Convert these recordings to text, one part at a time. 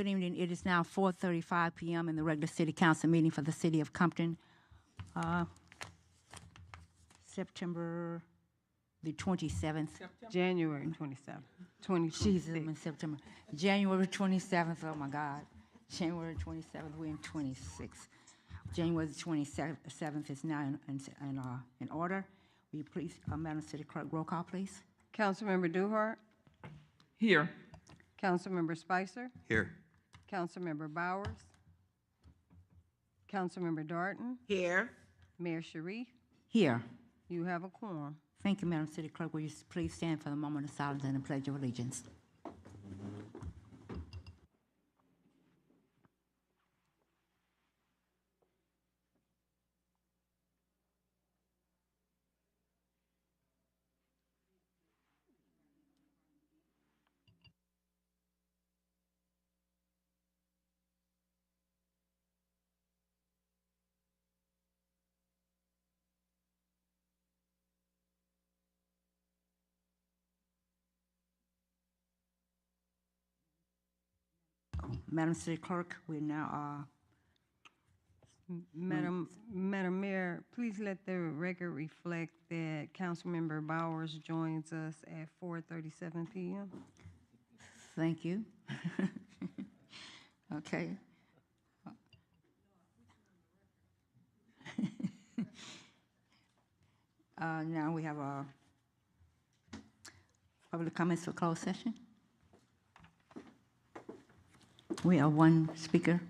Good evening. It is now 4:35 p.m. in the regular city council meeting for the city of Compton, September the 27th. January 27th, 2026. Jesus, I'm in September. January 27th, oh my God. January 27th, we're in 26. January the 27th is now in order. Will you please, Madam City Clerk, roll call, please? Councilmember Duhart, Here. Councilmember Spicer, Here. Councilmember Bowers, Councilmember Darton, Here. Mayor Sharif. Here. You have a quorum. Thank you, Madam City Clerk. Will you please stand for the moment of silence and the Pledge of Allegiance? Madam City Clerk, we're now, Madam Mayor, please let the record reflect that Councilmember Bowers joins us at 4:37 p.m. thank you. Okay. Now we have public comments for closed session. We have one speaker,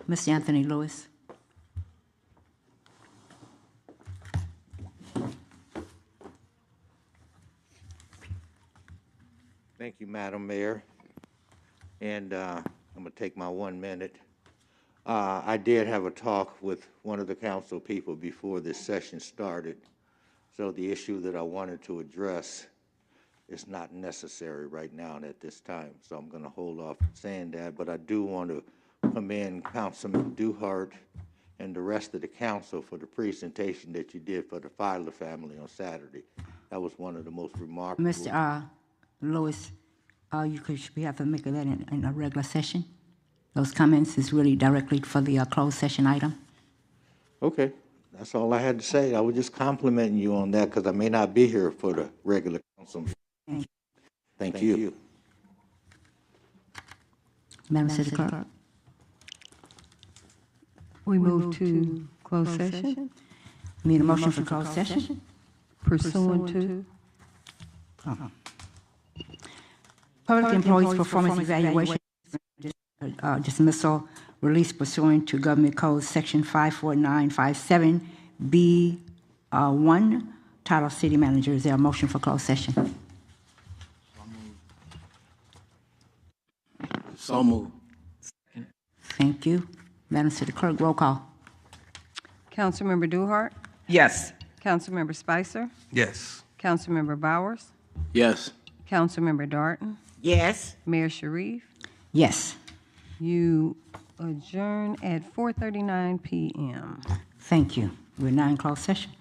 Mr. Anthony Lewis. Thank you, Madam Mayor. And I'm going to take my 1 minute. I did have a talk with one of the council people before this session started. So the issue that I wanted to address is not necessary right now and at this time. So I'm going to hold off saying that. But I do want to commend Councilman Duhart and the rest of the council for the presentation that you did for the Filer family on Saturday. That was one of the most remarkable. Mr. Lewis, we have to make that in a regular session. Those comments is really directly for the closed session item. Okay, that's all I had to say. I was just complimenting you on that because I may not be here for the regular council. Thank you. Madam City Clerk. We move to closed session Need a motion for closed session? pursuant to Public Employees Performance Evaluation, dismissal, release pursuant to Government Code Section 54957B1, title City Manager. Is there a motion for closed session? So moved. Thank you. Madam City Clerk, roll call. Councilmember Duhart, Yes. Councilmember Spicer, Yes. Councilmember Bowers, Yes. Councilmember Darton, Yes. Mayor Sharif. Yes. You adjourn at 4:39 p.m. Thank you. We're now in closed session.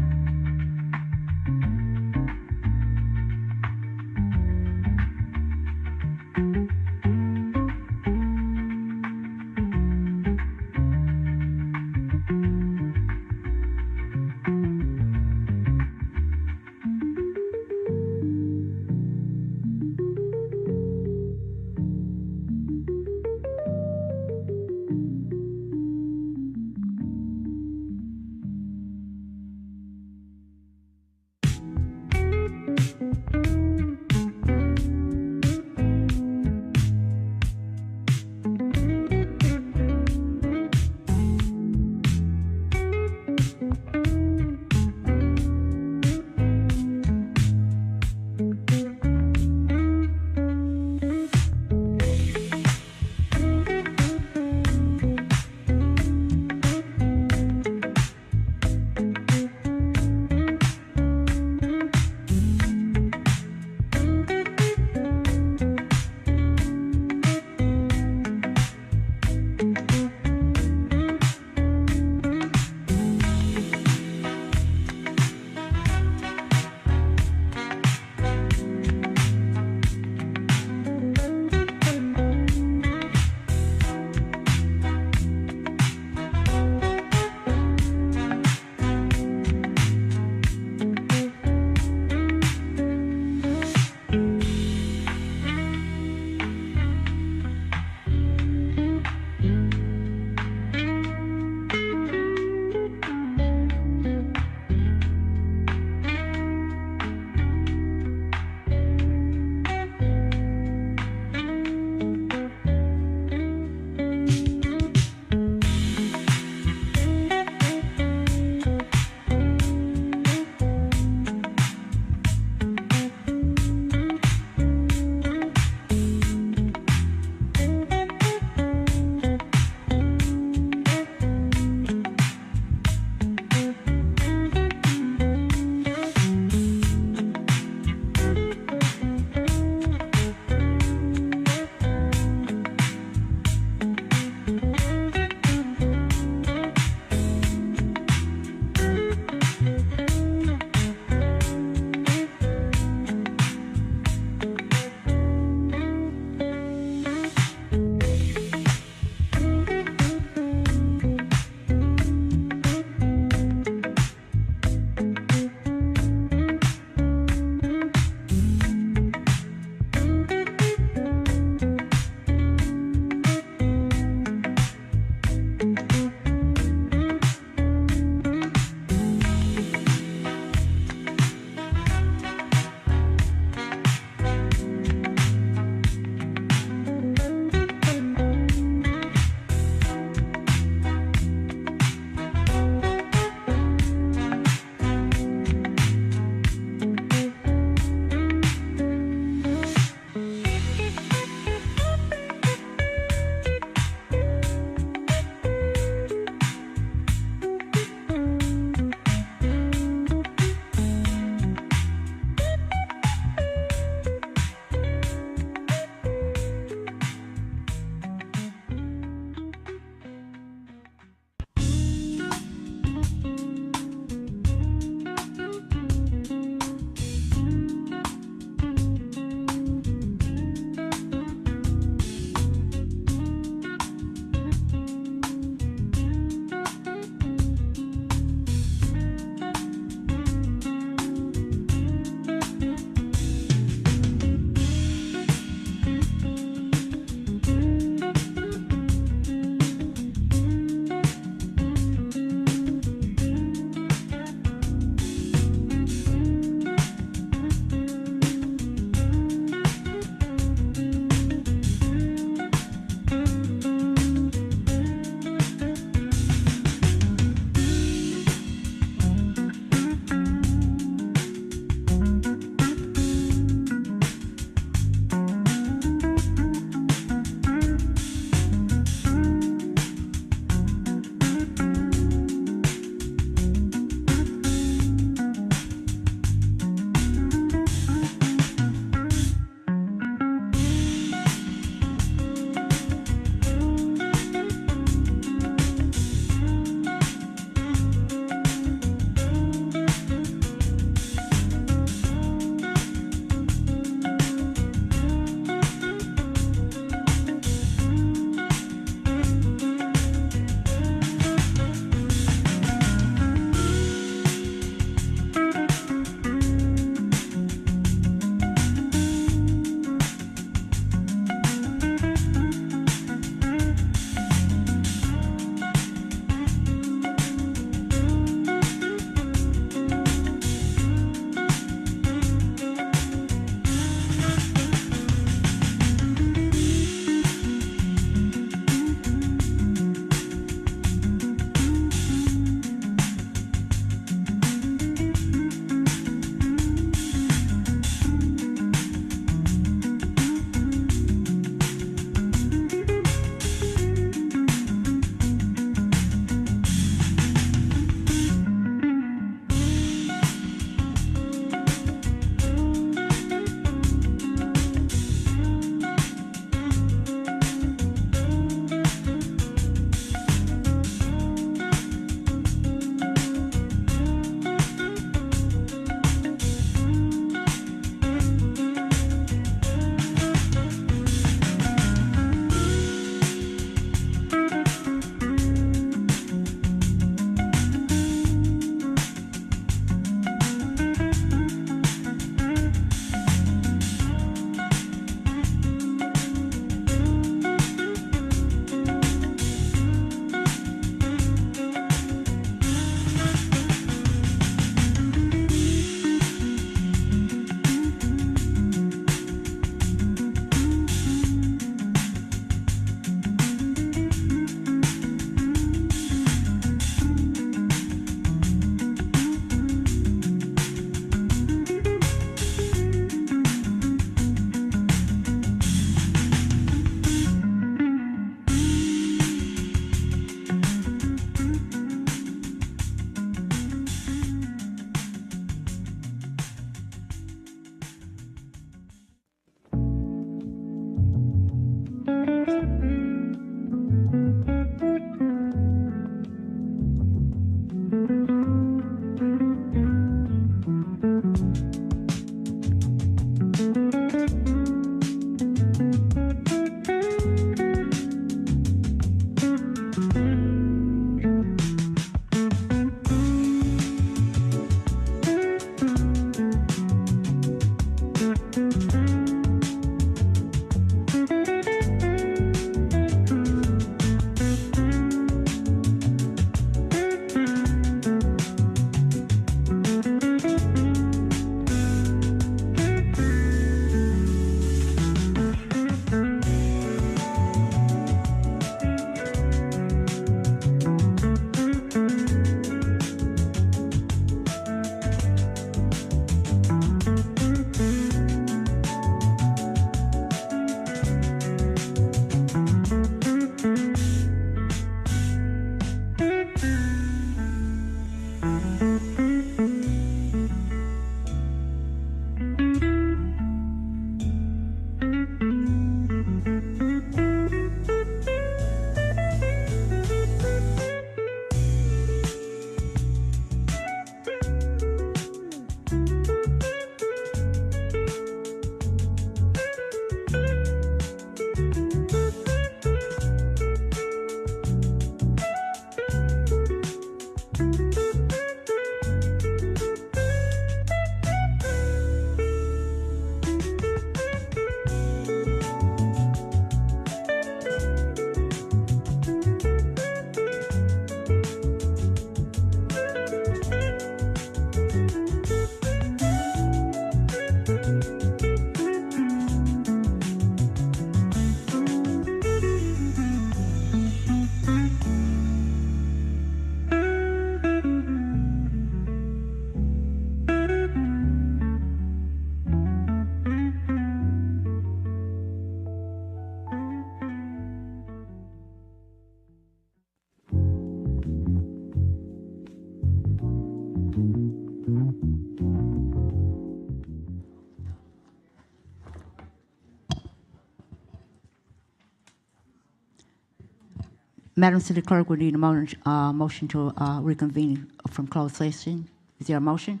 Madam City Clerk, we need a motion to reconvene from closed session. Is there a motion?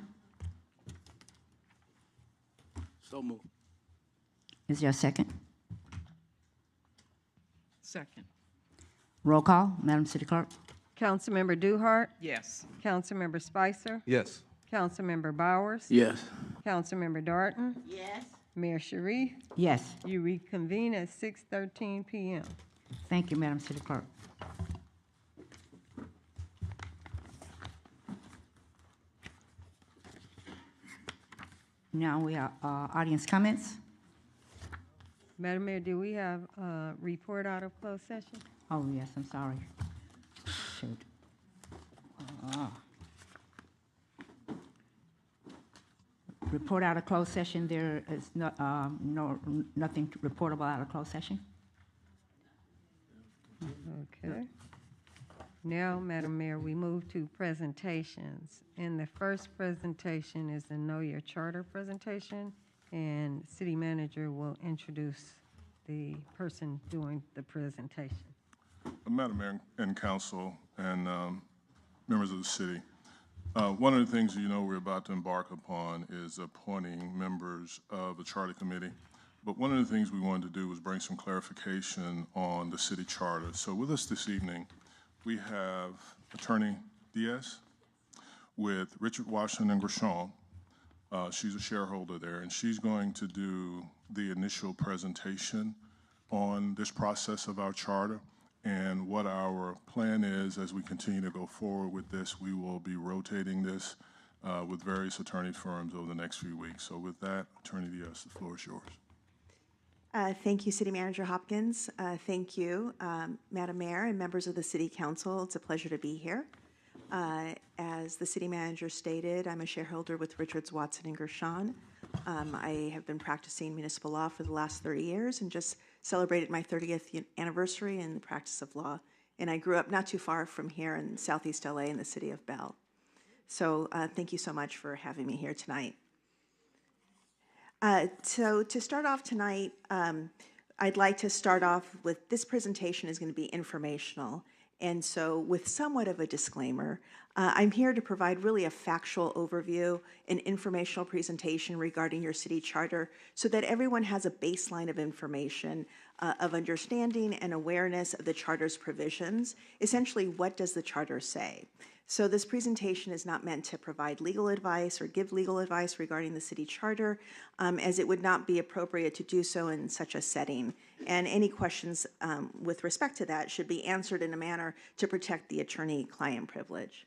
So move. Is there a second? Second. Roll call, Madam City Clerk. Councilmember Duhart, Yes. Councilmember Spicer, Yes. Councilmember Bowers, Yes. Councilmember Darton, Yes. Mayor Sharif. Yes. You reconvene at 6:13 p.m. Thank you, Madam City Clerk. Now we are audience comments. Madam Mayor, do we have a report out of closed session? Oh, yes, I'm sorry. Shoot. Report out of closed session, there is nothing reportable out of closed session. Okay. Now, Madam Mayor, we move to presentations. And the first presentation is the Know Your Charter presentation, and City Manager will introduce the person doing the presentation. Madam Mayor and Council and members of the city, one of the things you know we're about to embark upon is appointing members of the Charter Committee. But one of the things we wanted to do was bring some clarification on the city charter. So with us this evening, we have Attorney Diaz with Richard Washington and Gershon. She's a shareholder there, and she's going to do the initial presentation on this process of our charter and what our plan is as we continue to go forward with this. We will be rotating this with various attorney firms over the next few weeks. So with that, Attorney Diaz, the floor is yours. Thank you, City Manager Hopkins. Thank you, Madam Mayor and members of the City Council. It's a pleasure to be here. As the City Manager stated, I'm a shareholder with Richards, Watson, and Gershon. I have been practicing municipal law for the last 30 years and just celebrated my 30th anniversary in the practice of law. And I grew up not too far from here in Southeast LA in the city of Bell. So thank you so much for having me here tonight. So to start off tonight, I'd like to start off with this presentation is going to be informational. And so with somewhat of a disclaimer, I'm here to provide really a factual overview, an informational presentation regarding your city charter so that everyone has a baseline of information, of understanding and awareness of the charter's provisions. Essentially, what does the charter say? So this presentation is not meant to provide legal advice or give legal advice regarding the city charter, as it would not be appropriate to do so in such a setting. And any questions with respect to that should be answered in a manner to protect the attorney-client privilege.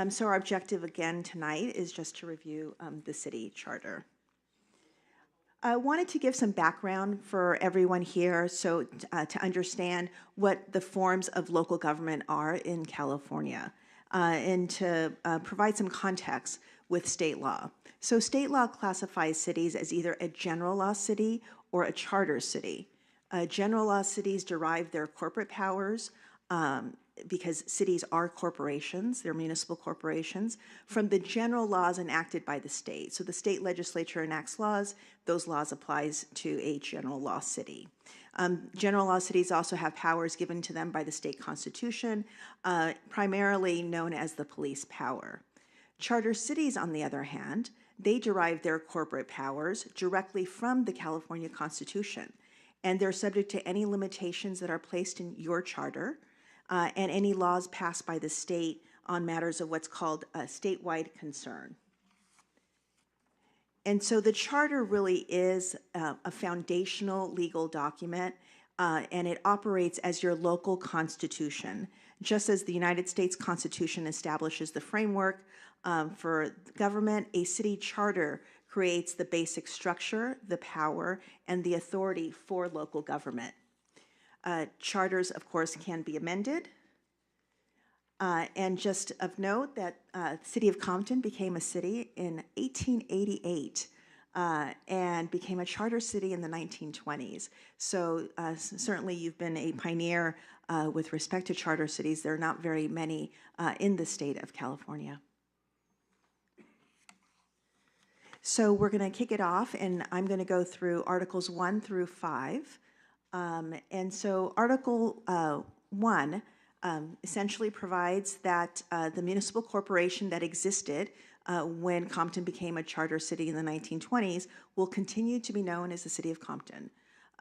So our objective again tonight is just to review the city charter. I wanted to give some background for everyone here so to understand what the forms of local government are in California and to provide some context with state law. So state law classifies cities as either a general law city or a charter city. General law cities derive their corporate powers because cities are corporations, they're municipal corporations, from the general laws enacted by the state. So the state legislature enacts laws, those laws applies to a general law city. General law cities also have powers given to them by the state constitution, primarily known as the police power. Charter cities, on the other hand, they derive their corporate powers directly from the California Constitution, and they're subject to any limitations that are placed in your charter, and any laws passed by the state on matters of what's called a statewide concern. And so the charter really is a foundational legal document, and it operates as your local constitution. Just as the United States Constitution establishes the framework for government, a city charter creates the basic structure, the power, and the authority for local government. Charters, of course, can be amended. And just of note that the city of Compton became a city in 1888 and became a charter city in the 1920s. So certainly you've been a pioneer with respect to charter cities. There are not very many in the state of California. So we're going to kick it off, and I'm going to go through Articles 1 through 5 And so Article 1 essentially provides that the municipal corporation that existed when Compton became a charter city in the 1920s will continue to be known as the City of Compton.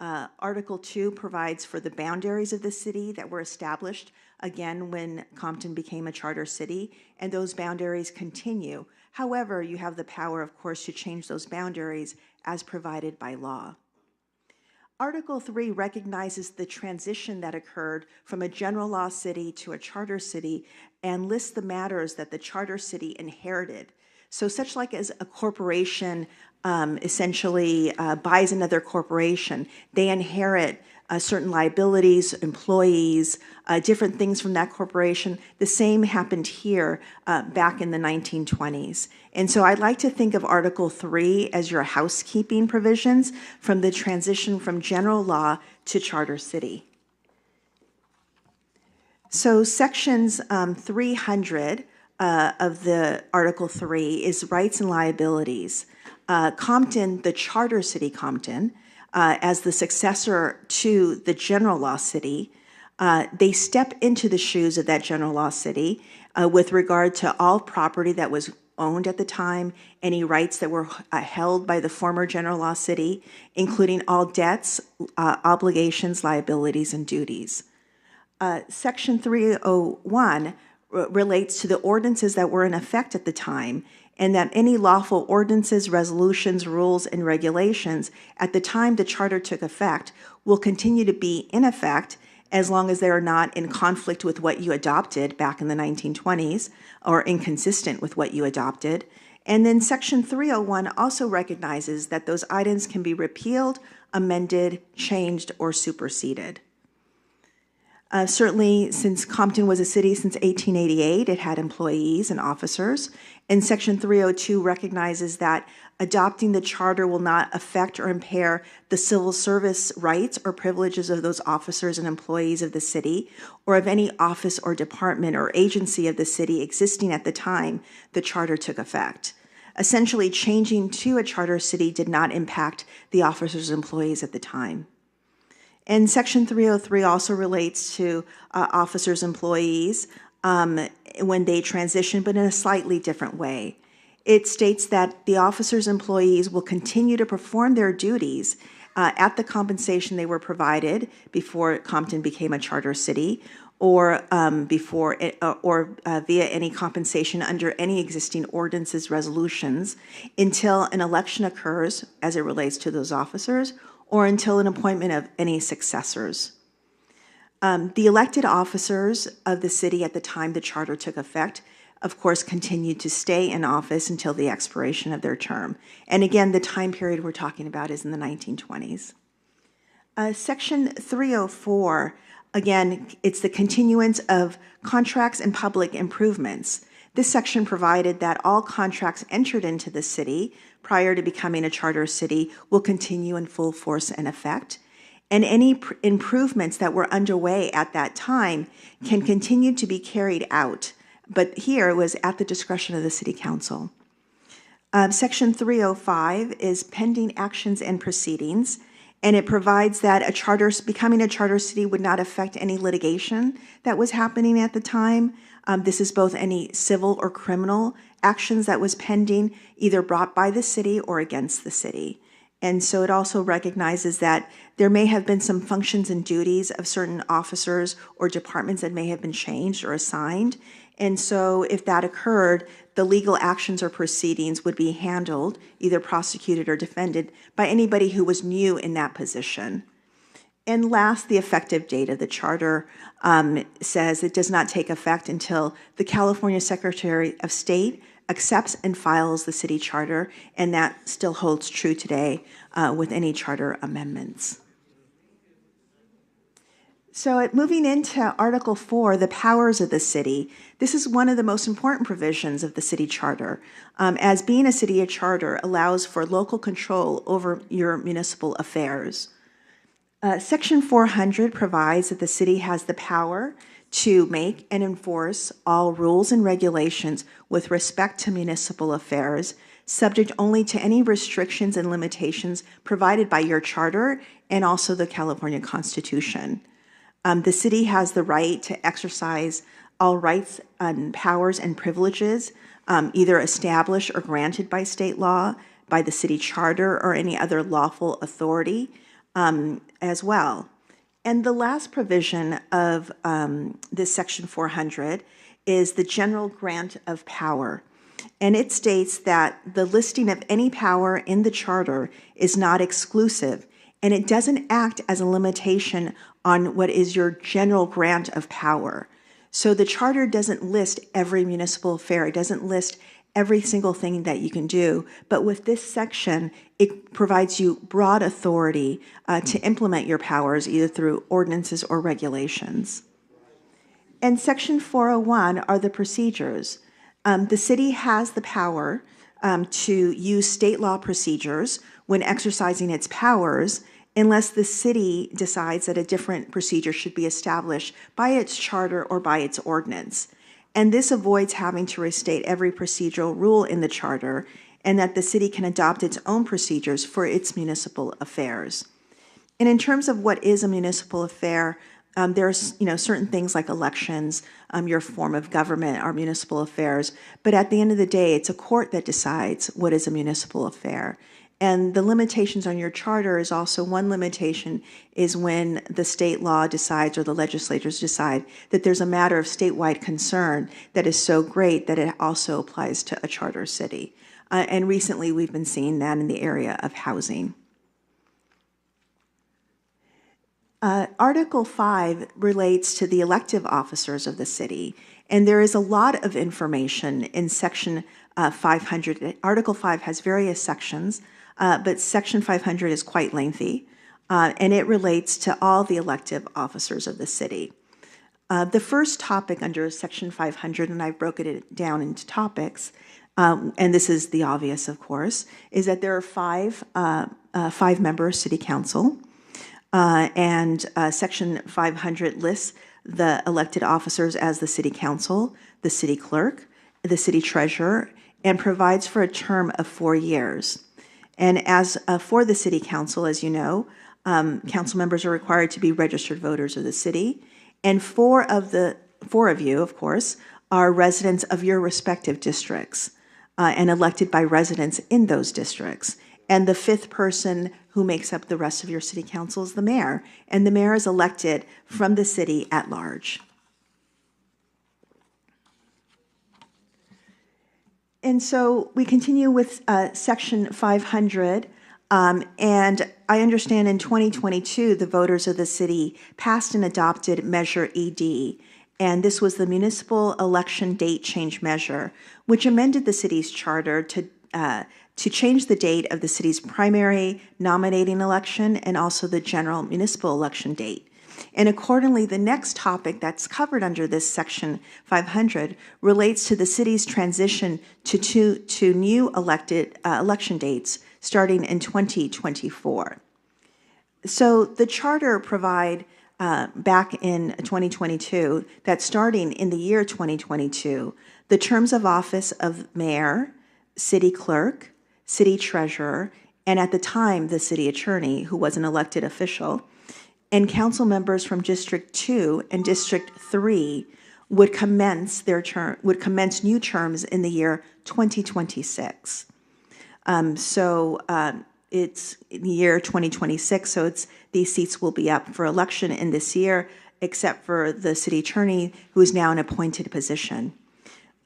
Article 2 provides for the boundaries of the city that were established, again, when Compton became a charter city, and those boundaries continue. However, you have the power, of course, to change those boundaries as provided by law. Article 3 recognizes the transition that occurred from a general law city to a charter city and lists the matters that the charter city inherited. So such like as a corporation essentially buys another corporation, they inherit certain liabilities, employees, different things from that corporation. The same happened here back in the 1920s. And so I'd like to think of Article 3 as your housekeeping provisions from the transition from general law to charter city. So sections 300 of the Article 3 is rights and liabilities. Compton, the charter city Compton, as the successor to the general law city, they step into the shoes of that general law city with regard to all property that was owned at the time, any rights that were held by the former general law city, including all debts, obligations, liabilities, and duties. Section 301 relates to the ordinances that were in effect at the time, and that any lawful ordinances, resolutions, rules, and regulations at the time the charter took effect will continue to be in effect as long as they are not in conflict with what you adopted back in the 1920s or inconsistent with what you adopted. And then Section 301 also recognizes that those items can be repealed, amended, changed, or superseded. Certainly, since Compton was a city since 1888, it had employees and officers. And Section 302 recognizes that adopting the charter will not affect or impair the civil service rights or privileges of those officers and employees of the city, or of any office or department or agency of the city existing at the time the charter took effect. Essentially, changing to a charter city did not impact the officers and employees at the time. And Section 303 also relates to officers' employees when they transition, but in a slightly different way. It states that the officers' employees will continue to perform their duties at the compensation they were provided before Compton became a charter city, or via any compensation under any existing ordinances, resolutions, until an election occurs as it relates to those officers, or until an appointment of any successors. The elected officers of the city at the time the charter took effect, of course, continued to stay in office until the expiration of their term. And again, the time period we're talking about is in the 1920s. Section 304, again, it's the continuance of contracts and public improvements. This section provided that all contracts entered into the city prior to becoming a charter city will continue in full force and effect, and any improvements that were underway at that time can continue to be carried out, but here it was at the discretion of the city council. Section 305 is pending actions and proceedings, and it provides that becoming a charter city would not affect any litigation that was happening at the time. This is both any civil or criminal actions that was pending, either brought by the city or against the city. And so it also recognizes that there may have been some functions and duties of certain officers or departments that may have been changed or assigned. And so if that occurred, the legal actions or proceedings would be handled, either prosecuted or defended, by anybody who was new in that position. And last, the effective date of the charter says it does not take effect until the California Secretary of State accepts and files the city charter, and that still holds true today with any charter amendments. So moving into Article 4, the powers of the city, this is one of the most important provisions of the city charter, as being a city charter allows for local control over your municipal affairs. Section 400 provides that the city has the power to make and enforce all rules and regulations with respect to municipal affairs, subject only to any restrictions and limitations provided by your charter and also the California Constitution. The city has the right to exercise all rights and powers and privileges, either established or granted by state law, by the city charter, or any other lawful authority as well. And the last provision of this Section 400 is the general grant of power. And it states that the listing of any power in the charter is not exclusive, and it doesn't act as a limitation on what is your general grant of power. So the charter doesn't list every municipal affair. It doesn't list every single thing that you can do. But with this section, it provides you broad authority to implement your powers either through ordinances or regulations. And Section 401 are the procedures. The city has the power to use state law procedures when exercising its powers, unless the city decides that a different procedure should be established by its charter or by its ordinance. And this avoids having to restate every procedural rule in the charter, and that the city can adopt its own procedures for its municipal affairs. And in terms of what is a municipal affair, there's certain things like elections, your form of government are municipal affairs, but at the end of the day, it's a court that decides what is a municipal affair. And the limitations on your charter is also one limitation is when the state law decides or the legislatures decide that there's a matter of statewide concern that is so great that it also applies to a charter city. And recently we've been seeing that in the area of housing. Article 5 relates to the elective officers of the city, and there is a lot of information in Section 500. Article 5 has various sections, but Section 500 is quite lengthy, and it relates to all the elective officers of the city. The first topic under Section 500, and I've broken it down into topics, and this is the obvious, of course, is that there are five-member city council. And Section 500 lists the elected officers as the city council, the city clerk, the city treasurer, and provides for a term of 4 years. And as for the city council, as you know, council members are required to be registered voters of the city, and four of you, of course, are residents of your respective districts and elected by residents in those districts. And the fifth person who makes up the rest of your city council is the mayor, and the mayor is elected from the city at large. And so we continue with Section 500, and I understand in 2022, the voters of the city passed and adopted Measure ED, and this was the Municipal Election Date Change Measure, which amended the city's charter to change the date of the city's primary nominating election and also the general municipal election date. And accordingly, the next topic that's covered under this Section 500 relates to the city's transition to new election dates starting in 2024. So the charter provide back in 2022 that starting in the year 2022, the terms of office of mayor, city clerk, city treasurer, and at the time, the city attorney, who was an elected official, and council members from District 2 and District 3 would commence new terms in the year 2026. It's in the year 2026, so these seats will be up for election in this year, except for the city attorney, who is now an appointed position.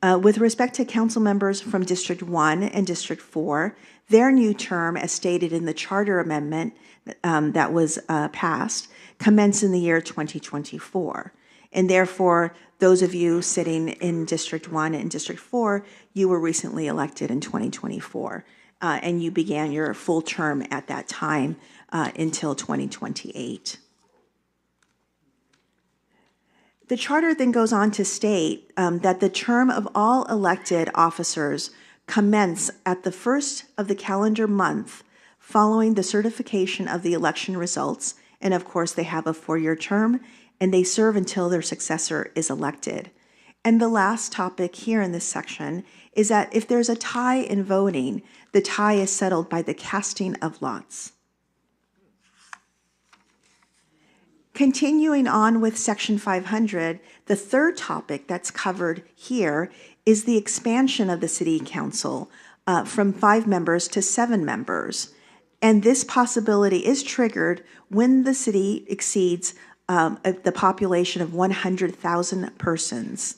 With respect to council members from District 1 and District 4, their new term, as stated in the charter amendment that was passed, commenced in the year 2024. And therefore, those of you sitting in District 1 and District 4, you were recently elected in 2024, and you began your full term at that time until 2028. The charter then goes on to state that the term of all elected officers commence at the first of the calendar month following the certification of the election results. And of course, they have a 4-year term, and they serve until their successor is elected. And the last topic here in this section is that if there's a tie in voting, the tie is settled by the casting of lots. Continuing on with Section 500, the third topic that's covered here is the expansion of the City Council from 5 members to 7 members. And this possibility is triggered when the city exceeds the population of 100,000 persons.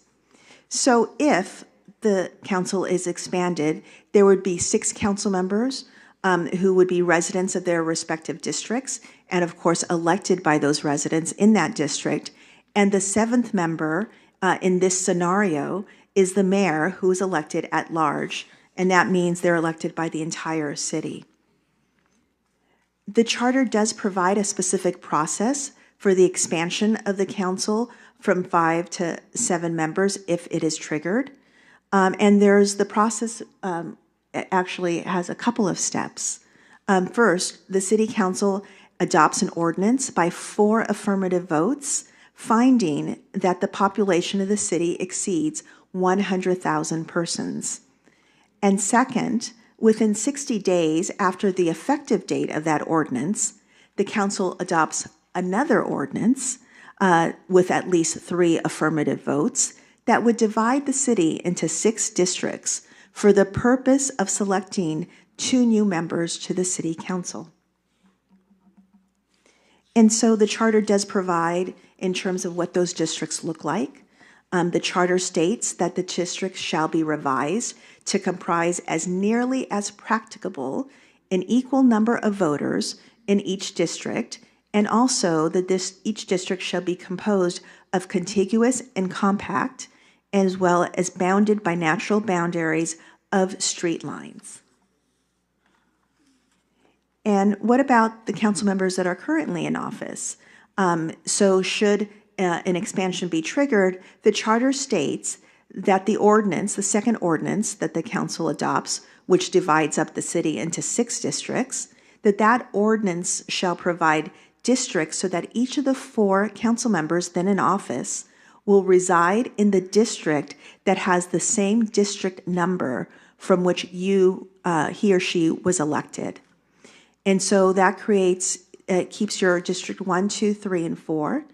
So if the council is expanded, there would be 6 council members who would be residents of their respective districts, and of course elected by those residents in that district. And the 7th member in this scenario is the mayor, who is elected at large, and that means they're elected by the entire city. The charter does provide a specific process for the expansion of the council from 5 to 7 members if it is triggered. And there's the process actually has a couple of steps. First, the city council adopts an ordinance by 4 affirmative votes, finding that the population of the city exceeds 100,000 persons. And second, within 60 days after the effective date of that ordinance, the council adopts another ordinance with at least 3 affirmative votes that would divide the city into 6 districts for the purpose of selecting 2 new members to the city council. And so the charter does provide in terms of what those districts look like. The charter states that the districts shall be revised to comprise as nearly as practicable an equal number of voters in each district, and also that each district shall be composed of contiguous and compact, as well as bounded by natural boundaries of street lines. And what about the council members that are currently in office? So should an expansion be triggered, the charter states that the ordinance, the second ordinance that the council adopts, which divides up the city into 6 districts, that ordinance shall provide districts so that each of the 4 council members then in office will reside in the district that has the same district number from which he or she was elected. And so that keeps your District 1, 2, 3, and 4,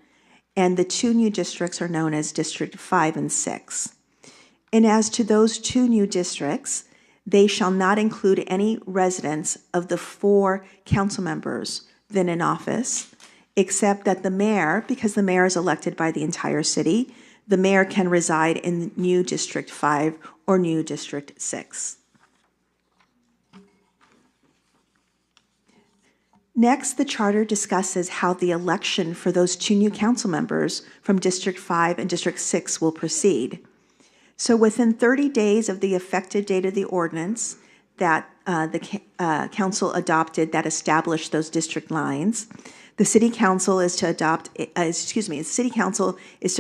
and the 2 new districts are known as District 5 and 6. And as to those 2 new districts, they shall not include any residents of the 4 council members then in office, except that the mayor, because the mayor is elected by the entire city, the mayor can reside in new District 5 or new District 6. Next, the charter discusses how the election for those 2 new council members from District 5 and District 6 will proceed. So within 30 days of the effective date of the ordinance that the council adopted that established those district lines, the city council is to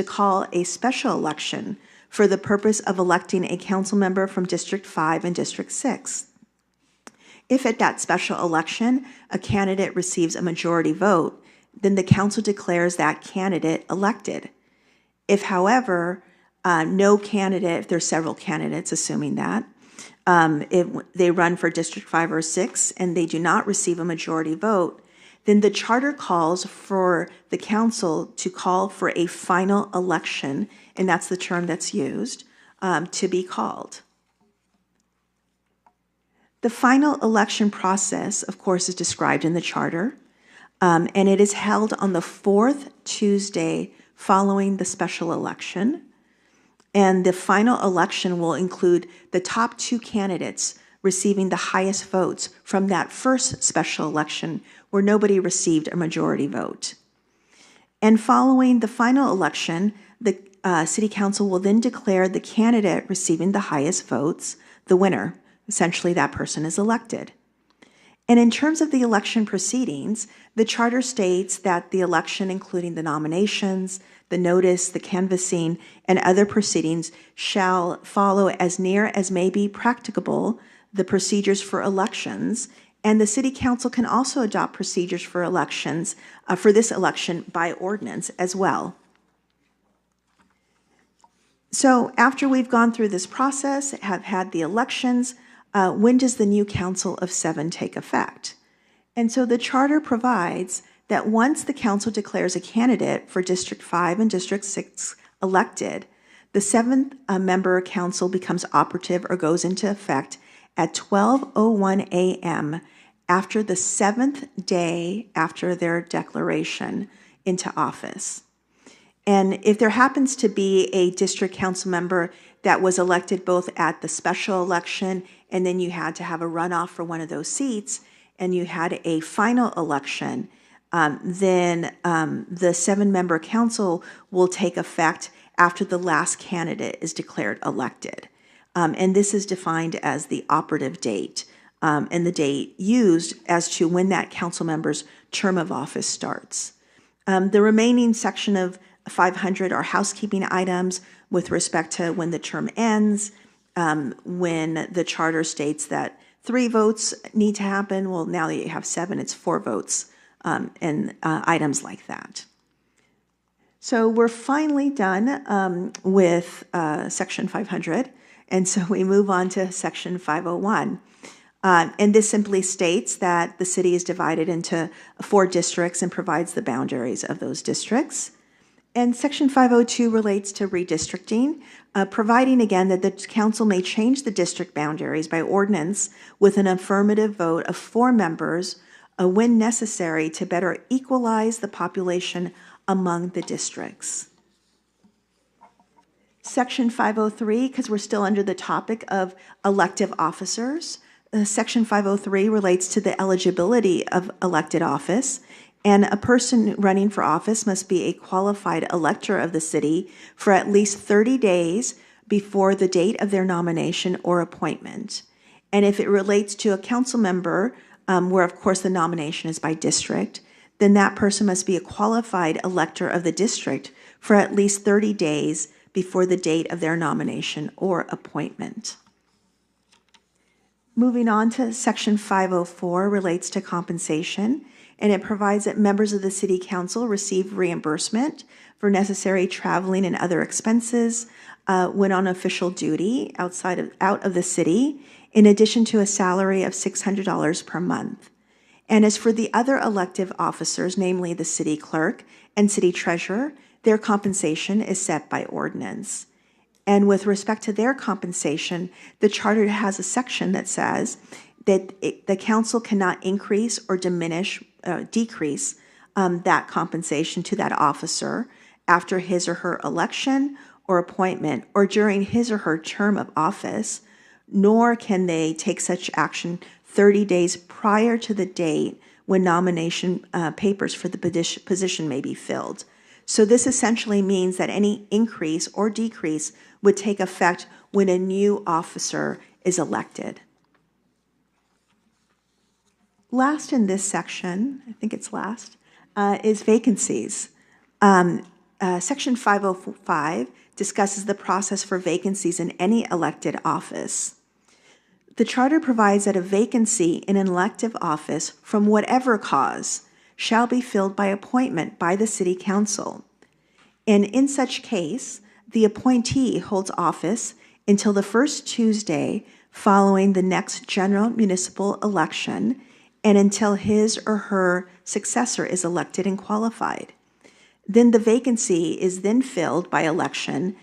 call a special election for the purpose of electing a council member from District 5 and District 6. If at that special election a candidate receives a majority vote, then the council declares that candidate elected. If, however, no candidate, if there's several candidates, assuming that, if they run for District 5 or 6 and they do not receive a majority vote, then the charter calls for the council to call for a final election, and that's the term that's used, to be called. The final election process, of course, is described in the charter, and it is held on the 4th Tuesday following the special election. And the final election will include the top 2 candidates receiving the highest votes from that first special election where nobody received a majority vote. And following the final election, the City Council will then declare the candidate receiving the highest votes the winner. Essentially, that person is elected. And in terms of the election proceedings, the charter states that the election, including the nominations, the notice, the canvassing, and other proceedings, shall follow as near as may be practicable the procedures for elections, and the City Council can also adopt procedures for elections, for this election by ordinance as well. So after we've gone through this process, have had the elections, when does the new Council of 7 take effect? And so the charter provides that once the council declares a candidate for District 5 and District 6 elected, the seventh member council becomes operative or goes into effect at 12:01 a.m. after the seventh day after their declaration into office. And if there happens to be a district council member that was elected both at the special election and then you had to have a runoff for one of those seats and you had a final election, then the seven-member council will take effect after the last candidate is declared elected. And this is defined as the operative date and the date used as to when that council member's term of office starts. The remaining section of 500 are housekeeping items with respect to when the term ends, when the charter states that 3 votes need to happen. Well, now that you have 7, it's 4 votes, and items like that. So we're finally done with Section 500, and so we move on to Section 501. And this simply states that the city is divided into 4 districts and provides the boundaries of those districts. And Section 502 relates to redistricting, providing again that the council may change the district boundaries by ordinance with an affirmative vote of 4 members when necessary to better equalize the population among the districts. Section 503, because we're still under the topic of elective officers, Section 503 relates to the eligibility of elected office, and a person running for office must be a qualified elector of the city for at least 30 days before the date of their nomination or appointment. And if it relates to a council member, where of course the nomination is by district, then that person must be a qualified elector of the district for at least 30 days before the date of their nomination or appointment. Moving on to Section 504 relates to compensation, and it provides that members of the City Council receive reimbursement for necessary traveling and other expenses when on official duty out of the city, in addition to a salary of $600 per month. And as for the other elective officers, namely the city clerk and city treasurer, their compensation is set by ordinance. And with respect to their compensation, the charter has a section that says that the council cannot increase or decrease that compensation to that officer after his or her election or appointment or during his or her term of office, nor can they take such action 30 days prior to the date when nomination papers for the position may be filled. So this essentially means that any increase or decrease would take effect when a new officer is elected. Last in this section, I think it's last, is vacancies. Section 505 discusses the process for vacancies in any elected office. The charter provides that a vacancy in an elective office from whatever cause shall be filled by appointment by the city council. And in such case, the appointee holds office until the first Tuesday following the next general municipal election and until his or her successor is elected and qualified. Then the vacancy is then filled by election,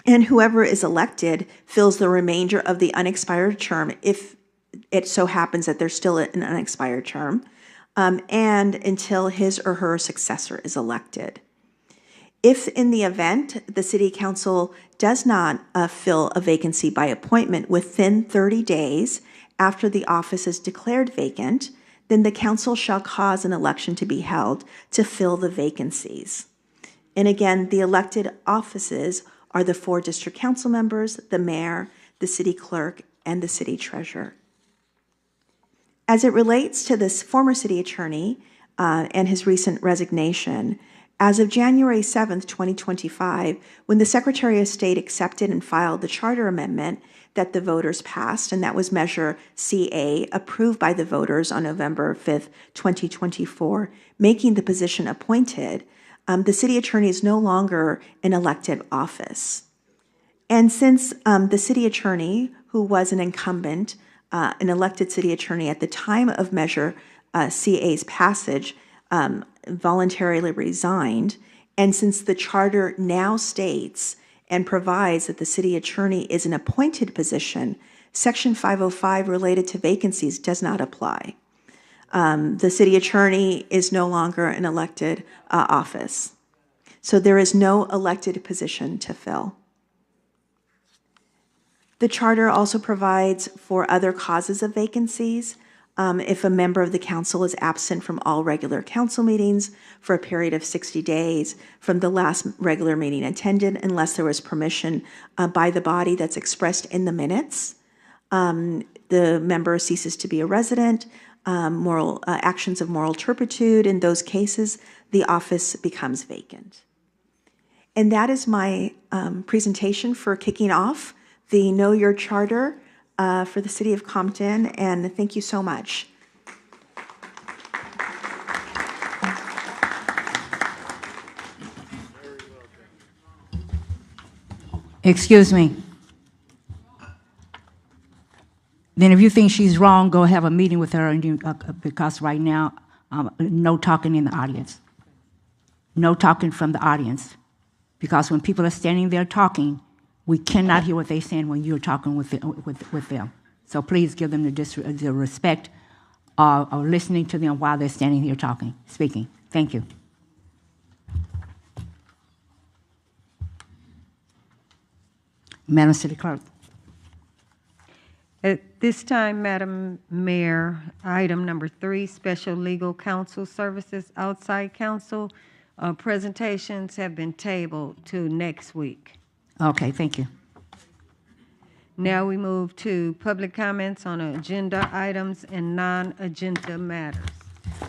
and whoever is elected fills the remainder of the unexpired term if it so happens that there's still an unexpired term, and until his or her successor is elected. If in the event the city council does not fill a vacancy by appointment within 30 days after the office is declared vacant, then the council shall cause an election to be held to fill the vacancies. And again, the elected offices are the 4 district council members, the mayor, the city clerk, and the city treasurer. As it relates to this former city attorney and his recent resignation, as of January 7th, 2025, when the Secretary of State accepted and filed the charter amendment that the voters passed, and that was Measure CA, approved by the voters on November 5th, 2024, making the position appointed, the city attorney is no longer in elected office. And since the city attorney, who was an incumbent, an elected city attorney at the time of Measure CA's passage, voluntarily resigned. And since the charter now states and provides that the city attorney is an appointed position, Section 505 related to vacancies does not apply. The city attorney is no longer an elected office. So there is no elected position to fill. The charter also provides for other causes of vacancies. If a member of the council is absent from all regular council meetings for a period of 60 days from the last regular meeting attended, unless there was permission by the body that's expressed in the minutes, the member ceases to be a resident. Moral actions of moral turpitude, in those cases, the office becomes vacant. And that is my presentation for kicking off the Know Your Charter for the City of Compton, and thank you so much. Excuse me. Then if you think she's wrong, go have a meeting with her, and because right now, no talking in the audience. No talking from the audience. Because when people are standing there talking, we cannot hear what they're saying when you're talking with them. So please give them the respect of listening to them while they're standing here talking, speaking. Thank you. Madam City Clerk. At this time, Madam Mayor, item number 3, Special Legal Counsel Services Outside Counsel presentations have been tabled to next week. Okay, thank you. Now we move to public comments on agenda items and non-agenda matters.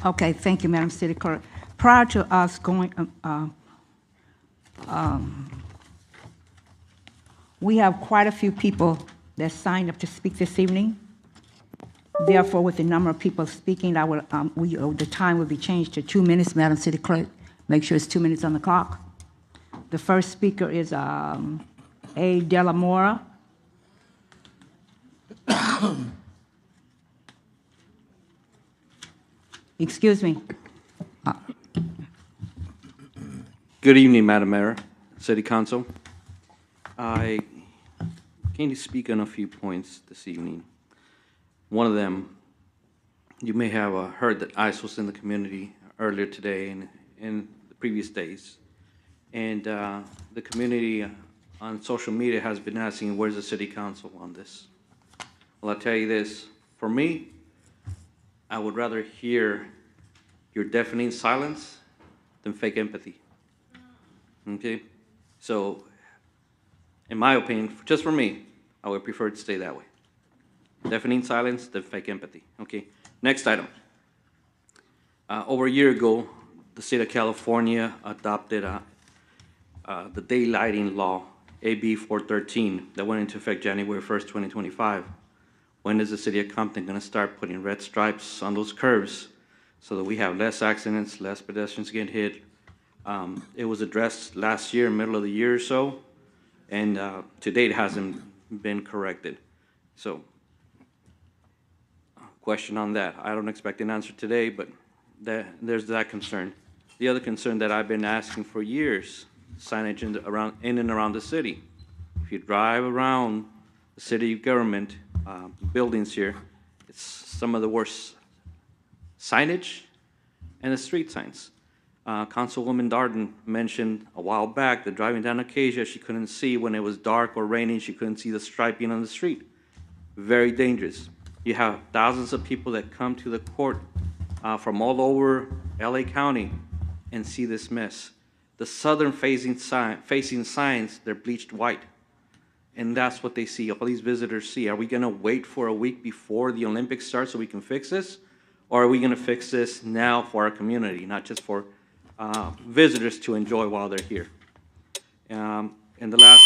Okay, thank you, Madam City Clerk. Prior to us going, we have quite a few people that signed up to speak this evening. Therefore, with the number of people speaking, I will, the time will be changed to 2 minutes, Madam City Clerk. Make sure it's 2 minutes on the clock. The first speaker is A. Delamora. Excuse me. Good evening, Madam Mayor, City Council. I came to speak on a few points this evening. One of them, you may have heard that ICE was in the community earlier today and in the previous days. And the community on social media has been asking, where's the City Council on this? Well, I'll tell you this, for me, I would rather hear your deafening silence than fake empathy. Okay? So, in my opinion, just for me, I would prefer to stay that way. Deafening silence than fake empathy. Okay? Next item. Over a year ago, the state of California adopted the daylighting law, AB 413, that went into effect January 1st, 2025. When is the city of Compton going to start putting red stripes on those curves so that we have less accidents, less pedestrians get hit? It was addressed last year, middle of the year or so, and to date hasn't been corrected. So, question on that. I don't expect an answer today, but there's that concern. The other concern that I've been asking for years, signage in and around the city. If you drive around the city government buildings here, it's some of the worst signage and the street signs. Councilwoman Darden mentioned a while back that driving down Acacia, she couldn't see when it was dark or raining, she couldn't see the striping on the street. Very dangerous. You have thousands of people that come to the court from all over LA County and see this mess. The southern facing signs, they're bleached white. And that's what they see, all these visitors see. Are we gonna wait for a week before the Olympics start so we can fix this? Or are we gonna fix this now for our community, not just for visitors to enjoy while they're here? And the last.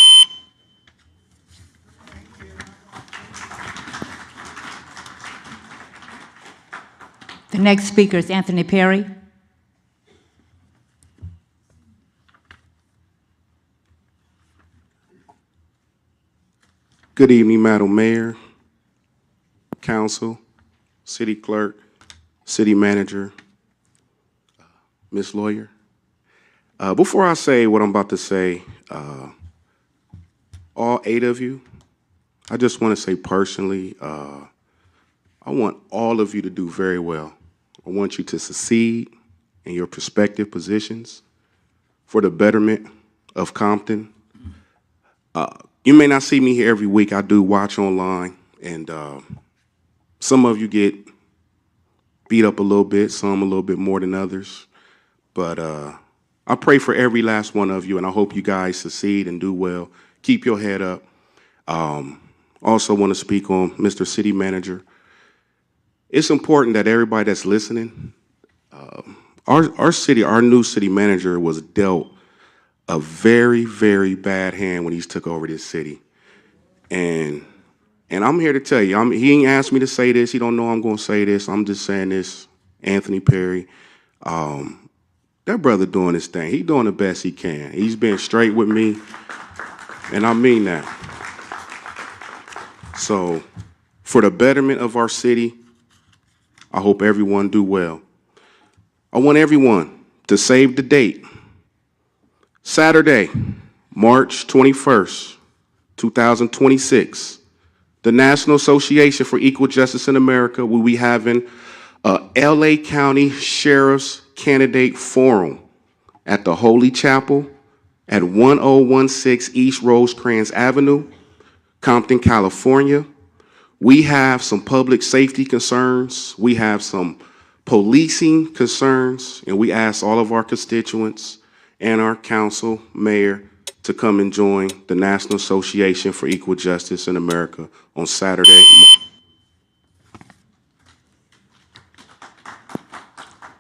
The next speaker is Anthony Perry. Good evening, Madam Mayor, Council, City Clerk, City Manager, Ms. Lawyer. Before I say what I'm about to say, all 8 of you, I just want to say personally, I want all of you to do very well. I want you to succeed in your prospective positions for the betterment of Compton. You may not see me here every week. I do watch online, and some of you get beat up a little bit, some a little bit more than others. But I pray for every last one of you, and I hope you guys succeed and do well. Keep your head up. Also want to speak on Mr. City Manager. It's important that everybody that's listening, our new city manager was dealt a very, very bad hand when he took over this city. And I'm here to tell you, he ain't asked me to say this. He don't know I'm going to say this. I'm just saying this. Anthony Perry, that brother doing his thing. He doing the best he can. He's been straight with me, and I mean that. So for the betterment of our city, I hope everyone do well. I want everyone to save the date. Saturday, March 21st, 2026, the National Association for Equal Justice in America will be having a LA County Sheriff's Candidate Forum at the Holy Chapel at 1016 East Rosecrans Avenue, Compton, California. We have some public safety concerns. We have some policing concerns, and we ask all of our constituents and our council, mayor, to come and join the National Association for Equal Justice in America on Saturday.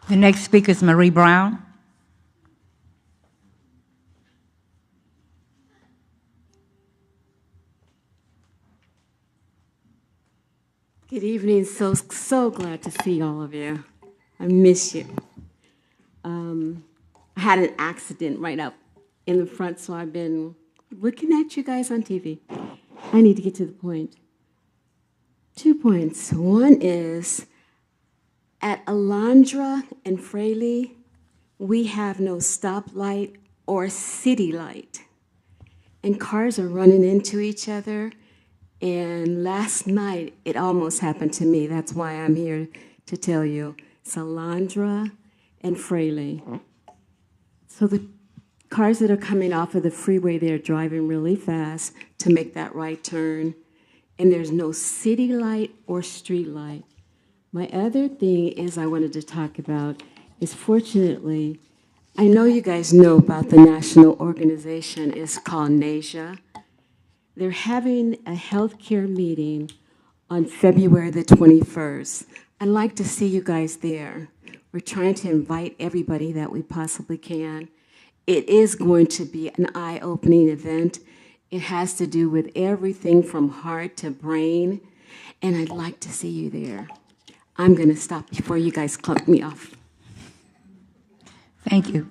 The next speaker is Marie Brown. Good evening. So glad to see all of you. I miss you. I had an accident right up in the front, so I've been looking at you guys on TV. I need to get to the point. 2 points. One is, at Alondra and Fraley, we have no stoplight or city light. And cars are running into each other. And last night, it almost happened to me. That's why I'm here to tell you. It's Alondra and Fraley. So the cars that are coming off of the freeway, they're driving really fast to make that right turn. And there's no city light or street light. My other thing is I wanted to talk about is, fortunately, I know you guys know about the national organization. It's called NASIA. They're having a healthcare meeting on February the 21st. I'd like to see you guys there. We're trying to invite everybody that we possibly can. It is going to be an eye-opening event. It has to do with everything from heart to brain, and I'd like to see you there. I'm going to stop before you guys cut me off. Thank you.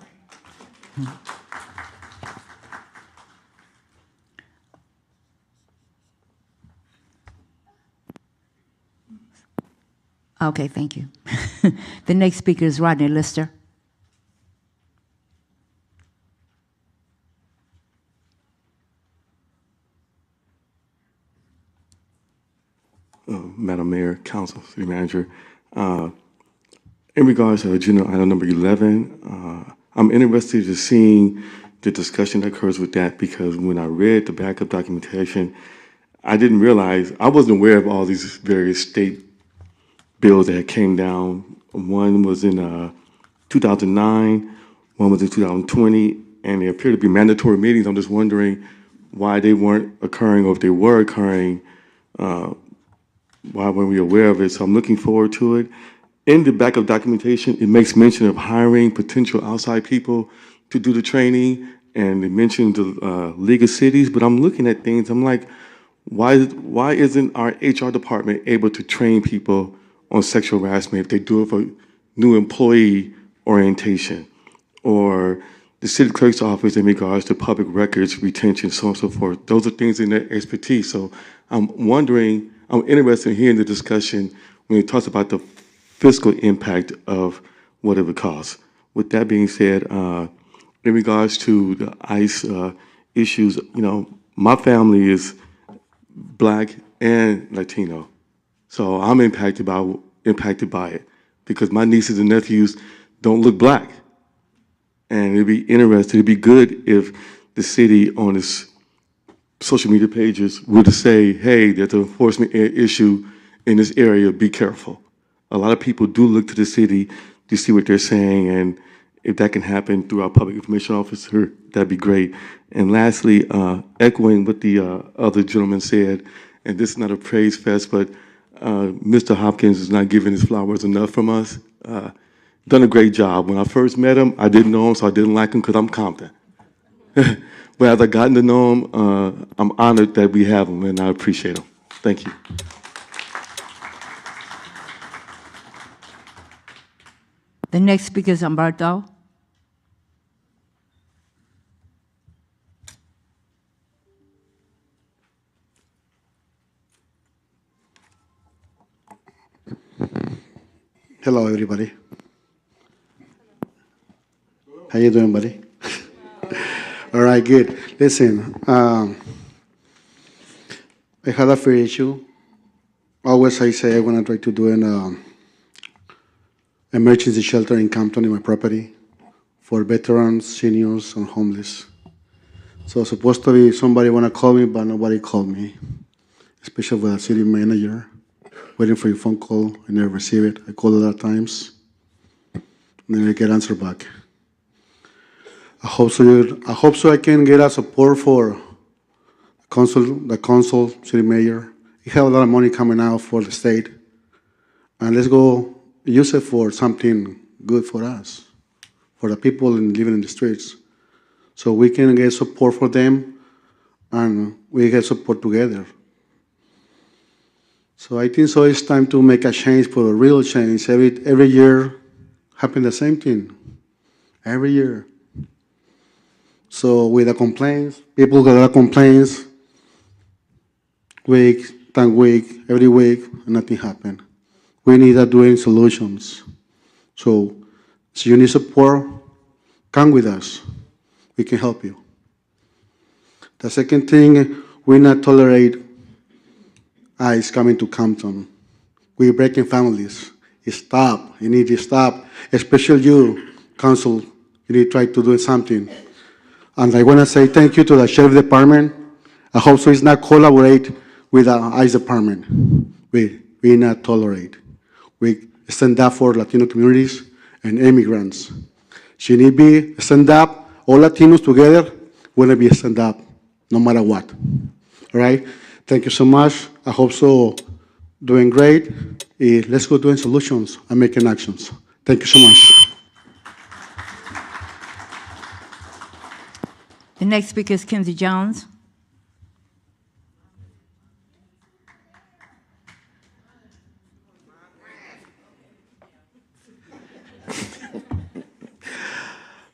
Okay, thank you. The next speaker is Rodney Lister. Madam Mayor, Council, City Manager. In regards to agenda item number 11, I'm interested in seeing the discussion that occurs with that, because when I read the backup documentation, I didn't realize, I wasn't aware of all these various state bills that came down. One was in 2009, one was in 2020, and they appear to be mandatory meetings. I'm just wondering why they weren't occurring, or if they were occurring, why weren't we aware of it? So I'm looking forward to it. In the backup documentation, it makes mention of hiring potential outside people to do the training, and it mentions the League of Cities, but I'm looking at things, I'm like, why isn't our HR department able to train people on sexual harassment if they do it for new employee orientation, or the city clerk's office in regards to public records retention, so on and so forth? Those are things in their expertise. So I'm wondering, I'm interested in hearing the discussion when it talks about the fiscal impact of what it would cost. With that being said, in regards to the ICE issues, my family is Black and Latino, so I'm impacted by it because my nieces and nephews don't look Black, and it'd be interesting. It'd be good if the city on its social media pages were to say, "Hey, there's an enforcement issue in this area. Be careful." A lot of people do look to the city to see what they're saying, and if that can happen through our public information officer, that'd be great. And lastly, echoing what the other gentleman said, and this is not a praise fest, but Mr. Hopkins is not giving his flowers enough from us. Done a great job. When I first met him, I didn't know him, so I didn't like him because I'm Compton. But as I gotten to know him, I'm honored that we have him, and I appreciate him. Thank you. The next speaker is Humberto. Hello, everybody. How you doing, buddy? All right, good. Listen, I had a free issue. Always I say I want to try to do an emergency shelter in Compton in my property for veterans, seniors, and homeless. So supposed to be somebody want to call me, but nobody called me, especially with the city manager. Waiting for your phone call. I never receive it. I called a lot of times. And then I get answer back. I hope so I can get a support for the council, city mayor. You have a lot of money coming out for the state. And let's go use it for something good for us, for the people living in the streets. So we can get support for them and we get support together. So I think so it's time to make a change for a real change. Every year happen the same thing. Every year. So with the complaints, people got a lot of complaints, week, every week, and nothing happened. We need to doing solutions. So you need support, come with us. We can help you. The second thing, we not tolerate ICE coming to Compton. We're breaking families. Stop. You need to stop. Especially you, council. You need to try to do something. And I want to say thank you to the sheriff department. I hope so it's not collaborate with the ICE department. We not tolerate. We stand up for Latino communities and immigrants. She need to be stand up. All Latinos together want to be stand up, no matter what. All right? Thank you so much. I hope so. Doing great. Let's go doing solutions and making actions. Thank you so much. The next speaker is Kinsey Jones.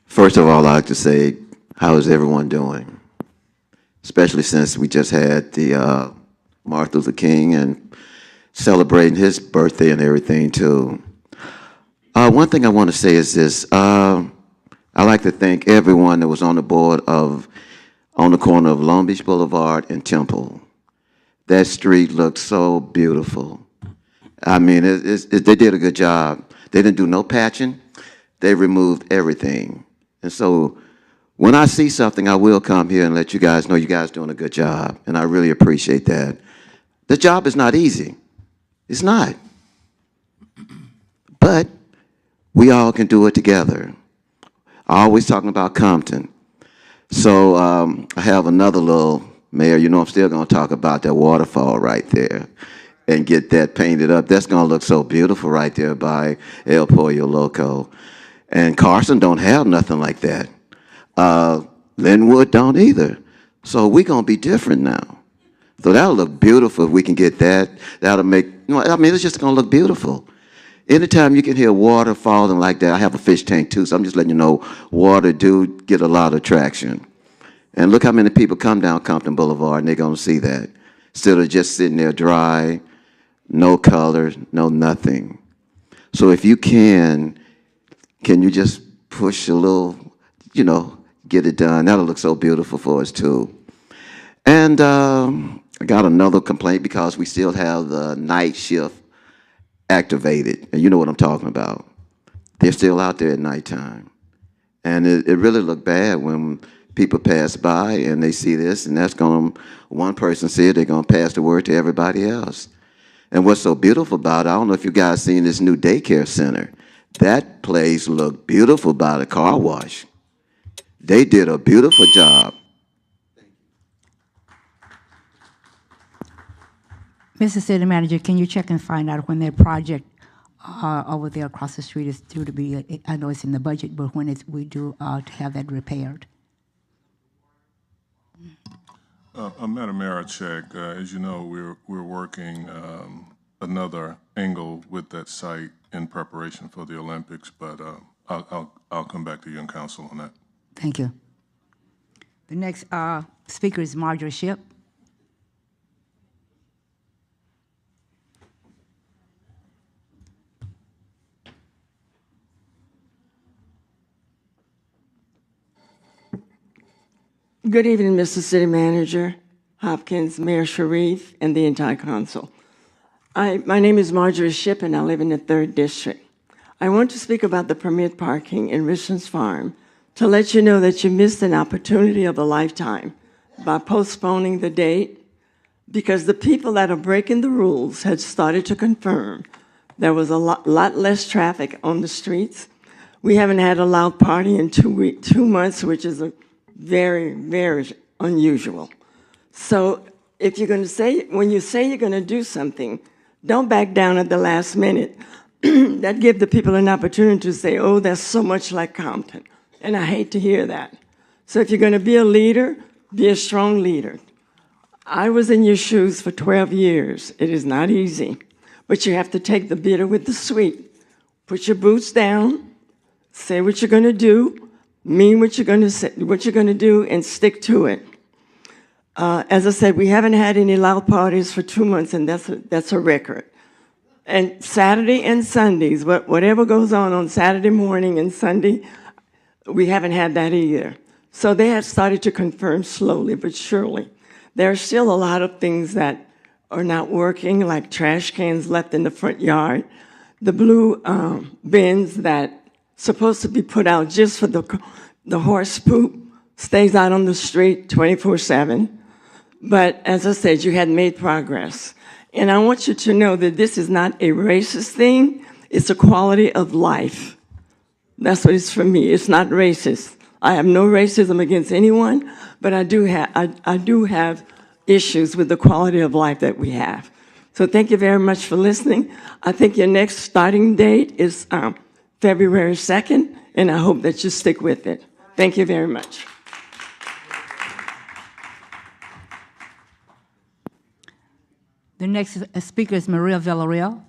First of all, I'd like to say, how is everyone doing? Especially since we just had the Martin Luther King and celebrating his birthday and everything too. One thing I want to say is this. I'd like to thank everyone that was on the board on the corner of Long Beach Boulevard and Temple. That street looked so beautiful. I mean, they did a good job. They didn't do no patching. They removed everything. And so when I see something, I will come here and let you guys know you guys doing a good job. And I really appreciate that. The job is not easy. It's not. But we all can do it together. Always talking about Compton. So I have another little, Mayor, you know I'm still going to talk about that waterfall right there and get that painted up. That's going to look so beautiful right there by El Pollo Loco. And Carson don't have nothing like that. Linwood don't either. So we're going to be different now. So that'll look beautiful if we can get that. That'll make, I mean, it's just going to look beautiful. Anytime you can hear water falling like that, I have a fish tank too, so I'm just letting you know, water do get a lot of traction. And look how many people come down Compton Boulevard and they're going to see that. Instead of just sitting there dry, no color, no nothing. So if you can you just push a little, get it done. That'll look so beautiful for us too. And I got another complaint because we still have the night shift activated. And you know what I'm talking about. They're still out there at nighttime. And it really looked bad when people pass by and they see this, and one person said they're going to pass the word to everybody else. And what's so beautiful about it, I don't know if you guys seen this new daycare center. That place looked beautiful by the car wash. They did a beautiful job. Mr. City Manager, can you check and find out when their project over there across the street is due to be, I know it's in the budget, but when we do to have that repaired? Madam Mayor, I check. As you know, we're working another angle with that site in preparation for the Olympics, but I'll come back to you and council on that. Thank you. The next speaker is Marjorie Shipp. Good evening, Mr. City Manager, Hopkins, Mayor Sharif, and the entire council. My name is Marjorie Shipp, and I live in the 3rd District. I want to speak about the permit parking in Richlands Farm to let you know that you missed an opportunity of a lifetime by postponing the date, because the people that are breaking the rules had started to confirm there was a lot less traffic on the streets. We haven't had a loud party in 2 months, which is very, very unusual. So if you're going to say, when you say you're going to do something, don't back down at the last minute. That gives the people an opportunity to say, oh, that's so much like Compton. And I hate to hear that. So if you're going to be a leader, be a strong leader. I was in your shoes for 12 years. It is not easy, but you have to take the bitter with the sweet. Put your boots down, say what you're going to do, mean what you're going to say, what you're going to do, and stick to it. As I said, we haven't had any loud parties for 2 months, and that's a record. And Saturday and Sundays, whatever goes on Saturday morning and Sunday, we haven't had that either. So they have started to confirm slowly but surely. There are still a lot of things that are not working, like trash cans left in the front yard, the blue bins that supposed to be put out just for the horse poop stays out on the street 24/7. But as I said, you had made progress. And I want you to know that this is not a racist thing. It's a quality of life. That's what it's for me. It's not racist. I have no racism against anyone, but I do have issues with the quality of life that we have. So thank you very much for listening. I think your next starting date is February 2nd, and I hope that you stick with it. Thank you very much. The next speaker is Maria Villarreal.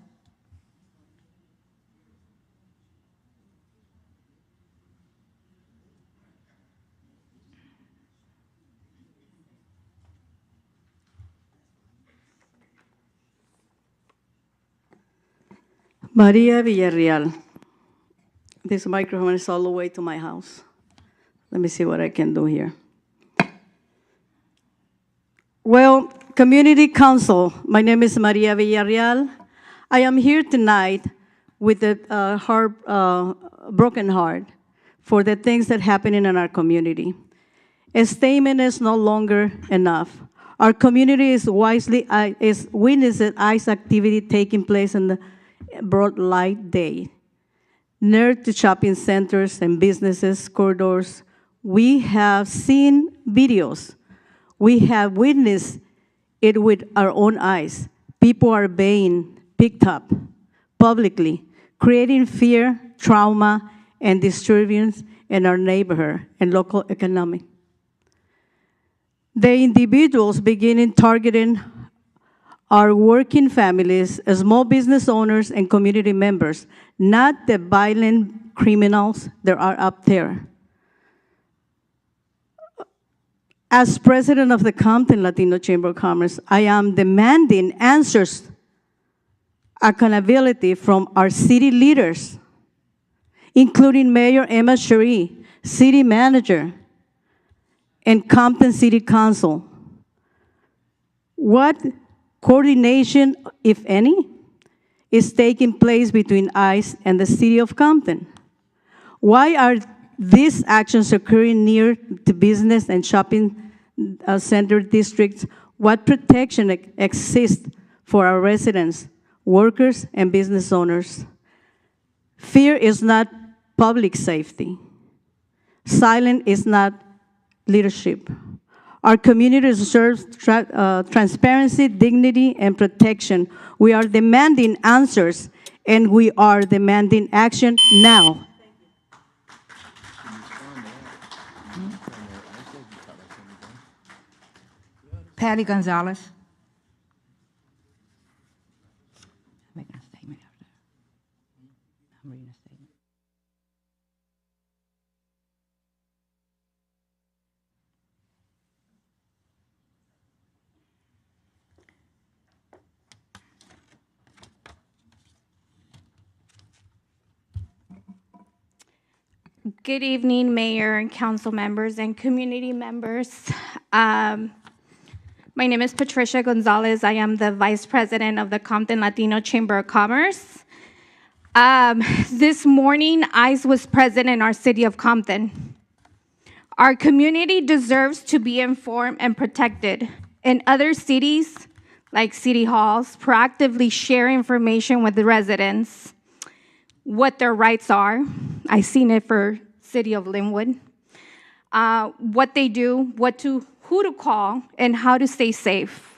Maria Villarreal. This microphone is all the way to my house. Let me see what I can do here. Well, Community Council, my name is Maria Villarreal. I am here tonight with a broken heart for the things that happen in our community. A statement is no longer enough. Our community is witnessing ICE activity taking place in the broad light day. Near to shopping centers and businesses, corridors, we have seen videos. We have witnessed it with our own eyes. People are being picked up publicly, creating fear, trauma, and disturbance in our neighborhood and local economy. The individuals beginning targeting our working families, small business owners, and community members, not the violent criminals that are up there. As president of the Compton Latino Chamber of Commerce, I am demanding answers, accountability from our city leaders. including Mayor Emma Cherie, City Manager, and Compton City Council. What coordination, if any, is taking place between ICE and the City of Compton? Why are these actions occurring near the business and shopping center districts? What protection exists for our residents, workers, and business owners? Fear is not public safety. Silence is not leadership. Our community deserves transparency, dignity, and protection. We are demanding answers, and we are demanding action now. Patty Gonzalez. Making a statement after. I'm reading a statement. Good evening, Mayor and council members and community members. My name is Patricia Gonzalez. I am the Vice President of the Compton Latino Chamber of Commerce. This morning, ICE was present in our city of Compton. Our community deserves to be informed and protected. In other cities, like city halls, proactively share information with the residents, what their rights are. I've seen it for city of Linwood. What they do, who to call, and how to stay safe.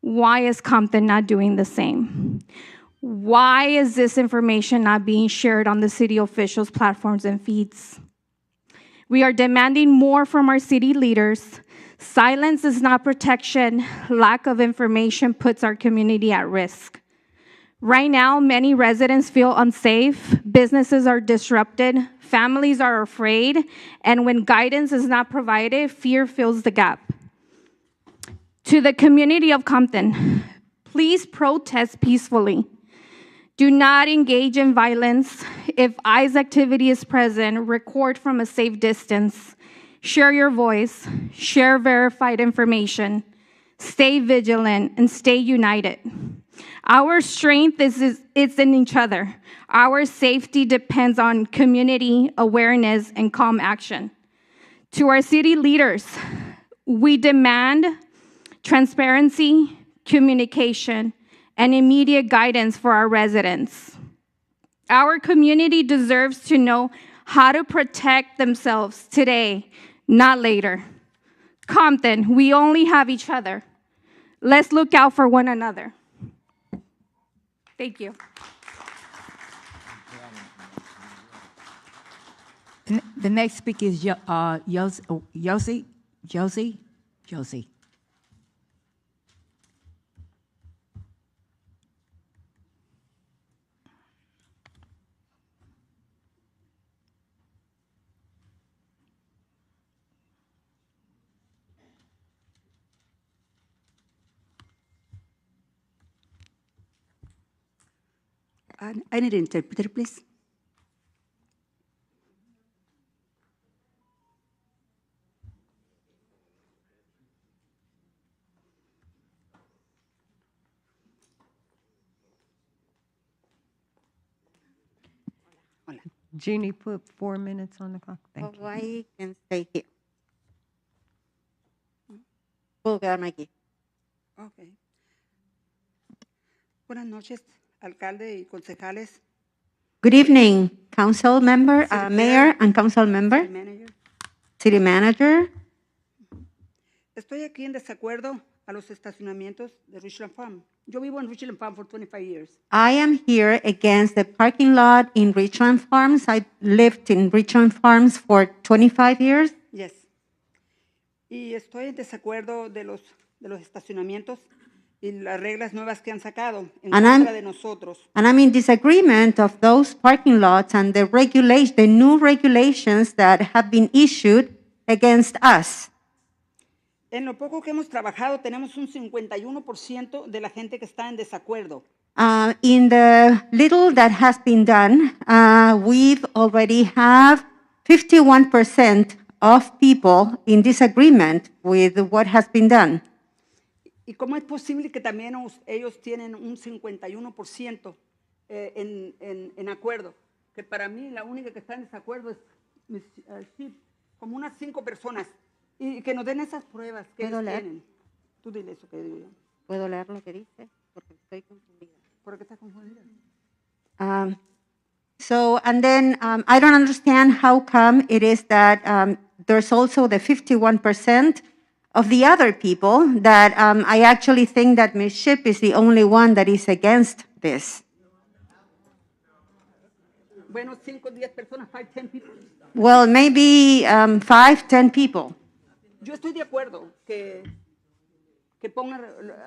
Why is Compton not doing the same? Why is this information not being shared on the city officials' platforms and feeds? We are demanding more from our city leaders. Silence is not protection. Lack of information puts our community at risk. Right now, many residents feel unsafe, businesses are disrupted, families are afraid, and when guidance is not provided, fear fills the gap. To the community of Compton, please protest peacefully. Do not engage in violence. If ICE activity is present, record from a safe distance. Share your voice, share verified information, stay vigilant, and stay united. Our strength is in each other. Our safety depends on community awareness and calm action. To our city leaders, we demand transparency, communication, and immediate guidance for our residents. Our community deserves to know how to protect themselves today, not later. Compton, we only have each other. Let's look out for one another. Thank you. The next speaker is Josie. I need an interpreter, please. Jeannie, put 4 minutes on the clock. Thank you. I can stay here. Puedo quedarme aquí. Okay. Buenas noches, alcalde y concejales. Good evening, council member, mayor and council member, city manager. Estoy aquí en desacuerdo a los estacionamientos de Richland Farm. Yo vivo en Richland Farm for 25 years. I am here against the parking lot in Richland Farms. I lived in Richland Farms for 25 years. Yes. Y estoy en desacuerdo de los estacionamientos y las reglas nuevas que han sacado en contra de nosotros. And I'm in disagreement of those parking lots and the new regulations that have been issued against us. En lo poco que hemos trabajado, tenemos un 51% de la gente que está en desacuerdo. In the little that has been done, we've already have 51% of people in disagreement with what has been done. ¿Y cómo es posible que también ellos tienen un 51% en acuerdo? Que para mí la única que está en desacuerdo es como unas 5 personas. Y que nos den esas pruebas que ellos tienen. Tú dile eso que digo yo. ¿Puedo leer lo que dice? Porque estoy confundida. ¿Por qué estás confundida? And then I don't understand how come it is that there's also the 51% of the other people that I actually think that Ms. Shipp is the only one that is against this. Bueno, 5, 10 personas, 5, 10 people. Well, maybe 5, 10 people. Yo estoy de acuerdo que pongan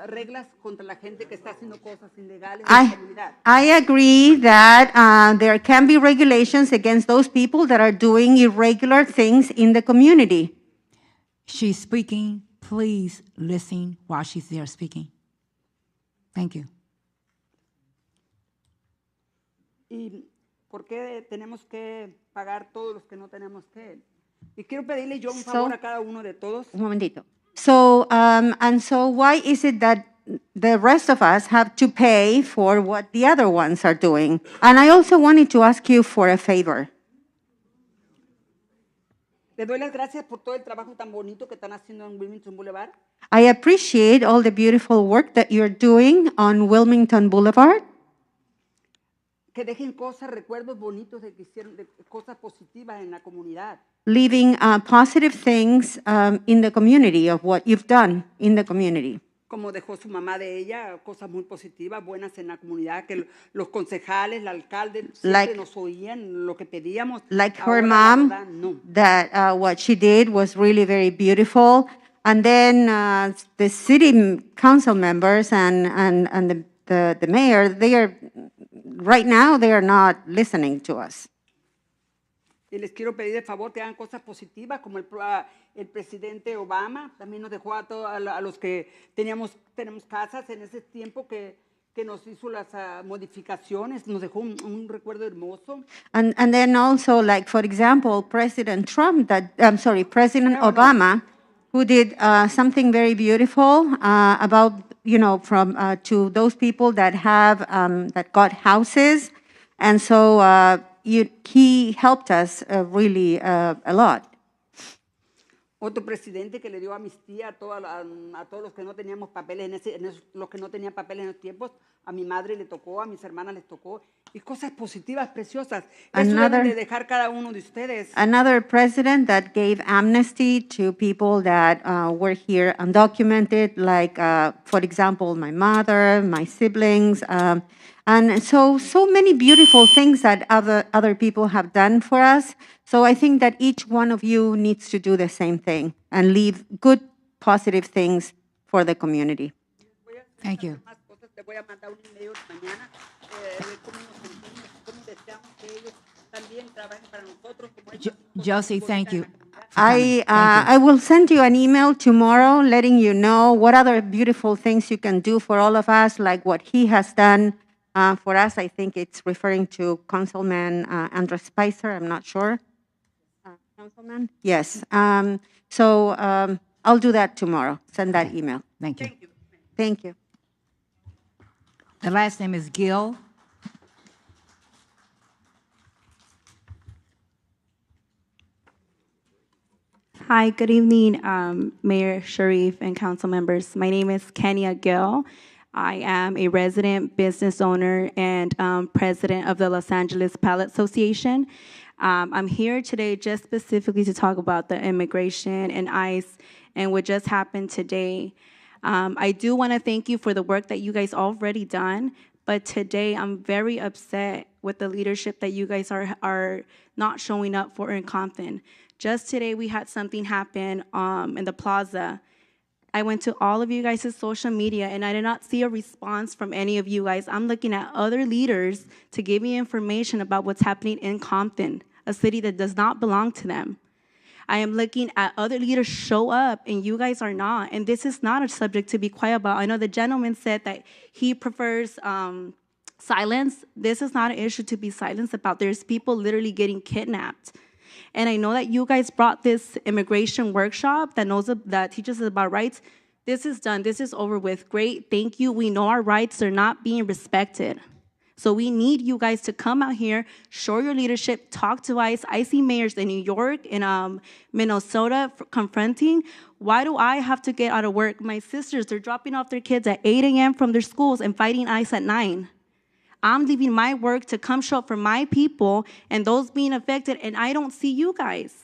reglas contra la gente que está haciendo cosas ilegales en la comunidad. I agree that there can be regulations against those people that are doing irregular things in the community. She's speaking. Please listen while she's there speaking. Thank you. ¿Y por qué tenemos que pagar todos los que no tenemos que? Y quiero pedirle yo un favor a cada uno de todos. Un momentito. So why is it that the rest of us have to pay for what the other ones are doing? And I also wanted to ask you for a favor. Le doy las gracias por todo el trabajo tan bonito que están haciendo en Wilmington Boulevard. I appreciate all the beautiful work that you're doing on Wilmington Boulevard. Que dejen cosas, recuerdos bonitos de que hicieron, de cosas positivas en la comunidad. Leaving positive things in the community of what you've done in the community. Como dejó su mamá de ella, cosas muy positivas, buenas en la comunidad, que los concejales, el alcalde siempre nos oían lo que pedíamos. Like her Ahora, mom, la verdad, no. that what she did was really very beautiful. And then the city council members and the mayor, they are, right now, they are not listening to us. Y les quiero pedir de favor que hagan cosas positivas, como el presidente Obama también nos dejó a los que tenemos casas en ese tiempo que nos hizo las modificaciones, nos dejó un recuerdo hermoso. And then also, like, for example, President Obama, who did something very beautiful about, from to those people that have, that got houses. And so he helped us really a lot. Otro presidente que le dio amnistía a todos los que no teníamos papeles, los que no tenían papeles en los tiempos, a mi madre le tocó, a mis hermanas les tocó, y cosas positivas, preciosas. Eso deben de dejar cada uno de ustedes. Another president that gave amnesty to people that were here undocumented, like, for example, my mother, my siblings, and so many beautiful things that other people have done for us. So I think that each one of you needs to do the same thing and leave good, positive things for the community. Thank you. Josie, thank you. I will send you an email tomorrow letting you know what other beautiful things you can do for all of us, like what he has done for us. I think it's referring to Councilman Andrew Spicer, I'm not sure. Councilman? Yes. So I'll do that tomorrow. Send that email. Thank you. Thank you. The last name is Gill. Hi, good evening, Mayor Sharif and council members. My name is Kenya Gill. I am a resident business owner and president of the Los Angeles Pallet Association. I'm here today just specifically to talk about the immigration and ICE and what just happened today. I do want to thank you for the work that you guys already done, but today I'm very upset with the leadership that you guys are not showing up for in Compton. Just today we had something happen in the plaza. I went to all of you guys' social media and I did not see a response from any of you guys. I'm looking at other leaders to give me information about what's happening in Compton, a city that does not belong to them. I am looking at other leaders show up and you guys are not. And this is not a subject to be quiet about. I know the gentleman said that he prefers silence. This is not an issue to be silenced about. There's people literally getting kidnapped. And I know that you guys brought this immigration workshop that teaches us about rights. This is done. This is over with. Great. Thank you. We know our rights are not being respected. So we need you guys to come out here, show your leadership, talk to ICE. I see mayors in New York, in Minnesota confronting. Why do I have to get out of work? My sisters, they're dropping off their kids at 8 a.m. from their schools and fighting ICE at 9. I'm leaving my work to come show up for my people and those being affected, and I don't see you guys.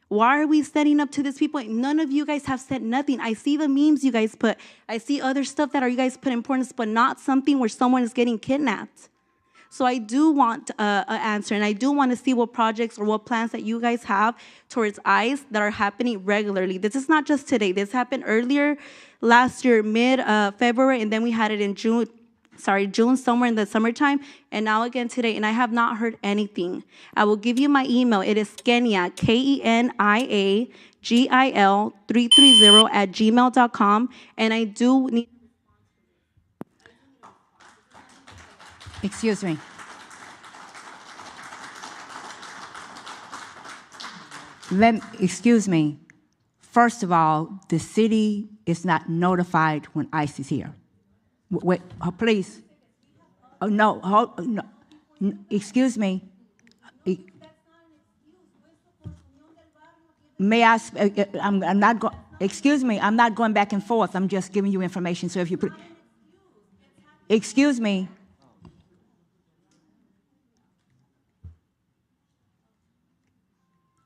Why are we standing up to these people? None of you guys have said nothing. I see the memes you guys put. I see other stuff that you guys put importance, but not something where someone is getting kidnapped. So I do want an answer, and I do want to see what projects or what plans that you guys have towards ICE that are happening regularly. This is not just today. This happened earlier last year, mid-February, and then we had it in June, somewhere in the summertime, and now again today, and I have not heard anything. I will give you my email. It is Kenia, KENIAGIL330@gmail.com, and I do need... Excuse me. Excuse me. First of all, the city is not notified when ICE is here. Wait, please. Oh, no, no. Excuse me. May I? I'm not going. Excuse me. I'm not going back and forth. I'm just giving you information. So if you, excuse me.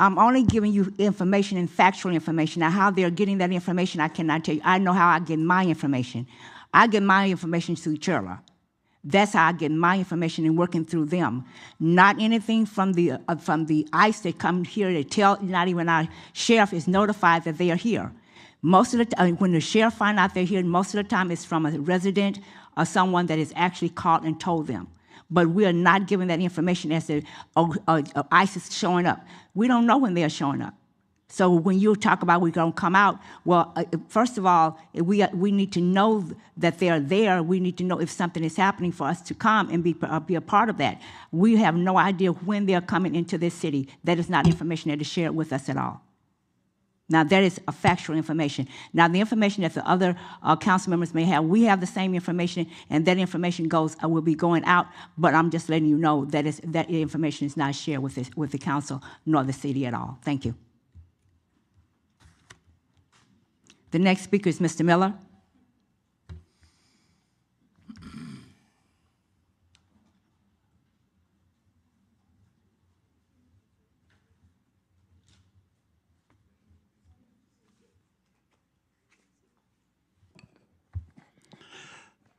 I'm only giving you information and factual information. Now, how they're getting that information, I cannot tell you. I know how I get my information. I get my information through Churla. That's how I get my information and working through them. Not anything from the ICE that come here to tell, not even our sheriff is notified that they are here. Most of the time, when the sheriff find out they're here, most of the time it's from a resident or someone that is actually called and told them. But we are not giving that information as to ICE is showing up. We don't know when they're showing up. So when you talk about we're going to come out, well, first of all, we need to know that they're there. We need to know if something is happening for us to come and be a part of that. We have no idea when they're coming into this city. That is not information that is shared with us at all. Now, that is a factual information. Now, the information that the other council members may have, we have the same information, and that information will be going out, but I'm just letting you know that that information is not shared with the council nor the city at all. Thank you. The next speaker is Mr. Miller.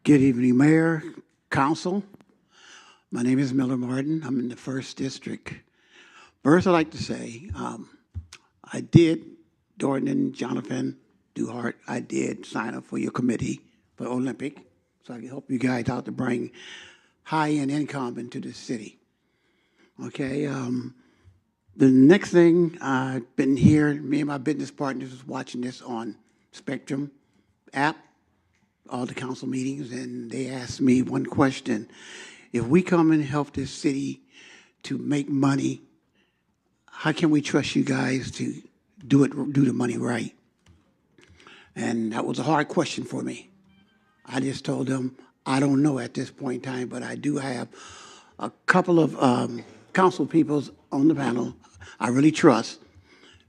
Good evening, Mayor, Council. My name is Miller Martin. I'm in the 1st District. First, I'd like to say I did, Jordan and Jonathan Duhart, I did sign up for your committee for Olympic, so I can help you guys out to bring high-end income into the city. Okay, the next thing I've been here, me and my business partners was watching this on Spectrum app, all the council meetings, and they asked me one question. If we come and help this city to make money, how can we trust you guys to do the money right? And that was a hard question for me. I just told them, I don't know at this point in time, but I do have a couple of council people on the panel I really trust,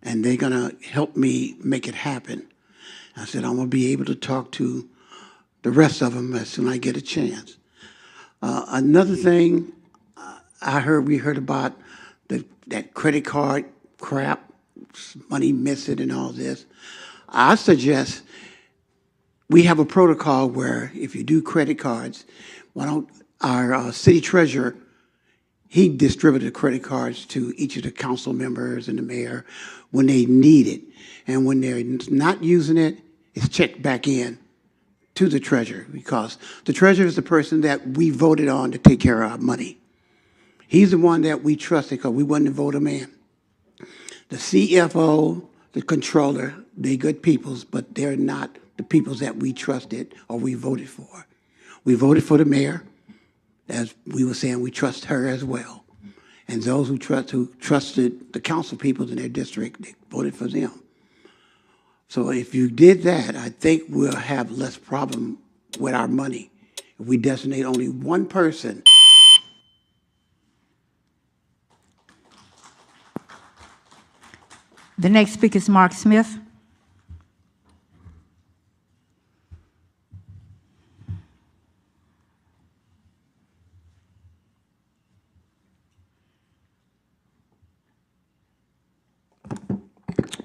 and they're going to help me make it happen. I said, I'm going to be able to talk to the rest of them as soon as I get a chance. Another thing we heard about that credit card crap, money missing and all this. I suggest we have a protocol where if you do credit cards, why don't our city treasurer, he distributed credit cards to each of the council members and the mayor when they need it. And when they're not using it, it's checked back in to the treasurer, because the treasurer is the person that we voted on to take care of our money. He's the one that we trusted because we wasn't to vote him in. The CFO, the controller, they're good peoples, but they're not the peoples that we trusted or we voted for. We voted for the mayor. as we were saying, we trust her as well. And those who trusted the council people in their district, they voted for them. So if you did that, I think we'll have less problem with our money. If we designate only one person. The next speaker is Mark Smith.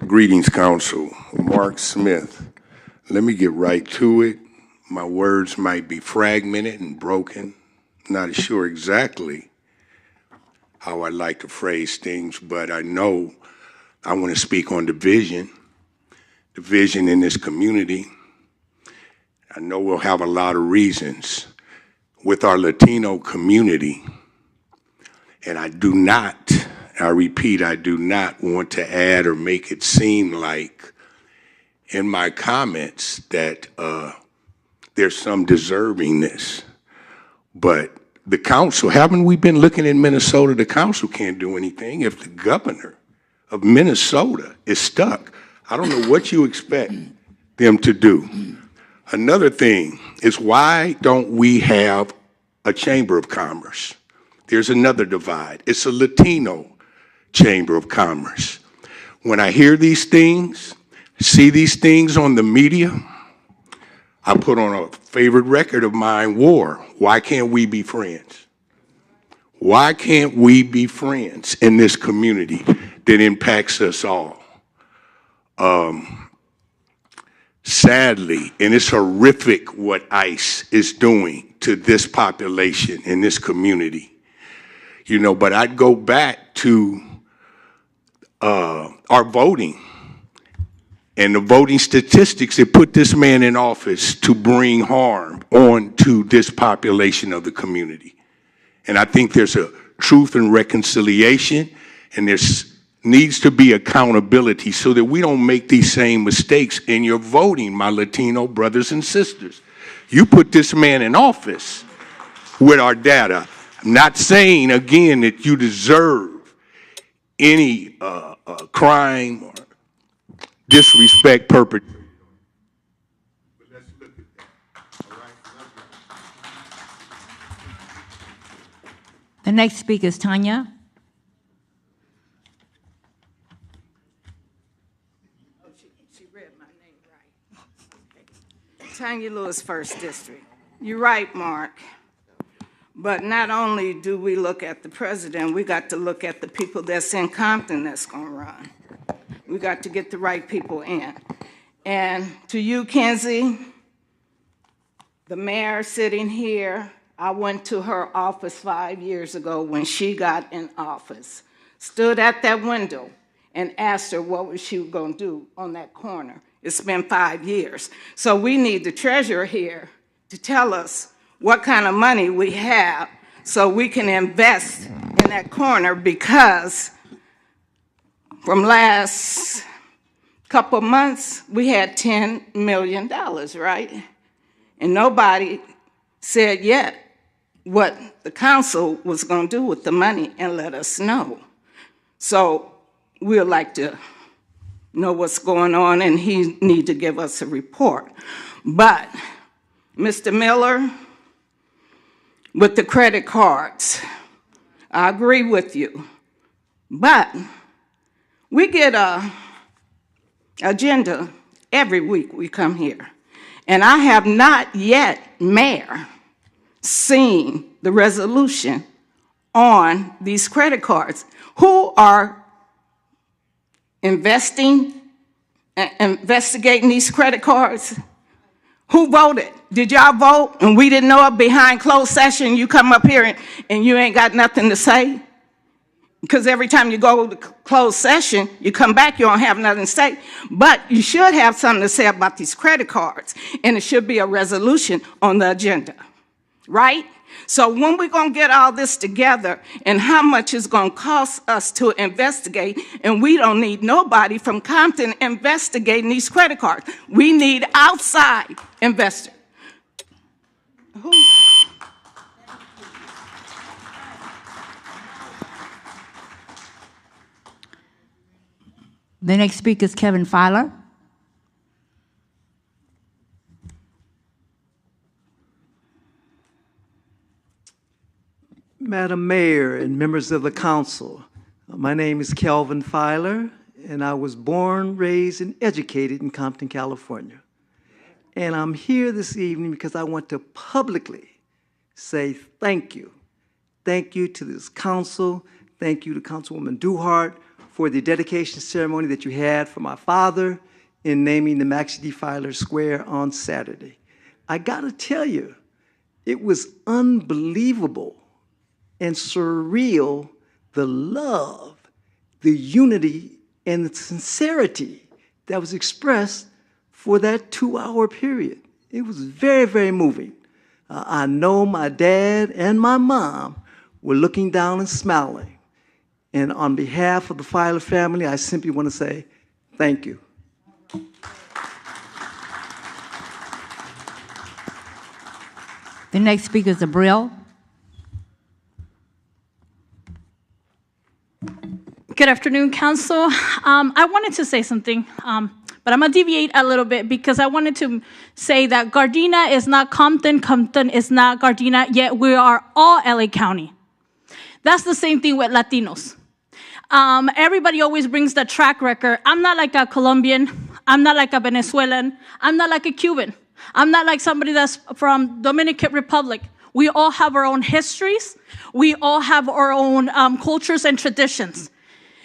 Greetings, Council. Mark Smith. Let me get right to it. My words might be fragmented and broken. Not sure exactly how I'd like to phrase things, but I know I want to speak on division in this community. I know we'll have a lot of reasons with our Latino community, and I repeat, I do not want to add or make it seem like in my comments that there's some deservingness. But the council, haven't we been looking in Minnesota? The council can't do anything if the governor of Minnesota is stuck. I don't know what you expect them to do. Another thing is, why don't we have a chamber of commerce? There's another divide. It's a Latino chamber of commerce. When I hear these things, see these things on the media, I put on a favorite record of mine, War. Why can't we be friends? Why can't we be friends in this community that impacts us all? Sadly, and it's horrific what ICE is doing to this population in this community. You know, but I'd go back to our voting and the voting statistics that put this man in office to bring harm on to this population of the community. And I think there's a truth and reconciliation, and there's needs to be accountability so that we don't make these same mistakes in your voting, my Latino brothers and sisters. You put this man in office with our data. I'm not saying, again, that you deserve any crime or disrespect perpetrated. But let's look at that. All right? The next speaker is Tanya. She read my name right. Okay. Tanya Lewis, 1st District. You're right, Mark. But not only do we look at the president, we got to look at the people that's in Compton that's going to run. We got to get the right people in. And to you, Kenzie, the mayor sitting here, I went to her office 5 years ago when she got in office, stood at that window and asked her what was she going to do on that corner. It's been 5 years. So we need the treasurer here to tell us what kind of money we have so we can invest in that corner, because from last couple months, we had $10 million, right? And nobody said yet what the council was going to do with the money and let us know. So we'd like to know what's going on, and he need to give us a report. But, Mr. Miller, with the credit cards, I agree with you. But we get an agenda every week we come here. And I have not yet, Mayor, seen the resolution on these credit cards. Who are investigating these credit cards? Who voted? Did y'all vote and we didn't know it behind closed session? You come up here and you ain't got nothing to say? Because every time you go to closed session, you come back, you don't have nothing to say. But you should have something to say about these credit cards, and it should be a resolution on the agenda, right? So when we're going to get all this together and how much it's going to cost us to investigate, and we don't need nobody from Compton investigating these credit cards. We need outside investors. The next speaker is Kevin Filer. Madam Mayor and members of the council, my name is Kelvin Filer, and I was born, raised, and educated in Compton, California. And I'm here this evening because I want to publicly say thank you. Thank you to this council. Thank you to Councilwoman Duhart for the dedication ceremony that you had for my father in naming the Maxie D. Filer Square on Saturday. I gotta tell you, it was unbelievable and surreal, the love, the unity, and the sincerity that was expressed for that 2-hour period. It was very, very moving. I know my dad and my mom were looking down and smiling. And on behalf of the Filer family, I simply want to say thank you. The next speaker is Abril. Good afternoon, Council. I wanted to say something, but I'm going to deviate a little bit because I wanted to say that Gardena is not Compton, Compton is not Gardena, yet we are all LA County. That's the same thing with Latinos. Everybody always brings the track record. I'm not like a Colombian. I'm not like a Venezuelan. I'm not like a Cuban. I'm not like somebody that's from Dominican Republic. We all have our own histories. We all have our own cultures and traditions.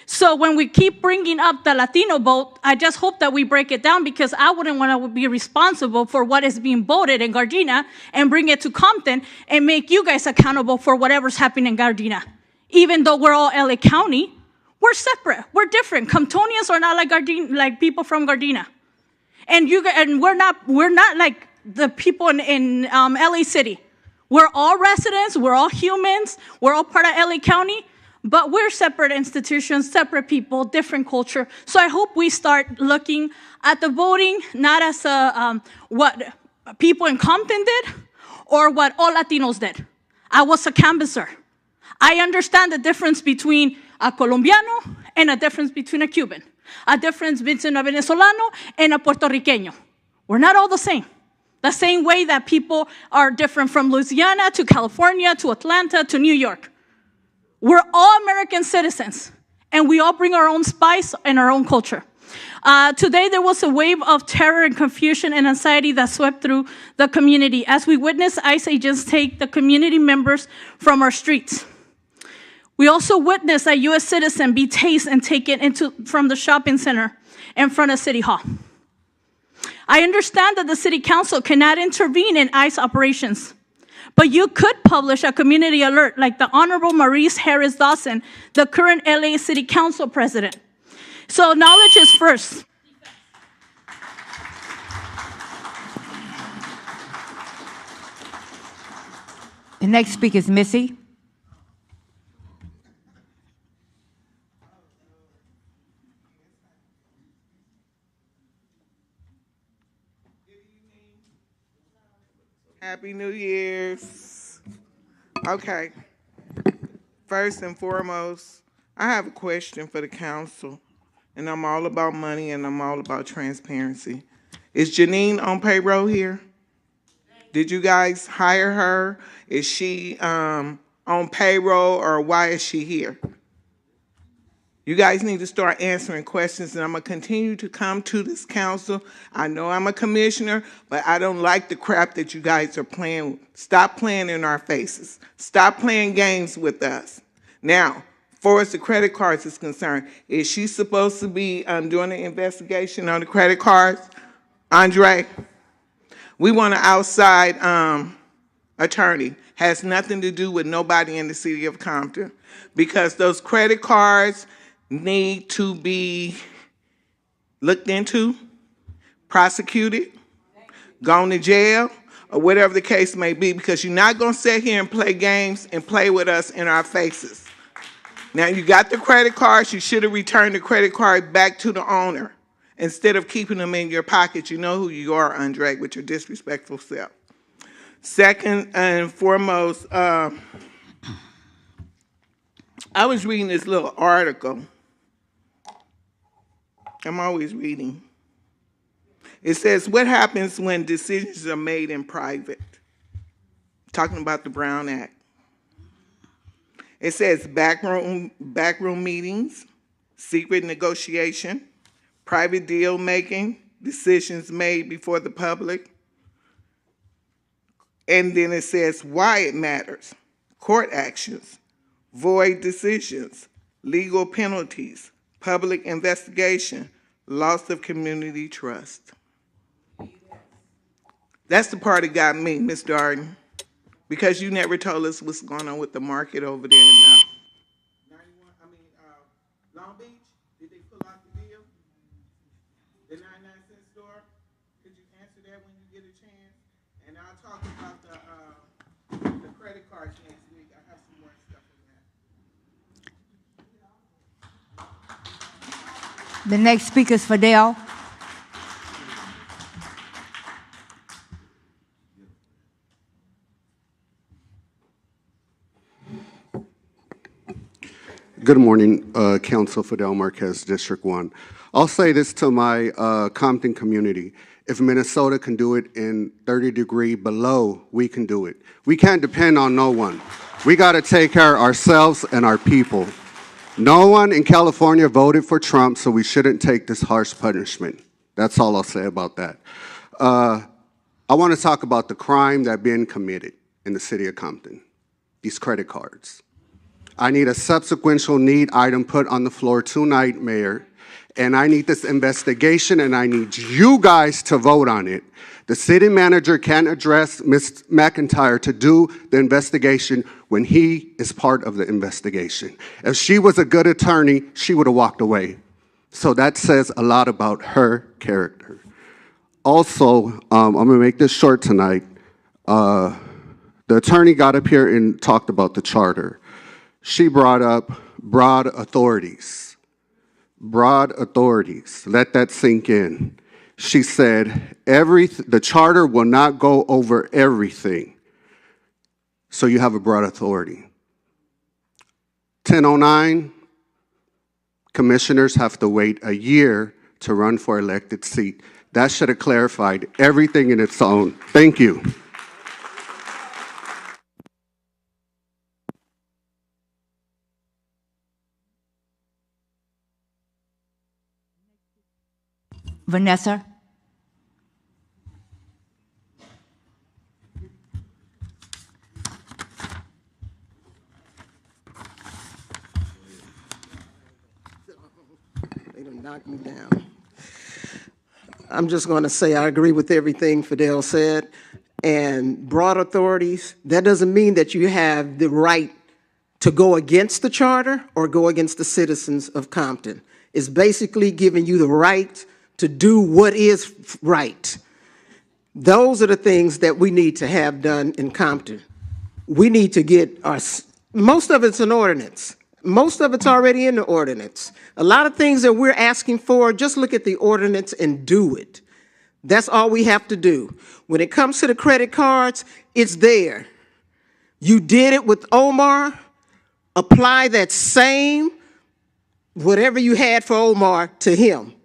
So when we keep bringing up the Latino vote, I just hope that we break it down because I wouldn't want to be responsible for what is being voted in Gardena and bring it to Compton and make you guys accountable for whatever's happening in Gardena. Even though we're all LA County, we're separate. We're different. Comptonians are not like Gardena, like people from Gardena, and we're not like the people in LA City. We're all residents. We're all humans. We're all part of LA County. But we're separate institutions, separate people, different culture. So I hope we start looking at the voting not as what people in Compton did or what all Latinos did. I was a canvasser. I understand the difference between a Colombiano and a difference between a Cuban, a difference between a Venezolano and a Puerto Riqueño. We're not all the same way that people are different from Louisiana to California to Atlanta to New York. We're all American citizens, and we all bring our own spice and our own culture. Today, there was a wave of terror and confusion and anxiety that swept through the community as we witnessed ICE agents take the community members from our streets. We also witnessed a U.S. citizen be tased and taken from the shopping center in front of City Hall. I understand that the City Council cannot intervene in ICE operations, but you could publish a community alert like the Honorable Maurice Harris Dawson, the current LA City Council president. So knowledge is first. The next speaker is Missy. Happy New Year's. Okay. First and foremost, I have a question for the council, and I'm all about money and I'm all about transparency. Is Janine on payroll here? Did you guys hire her? Is she on payroll, or why is she here? You guys need to start answering questions, and I'm going to continue to come to this council. I know I'm a commissioner, but I don't like the crap that you guys are playing. Stop playing in our faces. Stop playing games with us. Now, far as the credit cards is concerned, is she supposed to be doing an investigation on the credit cards? Andre, we want an outside attorney. Has nothing to do with nobody in the city of Compton, because those credit cards need to be looked into, prosecuted, gone to jail, or whatever the case may be, because you're not going to sit here and play games and play with us in our faces. Now, you got the credit cards. You should have returned the credit card back to the owner instead of keeping them in your pocket. You know who you are, Andre, with your disrespectful self. Second and foremost, I was reading this little article I'm always reading. It says, what happens when decisions are made in private? Talking about the Brown Act. It says backroom meetings, secret negotiation, private deal making, decisions made before the public. And then it says why it matters, court actions, void decisions, legal penalties, public investigation, loss of community trust. That's the part that got me, Ms. Darden, because you never told us what's going on with the market over there in Long Beach. Did they pull out the deal? The 99-cent store? Could you answer that when you get a chance? And I'll talk about the credit cards next week. I have some more stuff on that. The next speaker is Fidel. Good morning, Council Fidel Marquez, District 1. I'll say this to my Compton community. If Minnesota can do it in 30-degree below, we can do it. We can't depend on no one. We got to take care of ourselves and our people. No one in California voted for Trump, so we shouldn't take this harsh punishment. That's all I'll say about that. I want to talk about the crime that's being committed in the city of Compton, these credit cards. I need a subsequential need item put on the floor tonight, Mayor, and I need this investigation, and I need you guys to vote on it. The city manager can't address Ms. McIntyre to do the investigation when he is part of the investigation. If she was a good attorney, she would have walked away. So that says a lot about her character. Also, I'm going to make this short tonight. The attorney got up here and talked about the charter. She brought up broad authorities. Broad authorities. Let that sink in. She said, the charter will not go over everything. So you have a broad authority. 1009, commissioners have to wait a year to run for elected seat. That should have clarified everything in its own. Thank you. Vanessa. They done knocked me down. I'm just going to say I agree with everything Fidel said. And broad authorities, that doesn't mean that you have the right to go against the charter or go against the citizens of Compton. It's basically giving you the right to do what is right. Those are the things that we need to have done in Compton. We need to get most of it's an ordinance. Most of it's already in the ordinance. A lot of things that we're asking for, just look at the ordinance and do it. That's all we have to do. When it comes to the credit cards, it's there. You did it with Omar. Apply that same, whatever you had for Omar, to him.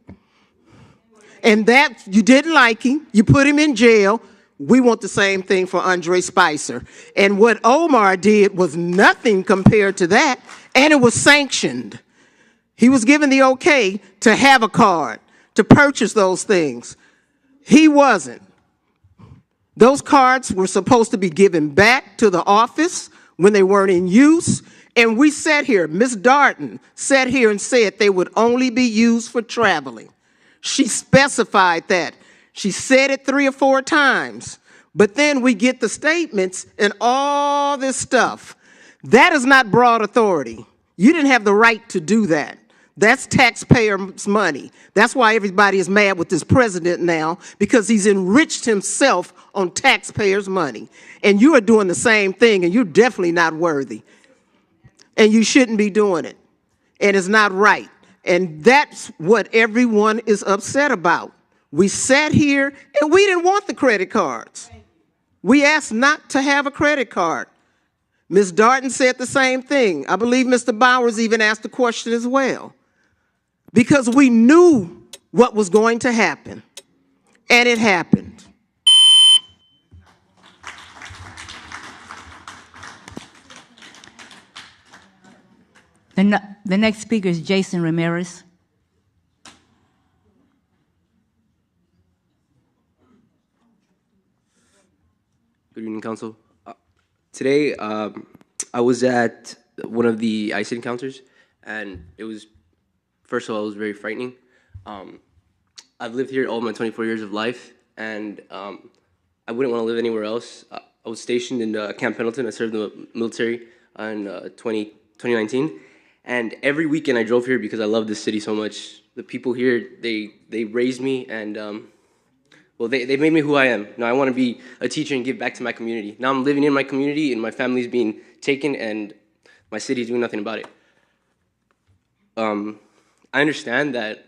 And that, you didn't like him. You put him in jail. We want the same thing for Andre Spicer. And what Omar did was nothing compared to that, and it was sanctioned. He was given the okay to have a card, to purchase those things. He wasn't. Those cards were supposed to be given back to the office when they weren't in use. And we sat here, Ms. Darden sat here and said they would only be used for traveling. She specified that. She said it 3 or 4 times. But then we get the statements and all this stuff. That is not broad authority. You didn't have the right to do that. That's taxpayers' money. That's why everybody is mad with this president now, because he's enriched himself on taxpayers' money. And you are doing the same thing, and you're definitely not worthy. And you shouldn't be doing it. And it's not right. And that's what everyone is upset about. We sat here, and we didn't want the credit cards. We asked not to have a credit card. Ms. Darden said the same thing. I believe Mr. Bowers even asked the question as well. because we knew what was going to happen, and it happened. The next speaker is Jason Ramirez. Good evening, Council. Today, I was at one of the ICE encounters, and it was, first of all, it was very frightening. I've lived here all my 24 years of life, and I wouldn't want to live anywhere else. I was stationed in Camp Pendleton. I served in the military in 2019, and every weekend I drove here because I love this city so much. The people here, they raised me, and well, they made me who I am. Now I want to be a teacher and give back to my community. Now I'm living in my community and my family's being taken and my city's doing nothing about it. I understand that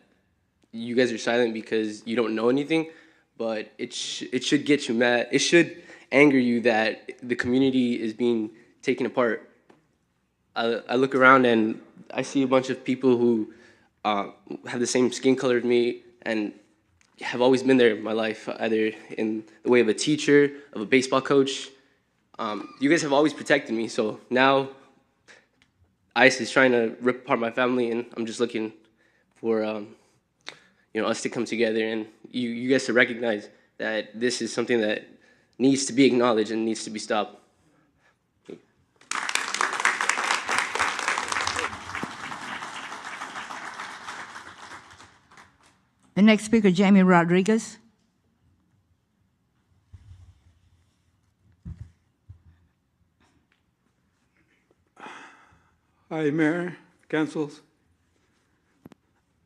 you guys are silent because you don't know anything, but it should get you mad. It should anger you that the community is being taken apart. I look around and I see a bunch of people who have the same skin color as me and have always been there in my life, either in the way of a teacher, of a baseball coach. You guys have always protected me, so now ICE is trying to rip apart my family, and I'm just looking for us to come together and you guys to recognize that this is something that needs to be acknowledged and needs to be stopped. The next speaker, Jamie Rodriguez. Hi, Mayor, Councils.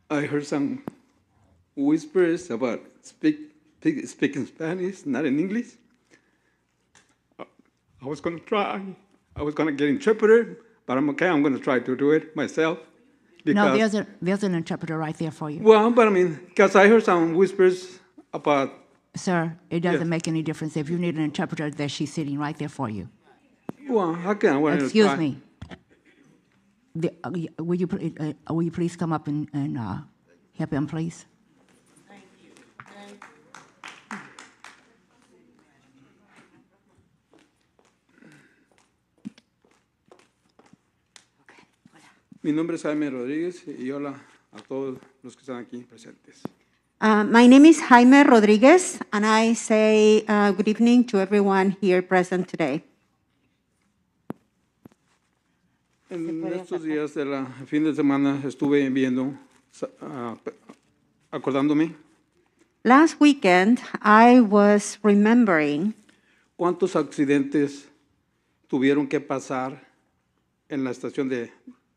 I heard some whispers about speaking Spanish, not in English. I was going to try. I was going to get an interpreter, but I'm okay. I'm going to try to do it myself. No, there's an interpreter right there for you. Well, but I mean, because I heard some whispers about... Sir, it doesn't make any difference. If you need an interpreter, there she's sitting right there for you. Well, okay. Excuse me. Will you please come up and help him, please? Thank you. Mi nombre es Jaime Rodríguez y hola a todos los que están aquí presentes. My name is Jaime Rodriguez, and I say good evening to everyone here present today. En estos días del fin de semana estuve viendo, acordándome. Last weekend, I was remembering ¿Cuántos accidentes tuvieron que pasar en la estación de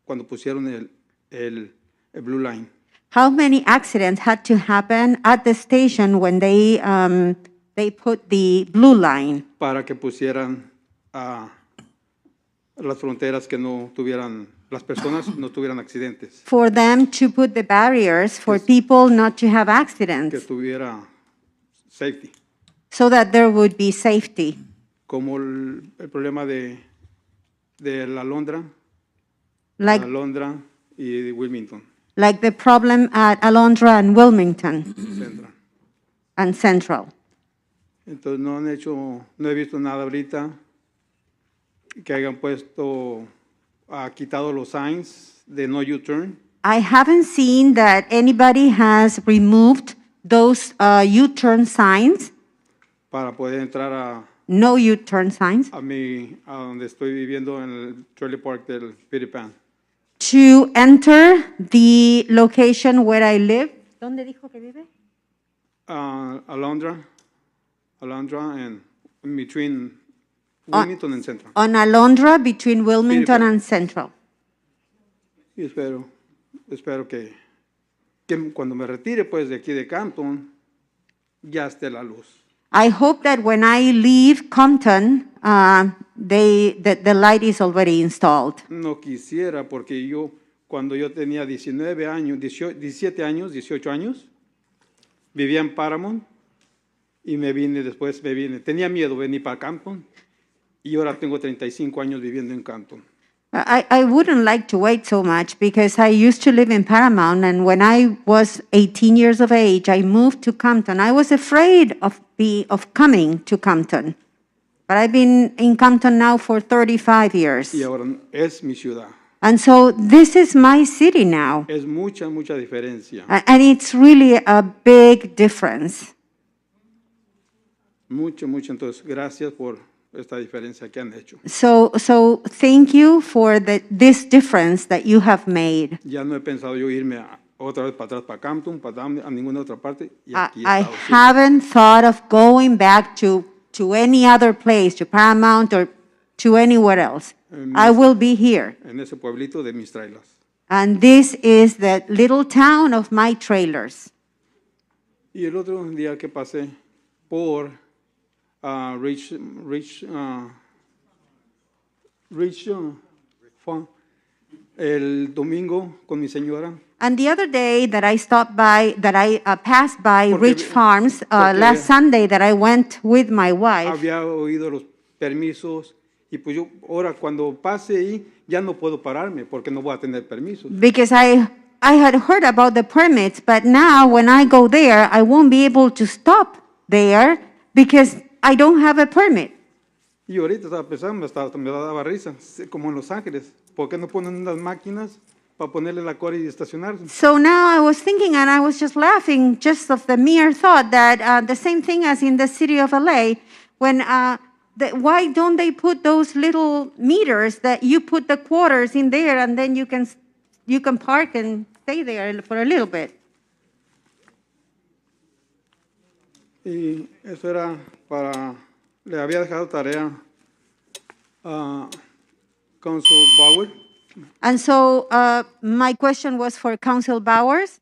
cuando pusieron el Blue Line? how many accidents had to happen at the station when they put the blue line Para que pusieran las fronteras que no tuvieran, las personas no tuvieran accidentes. for them to put the barriers for people not to have Que accidents tuviera safety. so that there would be safety. Como el problema de la Alondra, Like, Alondra y de Wilmington. like the problem at Alondra and Wilmington Central. and Central. Entonces no he visto nada ahorita que hayan quitado los signs de no U-turn. I haven't seen that anybody has removed those U-turn signs, Para poder entrar no U-turn signs, a donde estoy viviendo en el trailer park del Peter Pan. to enter the location where I live. ¿Dónde dijo que vive? Alondra and in between Wilmington and Central. On Alondra between Wilmington Beautiful. and Central. Y espero que cuando me retire pues de aquí de Compton ya esté la luz. I hope that when I leave Compton, the light is already installed. No quisiera porque cuando yo tenía 19 años, 17 años, 18 años, vivía en Paramount y después me vine. Tenía miedo venir para Compton y ahora tengo 35 años viviendo en Compton. I wouldn't like to wait so much because I used to live in Paramount, and when I was 18 years of age, I moved to Compton. I was afraid of coming to Compton, but I've been in Compton now for 35 years. Y ahora es mi ciudad. And so this is my city now. Es mucha, mucha diferencia. And it's really a big difference. Mucho, mucho. Entonces, gracias por esta diferencia que han hecho. So thank you for this difference that you have made. Ya no he pensado yo irme otra vez para atrás para Compton, para a ninguna otra parte. Y aquí he I estado siempre. haven't thought of going back to any other place, to Paramount or to anywhere else. I will be here. En ese pueblito de mis trailers. And this is the little town of my trailers. Y el otro día que pasé por el domingo con mi señora. And the other day that I stopped by, that I passed by Rich Farms, last Sunday that I went with my wife. Había oído los permisos y pues yo ahora cuando pase ahí ya no puedo pararme porque no voy a tener permisos. Because I had heard about the permits, but now when I go there, I won't be able to stop there because I don't have a permit. Y ahorita estaba pensando, hasta me daba risa, como en Los Ángeles, ¿por qué no ponen unas máquinas para ponerle la cola y estacionarse? So now I was thinking, and I was just laughing just of the mere thought that the same thing as in the city of LA, when why don't they put those little meters that you put the quarters in there and then you can park and stay there for a little bit. Y eso era para, le había dejado tarea a Council Bauer. And so my question was for Council Bowers.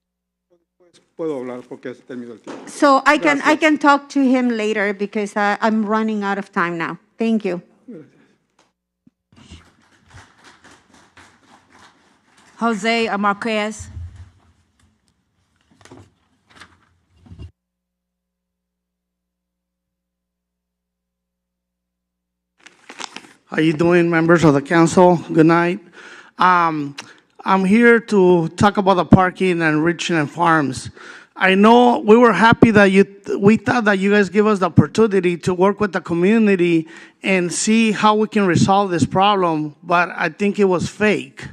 Puedo hablar porque terminó el tiempo. So I can talk to him later because I'm running out of time now. Thank you. Jose Marquez. How you doing, members of the council? Good night. I'm here to talk about the parking and Richland Farms. I know we were happy that we thought that you guys give us the opportunity to work with the community and see how we can resolve this problem, but I think it was fake.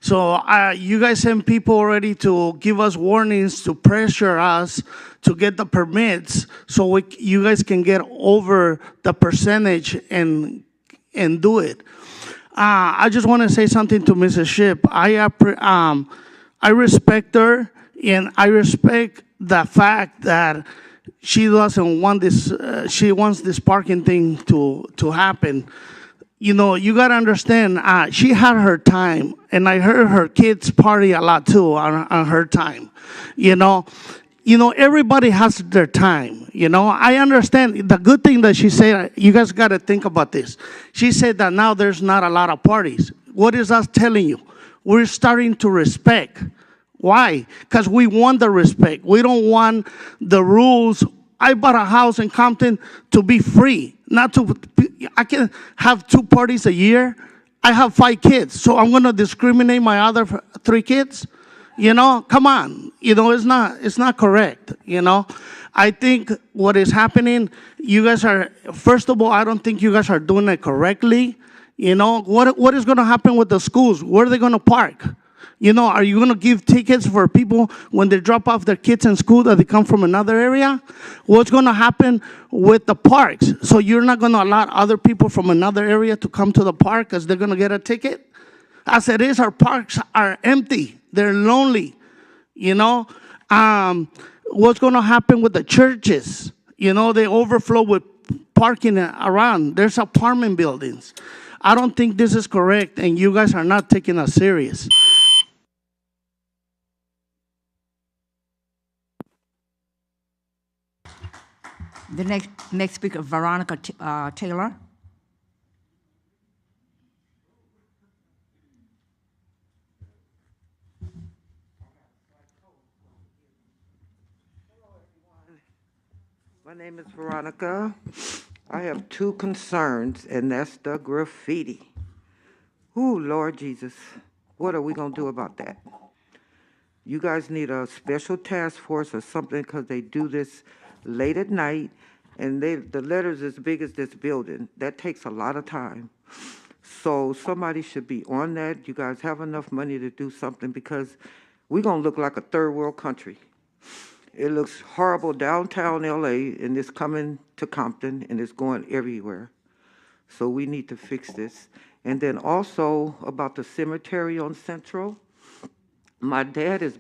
So you guys sent people already to give us warnings, to pressure us to get the permits so you guys can get over the percentage and do it. I just want to say something to Mrs. Shipp. I respect her, and I respect the fact that she doesn't want this. She wants this parking thing to happen. You know, you gotta understand. She had her time, and I heard her kids party a lot too on her time. You know, everybody has their time. You know, I understand the good thing that she said. You guys got to think about this. She said that now there's not a lot of parties. What is us telling you? We're starting to respect. Why? Because we want the respect. We don't want the rules. I bought a house in Compton to be free, not to. I can have 2 parties a year. I have 5 kids, so I'm going to discriminate my other 3 kids. You know, come on. You know, it's not correct. You know, I think what is happening, you guys are, first of all, I don't think you guys are doing it correctly. You know, what is going to happen with the schools? Where are they going to park? You know, are you going to give tickets for people when they drop off their kids in school that they come from another area? What's going to happen with the parks? So you're not going to allow other people from another area to come to the park because they're going to get a ticket? As it is, our parks are empty. They're lonely, you know. What's going to happen with the churches? You know, they overflow with parking around. There's apartment buildings. I don't think this is correct, and you guys are not taking us serious. The next speaker, Veronica Taylor. My name is Veronica. I have 2 concerns, and that's the graffiti. Ooh, Lord Jesus, what are we gonna do about that? You guys need a special task force or something, because they do this late at night, and the letter's as big as this building. That takes a lot of time. So somebody should be on that. You guys have enough money to do something, because we're gonna look like a third world country. It looks horrible downtown LA, and it's coming to Compton, and it's going everywhere. So we need to fix this. And then also about the cemetery on Central, my dad is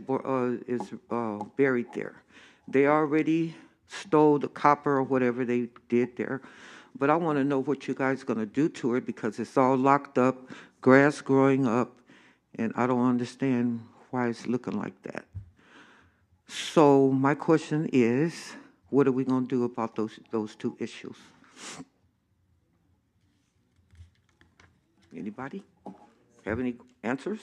buried there. They already stole the copper or whatever they did there. But I want to know what you guys are going to do to it, because it's all locked up, grass growing up, and I don't understand why it's looking like that. So my question is, what are we going to do about those two issues? Anybody have any answers?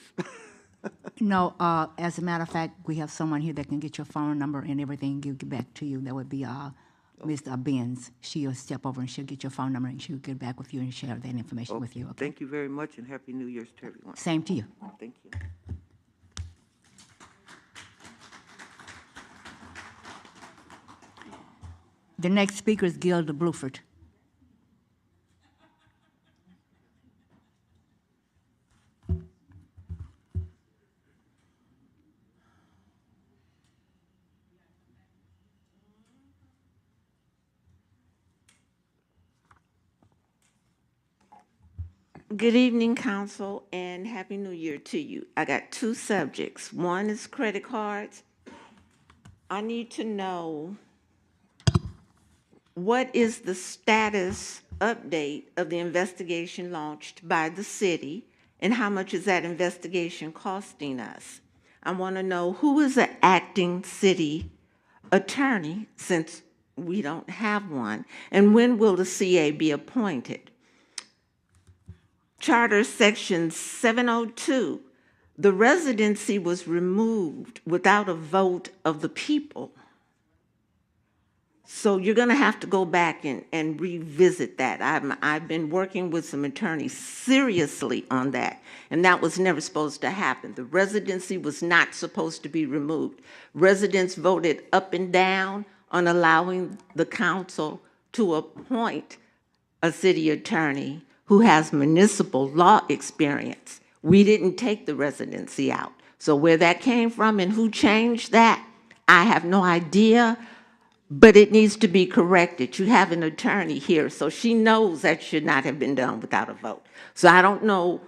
No, as a matter of fact, we have someone here that can get your phone number and everything, give it back to you. That would be Ms. Benz. She'll step over and she'll get your phone number and she'll get back with you and share that information with you. Okay? Thank you very much, and Happy New Year's to everyone. Same to you. Thank you. The next speaker is Gilda Bluford. Good evening, Council, and Happy New Year to you. I got two subjects. One is credit cards. I need to know, what is the status update of the investigation launched by the city, and how much is that investigation costing us? I want to know who is the acting city attorney, since we don't have one, and when will the CA be appointed? Charter Section 702, the residency was removed without a vote of the people. So you're going to have to go back and revisit that. I've been working with some attorneys seriously on that, and that was never supposed to happen. The residency was not supposed to be removed. Residents voted up and down on allowing the council to appoint a city attorney who has municipal law experience. We didn't take the residency out. So where that came from and who changed that, I have no idea, but it needs to be corrected. You have an attorney here, so she knows that should not have been done without a vote. So I don't know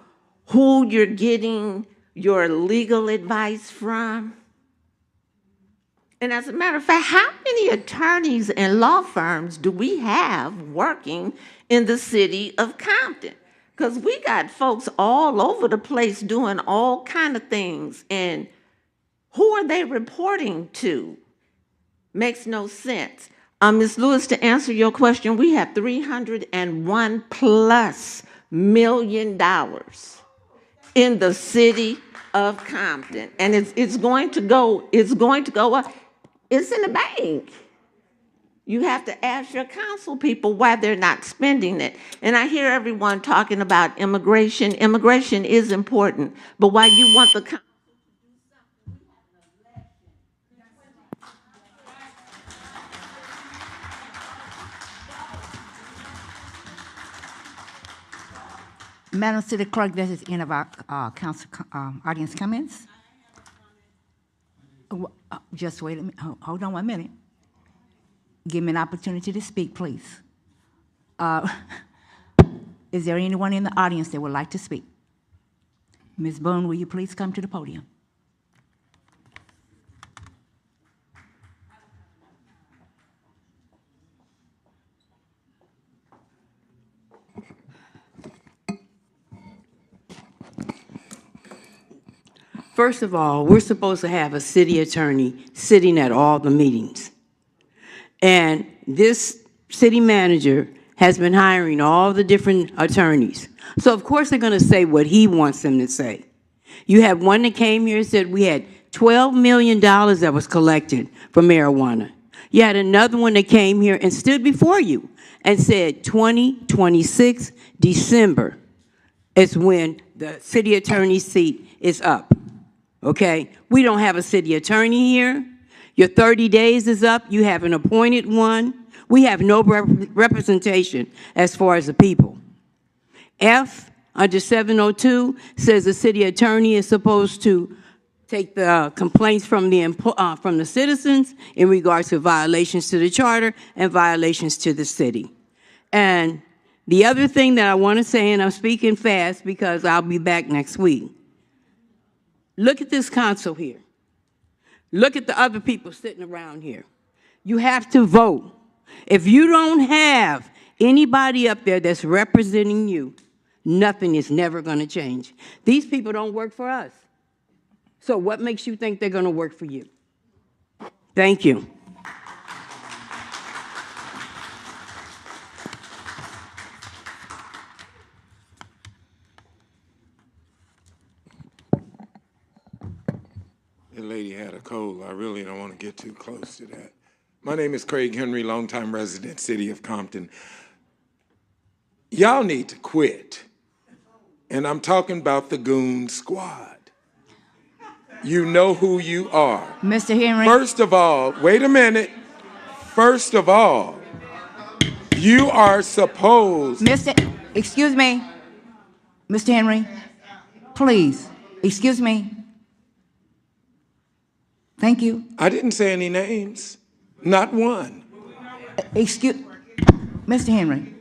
who you're getting your legal advice from. And as a matter of fact, how many attorneys and law firms do we have working in the city of Compton? Because we got folks all over the place doing all kind of things, and who are they reporting to? Makes no sense. Ms. Lewis, to answer your question, we have $301+ million in the city of Compton, and it's going to go up. It's in the bank. You have to ask your council people why they're not spending it. And I hear everyone talking about immigration. Immigration is important, but why you want the council to do something? Madam City Clerk, this is the end of our council audience comments. Just wait a minute. Hold on 1 minute. Give me an opportunity to speak, please. Is there anyone in the audience that would like to speak? Ms. Boone, will you please come to the podium? First of all, we're supposed to have a city attorney sitting at all the meetings. And this city manager has been hiring all the different attorneys. So of course they're going to say what he wants them to say. You had one that came here and said we had $12 million that was collected for marijuana. You had another one that came here and stood before you and said 2026 December. is when the city attorney's seat is up, okay? We don't have a city attorney here. Your 30 days is up. You have an appointed one. We have no representation as far as the people. F, under 702, says the city attorney is supposed to take the complaints from the citizens in regards to violations to the charter and violations to the city. And the other thing that I want to say, and I'm speaking fast because I'll be back next week. Look at this council here. Look at the other people sitting around here. You have to vote. If you don't have anybody up there that's representing you, nothing is never going to change. These people don't work for us. So what makes you think they're going to work for you? Thank you. The lady had a cold. I really don't want to get too close to that. My name is Craig Henry, longtime resident, city of Compton. Y'all need to quit. And I'm talking about the goon squad. You know who you are. Mr. Henry. First of all, wait a minute. First of all, you are supposed... Excuse me. Mr. Henry, please, excuse me. Thank you. I didn't say any names. Not one. Mr. Henry,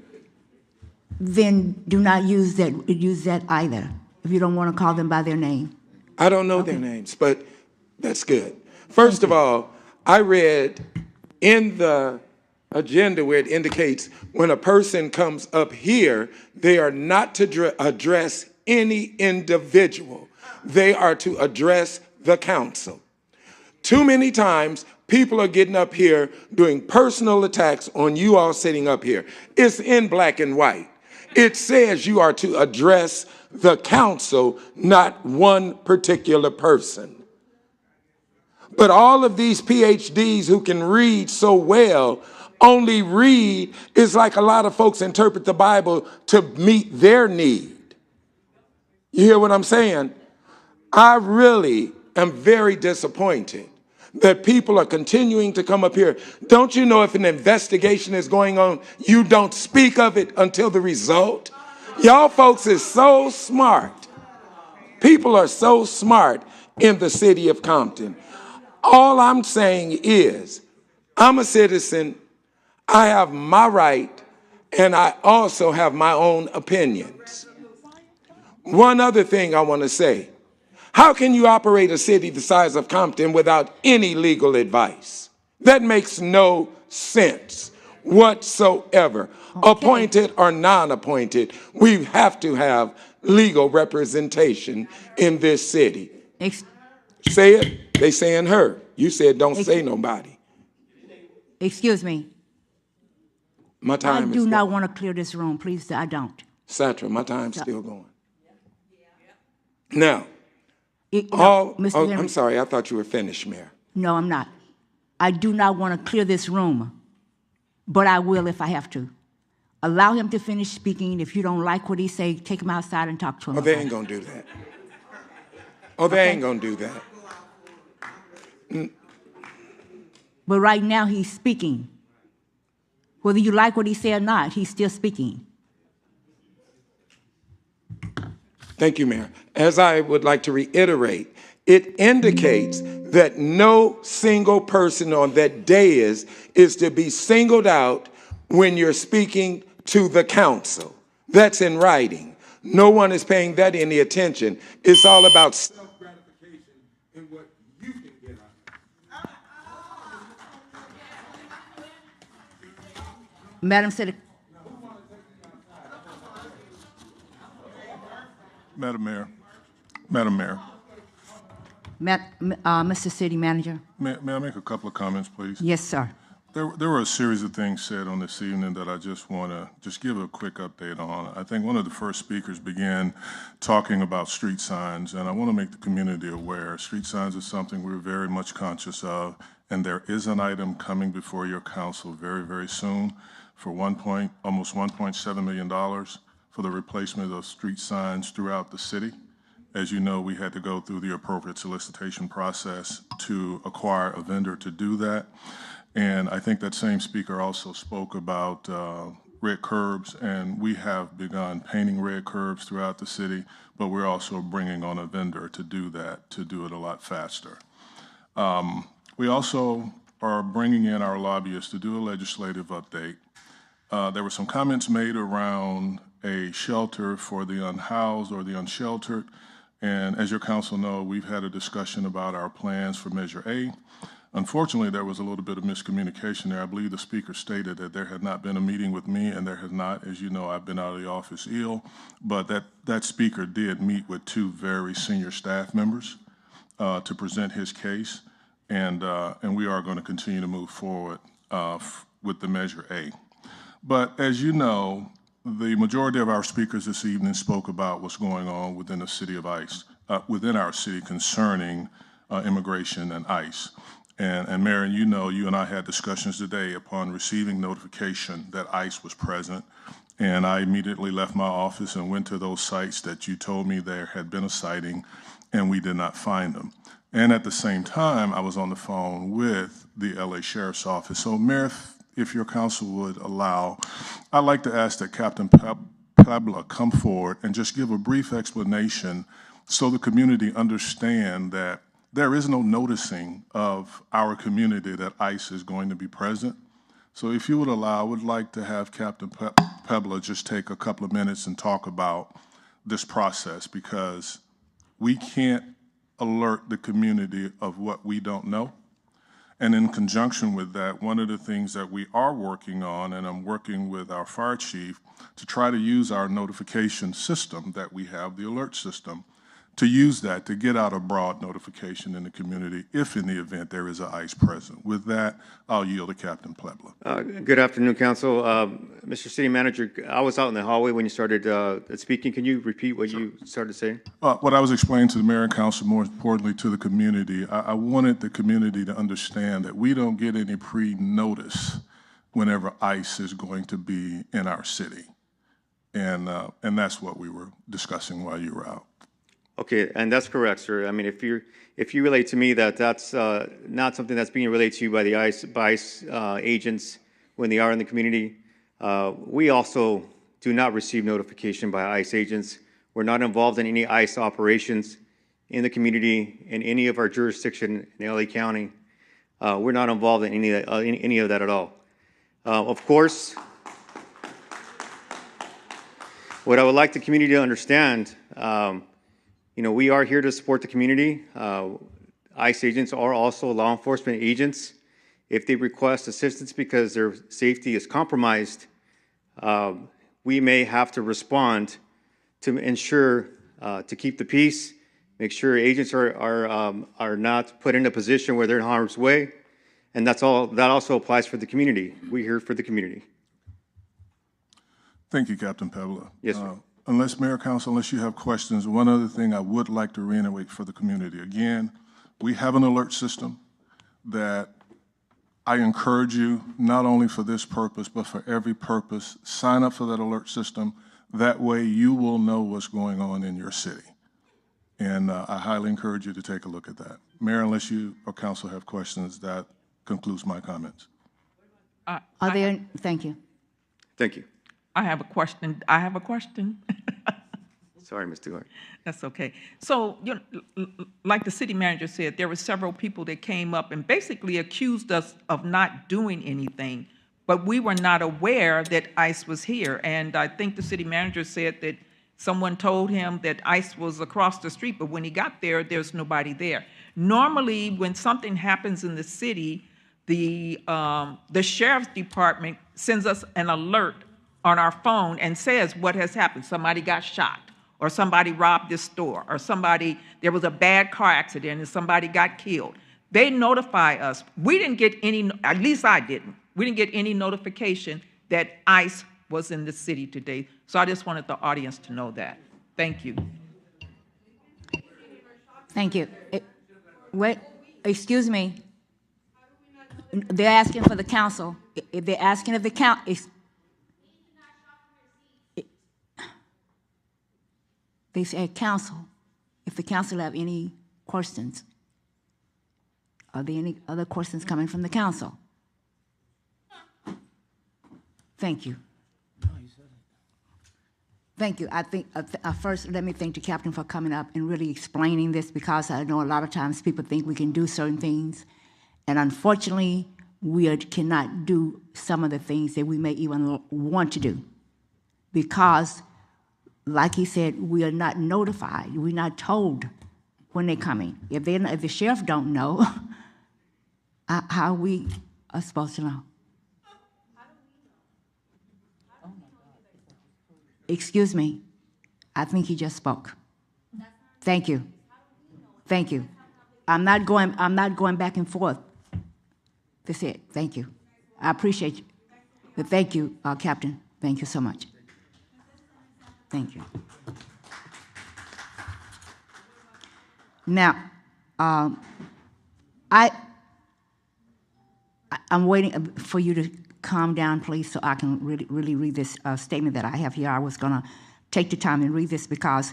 then do not use that either, if you don't want to call them by their name. I don't know their names, but that's good. First of all, I read in the agenda where it indicates when a person comes up here, they are not to address any individual. They are to address the council. Too many times, people are getting up here doing personal attacks on you all sitting up here. It's in black and white. It says you are to address the council, not one particular person. But all of these PhDs who can read so well only read is like a lot of folks interpret the Bible to meet their need. You hear what I'm saying? I really am very disappointed that people are continuing to come up here. Don't you know if an investigation is going on, you don't speak of it until the result? Y'all folks is so smart. People are so smart in the city of Compton. All I'm saying is, I'm a citizen, I have my right, and I also have my own opinions. One other thing I want to say. How can you operate a city the size of Compton without any legal advice? That makes no sense whatsoever. Okay. Appointed or non-appointed, we have to have legal representation in this city. Say it, they saying her. You said don't say nobody. Excuse me. My time is I do not want to clear this room, please, I don't. Satra, my time's still going. Now, I'm sorry, I thought you were finished, Mayor. No, I'm not. I do not want to clear this room, but I will if I have to. Allow him to finish speaking. If you don't like what he say, take him outside and talk to him. Oh, they ain't going to do that. Oh, they ain't going to do that. But right now, he's speaking. Whether you like what he said or not, he's still speaking. Thank you, Mayor. As I would like to reiterate, it indicates that no single person on that dais is to be singled out when you're speaking to the council. That's in writing. No one is paying that any attention. It's all about self-gratification and what you can get out of it. Madam City. Madam Mayor. Mr. City Manager. May I make a couple of comments, please? Yes, sir. There were a series of things said on this evening that I just want to give a quick update on. I think one of the first speakers began talking about street signs, and I want to make the community aware. Street signs is something we're very much conscious of, and there is an item coming before your council very, very soon for almost $1.7 million. for the replacement of street signs throughout the city. As you know, we had to go through the appropriate solicitation process to acquire a vendor to do that. And I think that same speaker also spoke about red curbs, and we have begun painting red curbs throughout the city, but we're also bringing on a vendor to do that, to do it a lot faster. We also are bringing in our lobbyists to do a legislative update. There were some comments made around a shelter for the unhoused or the unsheltered, and as your council know, we've had a discussion about our plans for Measure A. Unfortunately, there was a little bit of miscommunication there. I believe the speaker stated that there had not been a meeting with me, and there has not. As you know, I've been out of the office ill, but that speaker did meet with 2 very senior staff members to present his case, and we are going to continue to move forward with the Measure A. But as you know, the majority of our speakers this evening spoke about what's going on within the city of ICE, within our city concerning immigration and ICE. And Marion, you know, you and I had discussions today upon receiving notification that ICE was present. And I immediately left my office and went to those sites that you told me there had been a sighting, and we did not find them. And at the same time, I was on the phone with the LA Sheriff's Office. So, Mayor, if your council would allow, I'd like to ask that Captain Pabla come forward and just give a brief explanation so the community understand that there is no noticing of our community that ICE is going to be present. So if you would allow, I would like to have Captain Pabla just take a couple of minutes and talk about this process, because we can't alert the community of what we don't know. And in conjunction with that, one of the things that we are working on, and I'm working with our fire chief to try to use our notification system that we have, the alert system, to use that to get out a broad notification in the community if in the event there is an ICE present. With that, I'll yield to Captain Pabla. Good afternoon, Council. Mr. City Manager, I was out in the hallway when you started speaking. Can you repeat what you started saying? What I was explaining to the Mayor and Council, more importantly to the community, I wanted the community to understand that we don't get any pre-notice whenever ICE is going to be in our city. And that's what we were discussing while you were out. Okay, and that's correct, sir. I mean, if you relate to me that that's not something that's being relayed to you by the ICE agents when they are in the community, we also do not receive notification by ICE agents. We're not involved in any ICE operations in the community in any of our jurisdiction in LA County. We're not involved in any of that at all. Of course, what I would like the community to understand, you know, we are here to support the community. ICE agents are also law enforcement agents. If they request assistance because their safety is compromised, we may have to respond to ensure to keep the peace, make sure agents are not put in a position where they're in harm's way, and that also applies for the community. We're here for the community. Thank you, Captain Pabla. Yes, sir. Unless Mayor, Council, unless you have questions, one other thing I would like to reiterate for the community. Again, we have an alert system that I encourage you, not only for this purpose, but for every purpose, sign up for that alert system. That way you will know what's going on in your city. And I highly encourage you to take a look at that. Mayor, unless you or Council have questions, that concludes my comments. Thank you. Thank you. I have a question. I have a question. Sorry, Mr. Gordon. That's okay. So, you know, like the city manager said, there were several people that came up and basically accused us of not doing anything, but we were not aware that ICE was here. And I think the city manager said that someone told him that ICE was across the street, but when he got there, there's nobody there. Normally, when something happens in the city, the sheriff's department sends us an alert on our phone and says what has happened. Somebody got shot, or somebody robbed this store, or there was a bad car accident and somebody got killed. They notify us. We didn't get any, at least I didn't, we didn't get any notification that ICE was in the city today. So I just wanted the audience to know that. Thank you. Thank you. Wait, excuse me. They're asking for the council. If they're asking of the council, They said, council, if the council have any questions. Are there any other questions coming from the council? Thank you. Thank you. I think first, let me thank the captain for coming up and really explaining this, because I know a lot of times people think we can do certain things, and unfortunately, we cannot do some of the things that we may even want to do, because, like he said, we are not notified. We're not told when they're coming. If the sheriff don't know, how we are supposed to know? Excuse me. I think he just spoke. Thank you. Thank you. I'm not going back and forth. That's it. Thank you. I appreciate you. But thank you, Captain. Thank you so much. Thank you. Now, I'm waiting for you to calm down, please, so I can really read this statement that I have here. I was going to take the time and read this because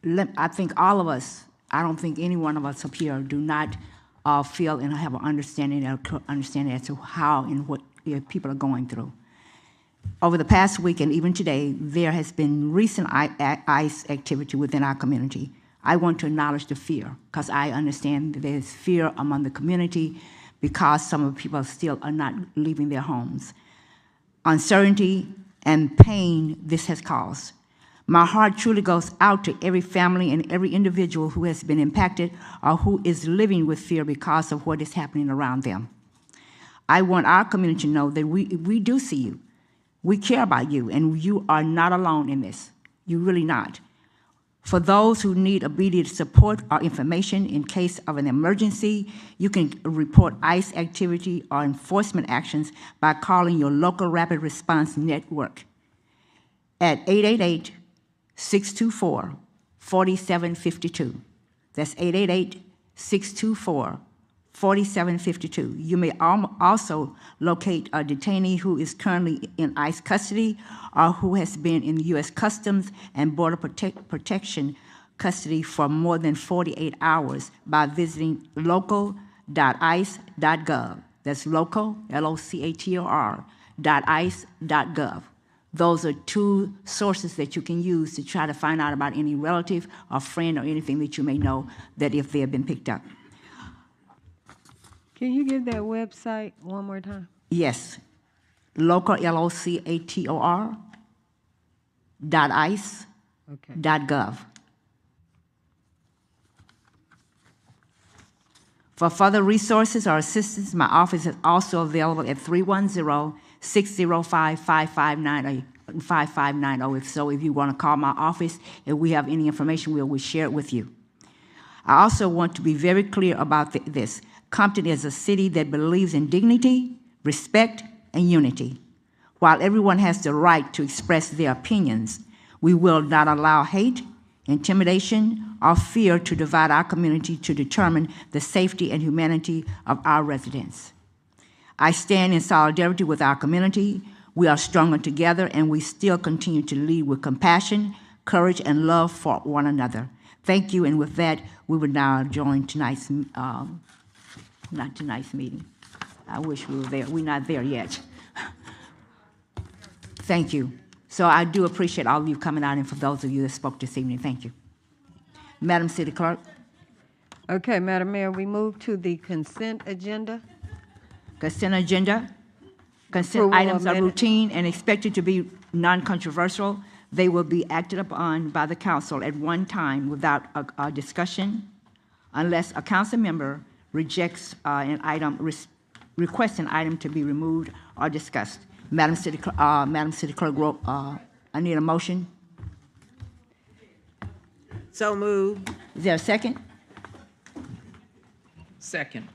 I think all of us, I don't think any one of us up here do not feel and have an understanding as to how and what people are going through. Over the past week and even today, there has been recent ICE activity within our community. I want to acknowledge the fear, because I understand that there's fear among the community because some of the people still are not leaving their homes. Uncertainty and pain this has caused. My heart truly goes out to every family and every individual who has been impacted or who is living with fear because of what is happening around them. I want our community to know that we do see you. We care about you, and you are not alone in this. You're really not. For those who need immediate support or information in case of an emergency, you can report ICE activity or enforcement actions by calling your local rapid response network at 888-624-4752. That's 888-624-4752. You may also locate a detainee who is currently in ICE custody or who has been in U.S. Customs and Border Protection custody for more than 48 hours by visiting local.ice.gov. That's local, L-O-C-A-T-O-R, .ice.gov. Those are two sources that you can use to try to find out about any relative or friend or anything that you may know that if they have been picked up. Can you give that website one more time? Yes. Local, L-O-C-A-T-O-R, .ice.gov. For further resources or assistance, my office is also available at 310-605-5590. If you want to call my office, if we have any information, we'll share it with you. I also want to be very clear about this. Compton is a city that believes in dignity, respect, and unity. While everyone has the right to express their opinions, we will not allow hate, intimidation, or fear to divide our community to determine the safety and humanity of our residents. I stand in solidarity with our community. We are stronger together, and we still continue to lead with compassion, courage, and love for one another. Thank you, and with that, we will now join tonight's not tonight's meeting. I wish we were there. We're not there yet. Thank you. So I do appreciate all of you coming out, and for those of you that spoke this evening, thank you. Madam City Clerk. Okay, Madam Mayor, we move to the consent agenda. Consent agenda. Consent Approval items of are routine and expected to be non-controversial. They will be acted upon by the council at one time without a discussion unless a council member rejects requests an item to be removed or discussed. Madam City Clerk, I need a motion. So moved. Is there a second? Second.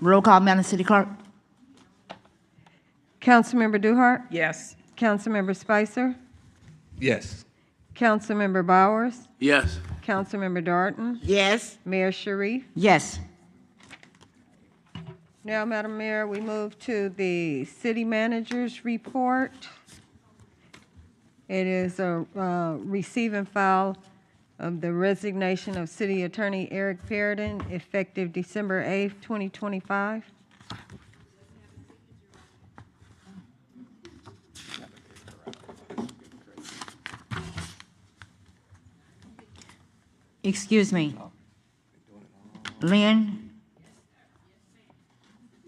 Roll call, Madam City Clerk. Councilmember Duhart? Yes. Councilmember Spicer? Yes. Councilmember Bowers? Yes. Councilmember Darden? Yes. Mayor Sharif? Yes. Now, Madam Mayor, we move to the city manager's report. It is a receive and file of the resignation of City Attorney Eric Perrodin effective December 8th, 2025. Excuse me. Lynn,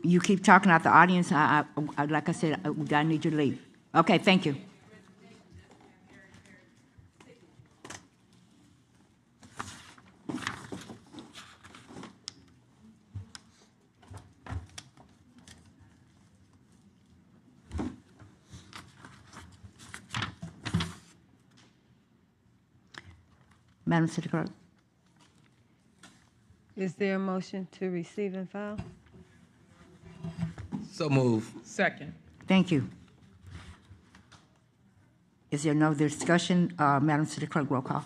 you keep talking out the audience. Like I said, I need you to leave. Okay, thank you. Madam City Clerk. Is there a motion to receive and file? So move. Second. Thank you. Is there no other discussion? Madam City Clerk, roll call.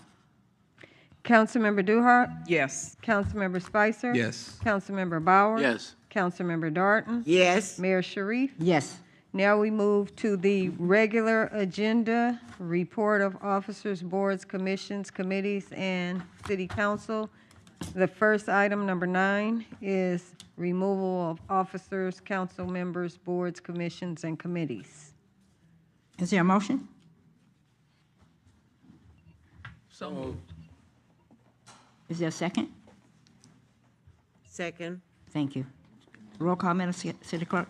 Councilmember Duhart? Yes. Councilmember Spicer? Yes. Councilmember Bowers? Yes. Councilmember Darton? Yes. Mayor Sharif? Yes. Now we move to the regular agenda, report of officers, boards, commissions, committees, and city council. The first item, number 9, is removal of officers, council members, boards, commissions, and committees. Is there a motion? So moved. Is there a second? Second. Thank you. Roll call, Madam City Clerk.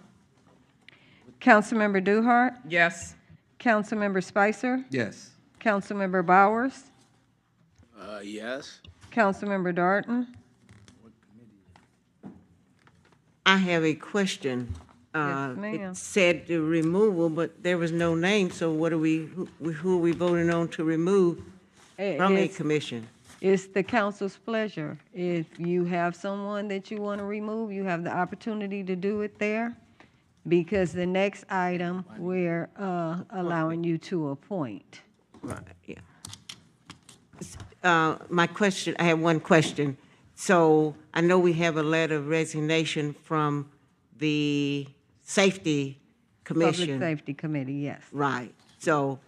Councilmember Duhart? Yes. Councilmember Spicer? Yes. Councilmember Bowers? Yes. Councilmember Darton? I have a question. Yes, ma'am. It said the removal, but there was no name, so what are who are we voting on to remove from a commission? It's the council's pleasure. If you have someone that you want to remove, you have the opportunity to do it there, because the next item, we're allowing you to appoint. Right, yeah. My question, I have one question. So I know we have a letter of resignation from the Safety Commission. Public Safety Committee, yes. Right. So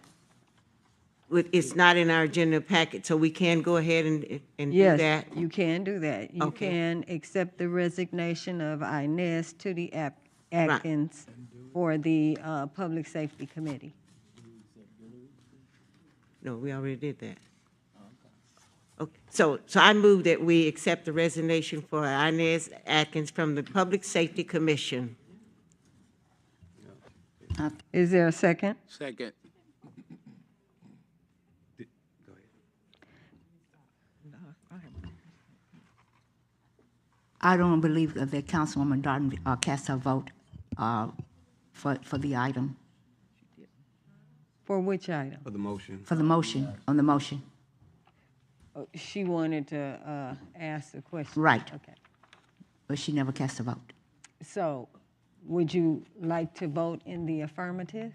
it's not in our agenda packet, so we can go ahead and do that? Yes, you can do that. You Okay. can accept the resignation of Inez Tootie Atkins for the Public Safety Committee. No, we already did that. Okay, so I move that we accept the resignation for Inez Atkins from the Public Safety Commission. Is there a second? Second. I don't believe that Councilwoman Darton cast her vote for the item, For which item? For the motion. for the motion, on the motion. Oh, she wanted to ask the question. Right. Okay. But she never cast a vote. So would you like to vote in the affirmative?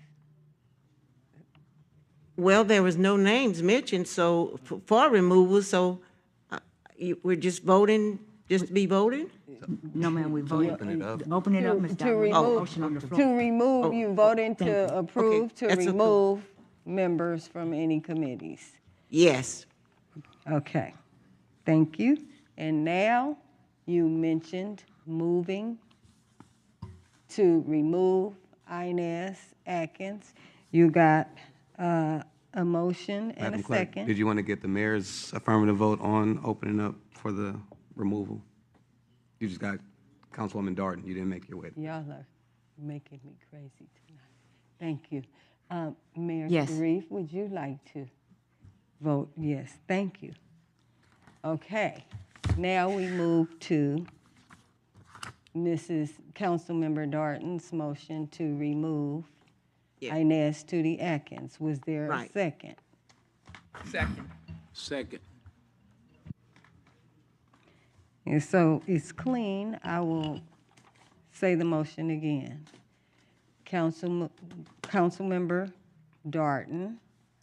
Well, there was no names mentioned, so for removal, so we're just voting, just be voting? No, ma'am, we voted. Open it up. Open it up, Ms. To Darton. remove, Motion on the floor. to remove, you voting Thank to you. approve to that's okay. remove members from any committees. Yes. Okay, thank you. And now, you mentioned moving to remove Inez Atkins. You got a motion and a Madam Clerk, second. did you want to get the mayor's affirmative vote on opening up for the removal? You just got Councilwoman Darton. You didn't make your way. Y'all are making me crazy tonight. Thank you. Mayor Yes. Sharif, would you like to vote yes? Thank you. Okay, now we move to Mrs. Councilmember Darton's motion to remove Yeah. Inez Tootie Atkins. Was there a Right. second? Second. Second. And so it's clean. I will say the motion again. Councilmember Darton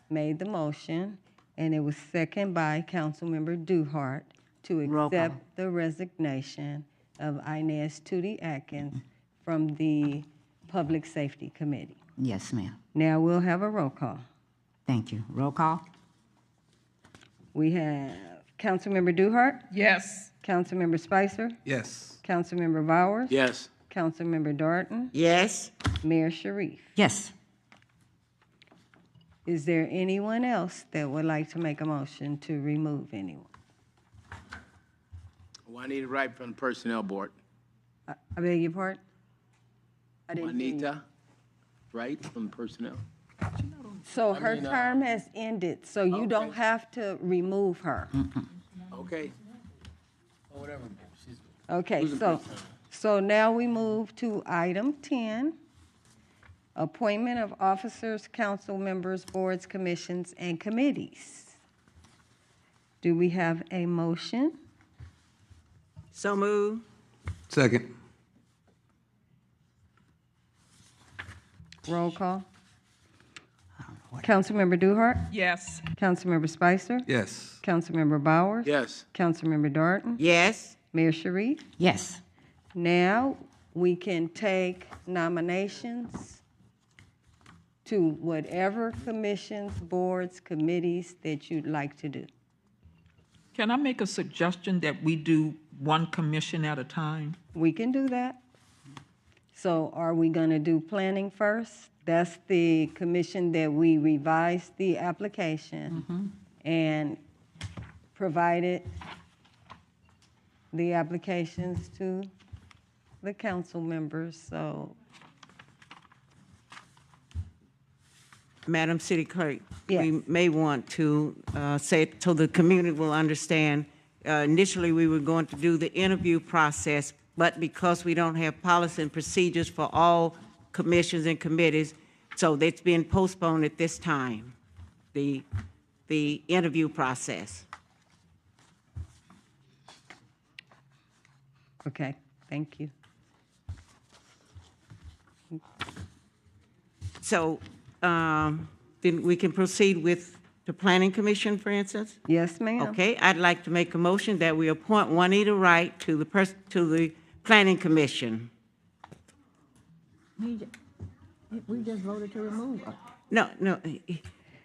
made the motion, and it was seconded by Councilmember Duhart to Roll call. accept the resignation of Inez Tootie Atkins from the Public Safety Committee. Yes, ma'am. Now we'll have a roll call. Thank you. Roll call? We have Councilmember Duhart, Yes. Councilmember Spicer, Yes. Councilmember Bowers. Yes. Councilmember Darton, Yes. Mayor Sharif. Yes. Is there anyone else that would like to make a motion to remove anyone? Juanita Wright from the Personnel Board. I beg your pardon? I didn't hear you. Juanita Wright from Personnel. So her term has ended, so you don't have to remove her. Okay. Or whatever. She's- Okay, who's in so, personnel? so now we move to item 10, appointment of officers, council members, boards, commissions, and committees. Do we have a motion? So move. Second. Roll call. Councilmember Duhart, Yes. Councilmember Spicer, Yes. Councilmember Bowers. Yes. Councilmember Darton, Yes. Mayor Sharif. Yes. Now, we can take nominations to whatever commissions, boards, committees that you'd like to do. Can I make a suggestion that we do one commission at a time? We can do that. So are we going to do planning first? That's the commission that we revised the application and provided the applications to the council members, so. Madam City Clerk, Yes. we may want to say it so the community will understand. Initially, we were going to do the interview process, but because we don't have policy and procedures for all commissions and committees, so that's been postponed at this time, the interview process. Okay, thank you. So then we can proceed with the Planning Commission, for instance? Yes, ma'am. Okay, I'd like to make a motion that we appoint Juanita Wright to the Planning Commission. We just voted to remove her. No.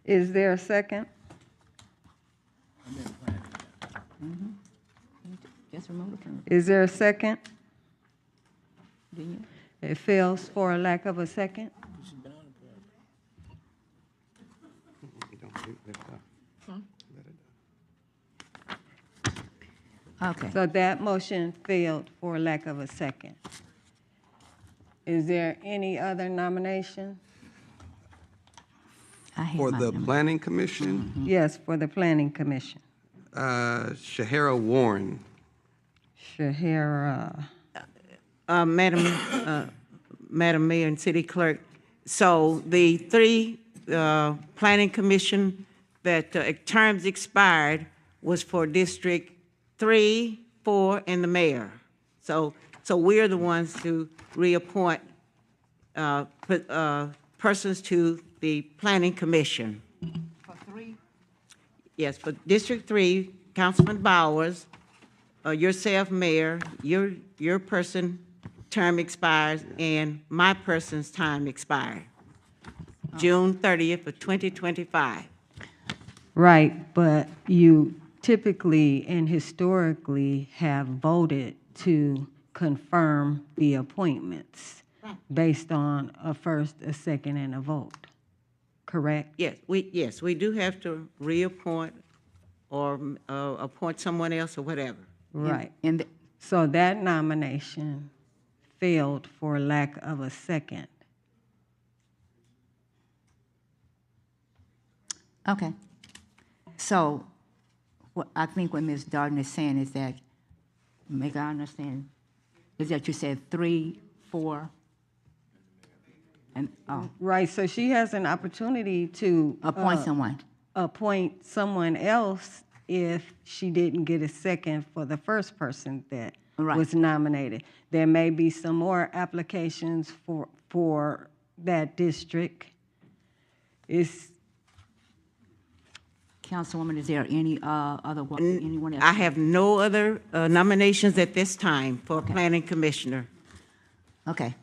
Is there a second? Just remove her. Is there a second? Didn't you? It fails for a lack of a second. Okay. So that motion failed for lack of a second. Is there any other nomination? For the Planning Commission, Yes, for the Planning Commission. Shahara Warren. Shahara. Madam Mayor and City Clerk, so the three Planning Commission that terms expired was for District 3, 4, and the mayor. So we're the ones to reappoint persons to the Planning Commission. For 3? Yes, for District 3, Councilman Bowers, yourself, Mayor, your person term expires, and my person's time expired, June 30th of 2025. Right, but you typically and historically have voted to confirm the appointments based on a first, a second, and a vote, correct? Yes, we do have to reappoint or appoint someone else or whatever. Right. So that nomination failed for lack of a second. Okay. So what I think what Ms. Darden is saying is that, make I understand, is that you said 3, 4, and, Right, so she has an opportunity to appoint someone. appoint someone else if she didn't get a second for the first person that Right. was nominated. There may be some more applications for that district. Councilwoman, is there any anyone else? I have no other nominations at this time for Planning Commissioner. Okay.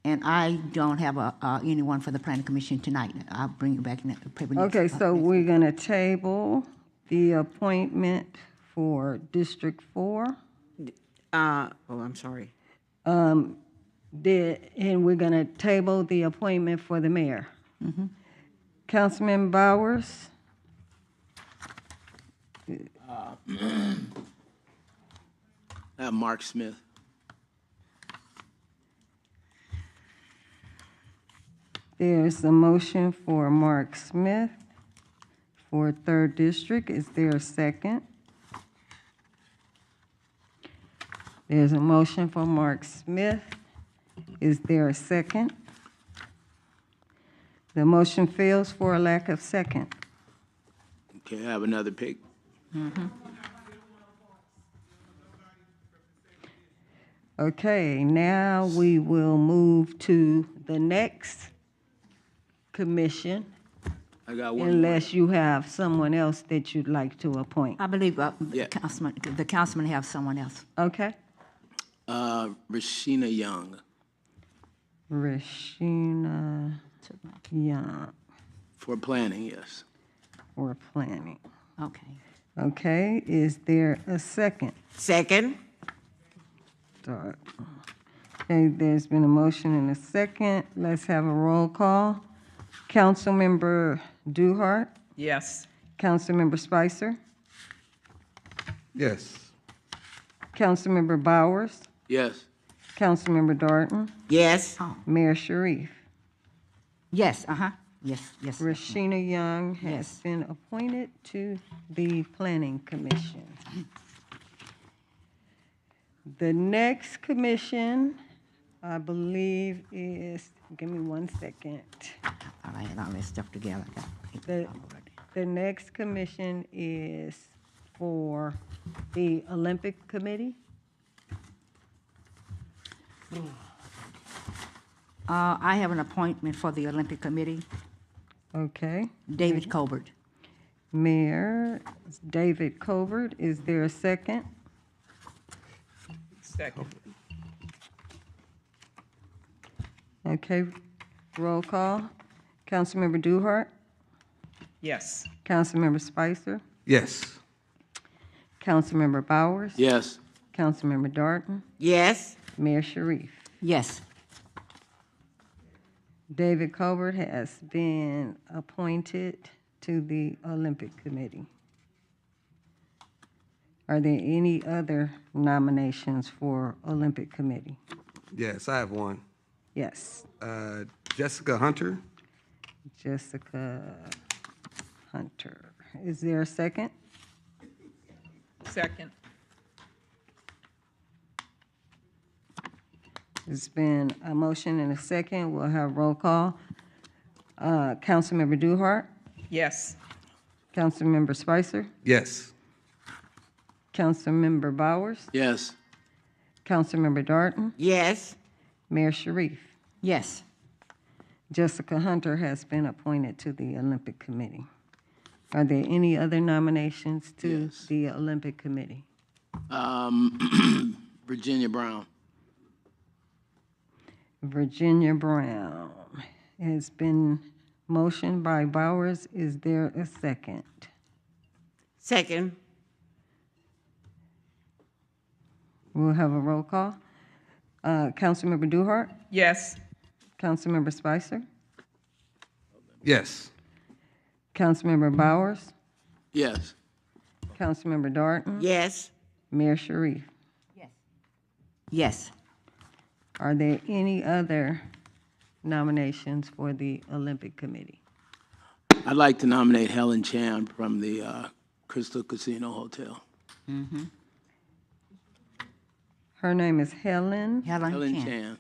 And I don't have anyone for the planning commission tonight. I'll bring you back in the paper. Okay, so we're gonna table the appointment for District 4. I'm sorry. And we're gonna table the appointment for the mayor. Councilman Bowers? Mark Smith. There's a motion for Mark Smith for 3rd District. Is there a second? There's a motion for Mark Smith. Is there a second? The motion fails for a lack of second. Okay, I have another pick. Okay, now we will move to the next commission, I got one. unless you have someone else that you'd like to appoint. I believe Yeah. the councilman have someone else. Okay. Rashina Young. Rashina Young For planning, yes. for planning. Okay. Okay, is there a second? Second? Start. Okay, there's been a motion and a second. Let's have a roll call. Councilmember Duhart, Yes. Councilmember Spicer, Yes. Councilmember Bowers, Yes. Councilmember Darton, Yes. Mayor Sharif. Yes, yes, yes. Rashina Young has Yes. been appointed to the Planning Commission. The next commission, I believe, is, give me 1 second. I had all this stuff together. The next commission is for the Olympic Committee. I have an appointment for the Olympic Committee, Okay. David Colbert. Mayor David Covert, is there a second? Second. Okay, roll call. Councilmember Duhart, Yes. Councilmember Spicer, Yes. Councilmember Bowers, Yes. Councilmember Darton, Yes. Mayor Sharif. Yes. David Covert has been appointed to the Olympic Committee. Are there any other nominations for Olympic Committee? Yes, I have one. Yes, Jessica Hunter. Jessica Hunter. Is there a second? Second. There's been a motion and a second. We'll have roll call. Councilmember Duhart, Yes. Councilmember Spicer, Yes. Councilmember Bowers, Yes. Councilmember Darton, Yes. Mayor Sharif. Yes. Jessica Hunter has been appointed to the Olympic Committee. Are there any other nominations to Yes. the Olympic Committee? Virginia Brown. Virginia Brown has been motioned by Bowers. Is there a second? Second? We'll have a roll call. Councilmember Duhart, Yes. Councilmember Spicer, Yes. Councilmember Bowers, Yes. Councilmember Darton, Yes. Mayor Sharif. Yes. Are there any other nominations for the Olympic Committee? I'd like to nominate Helen Chan from the Crystal Casino Hotel. Her name is Helen, Helen Chan.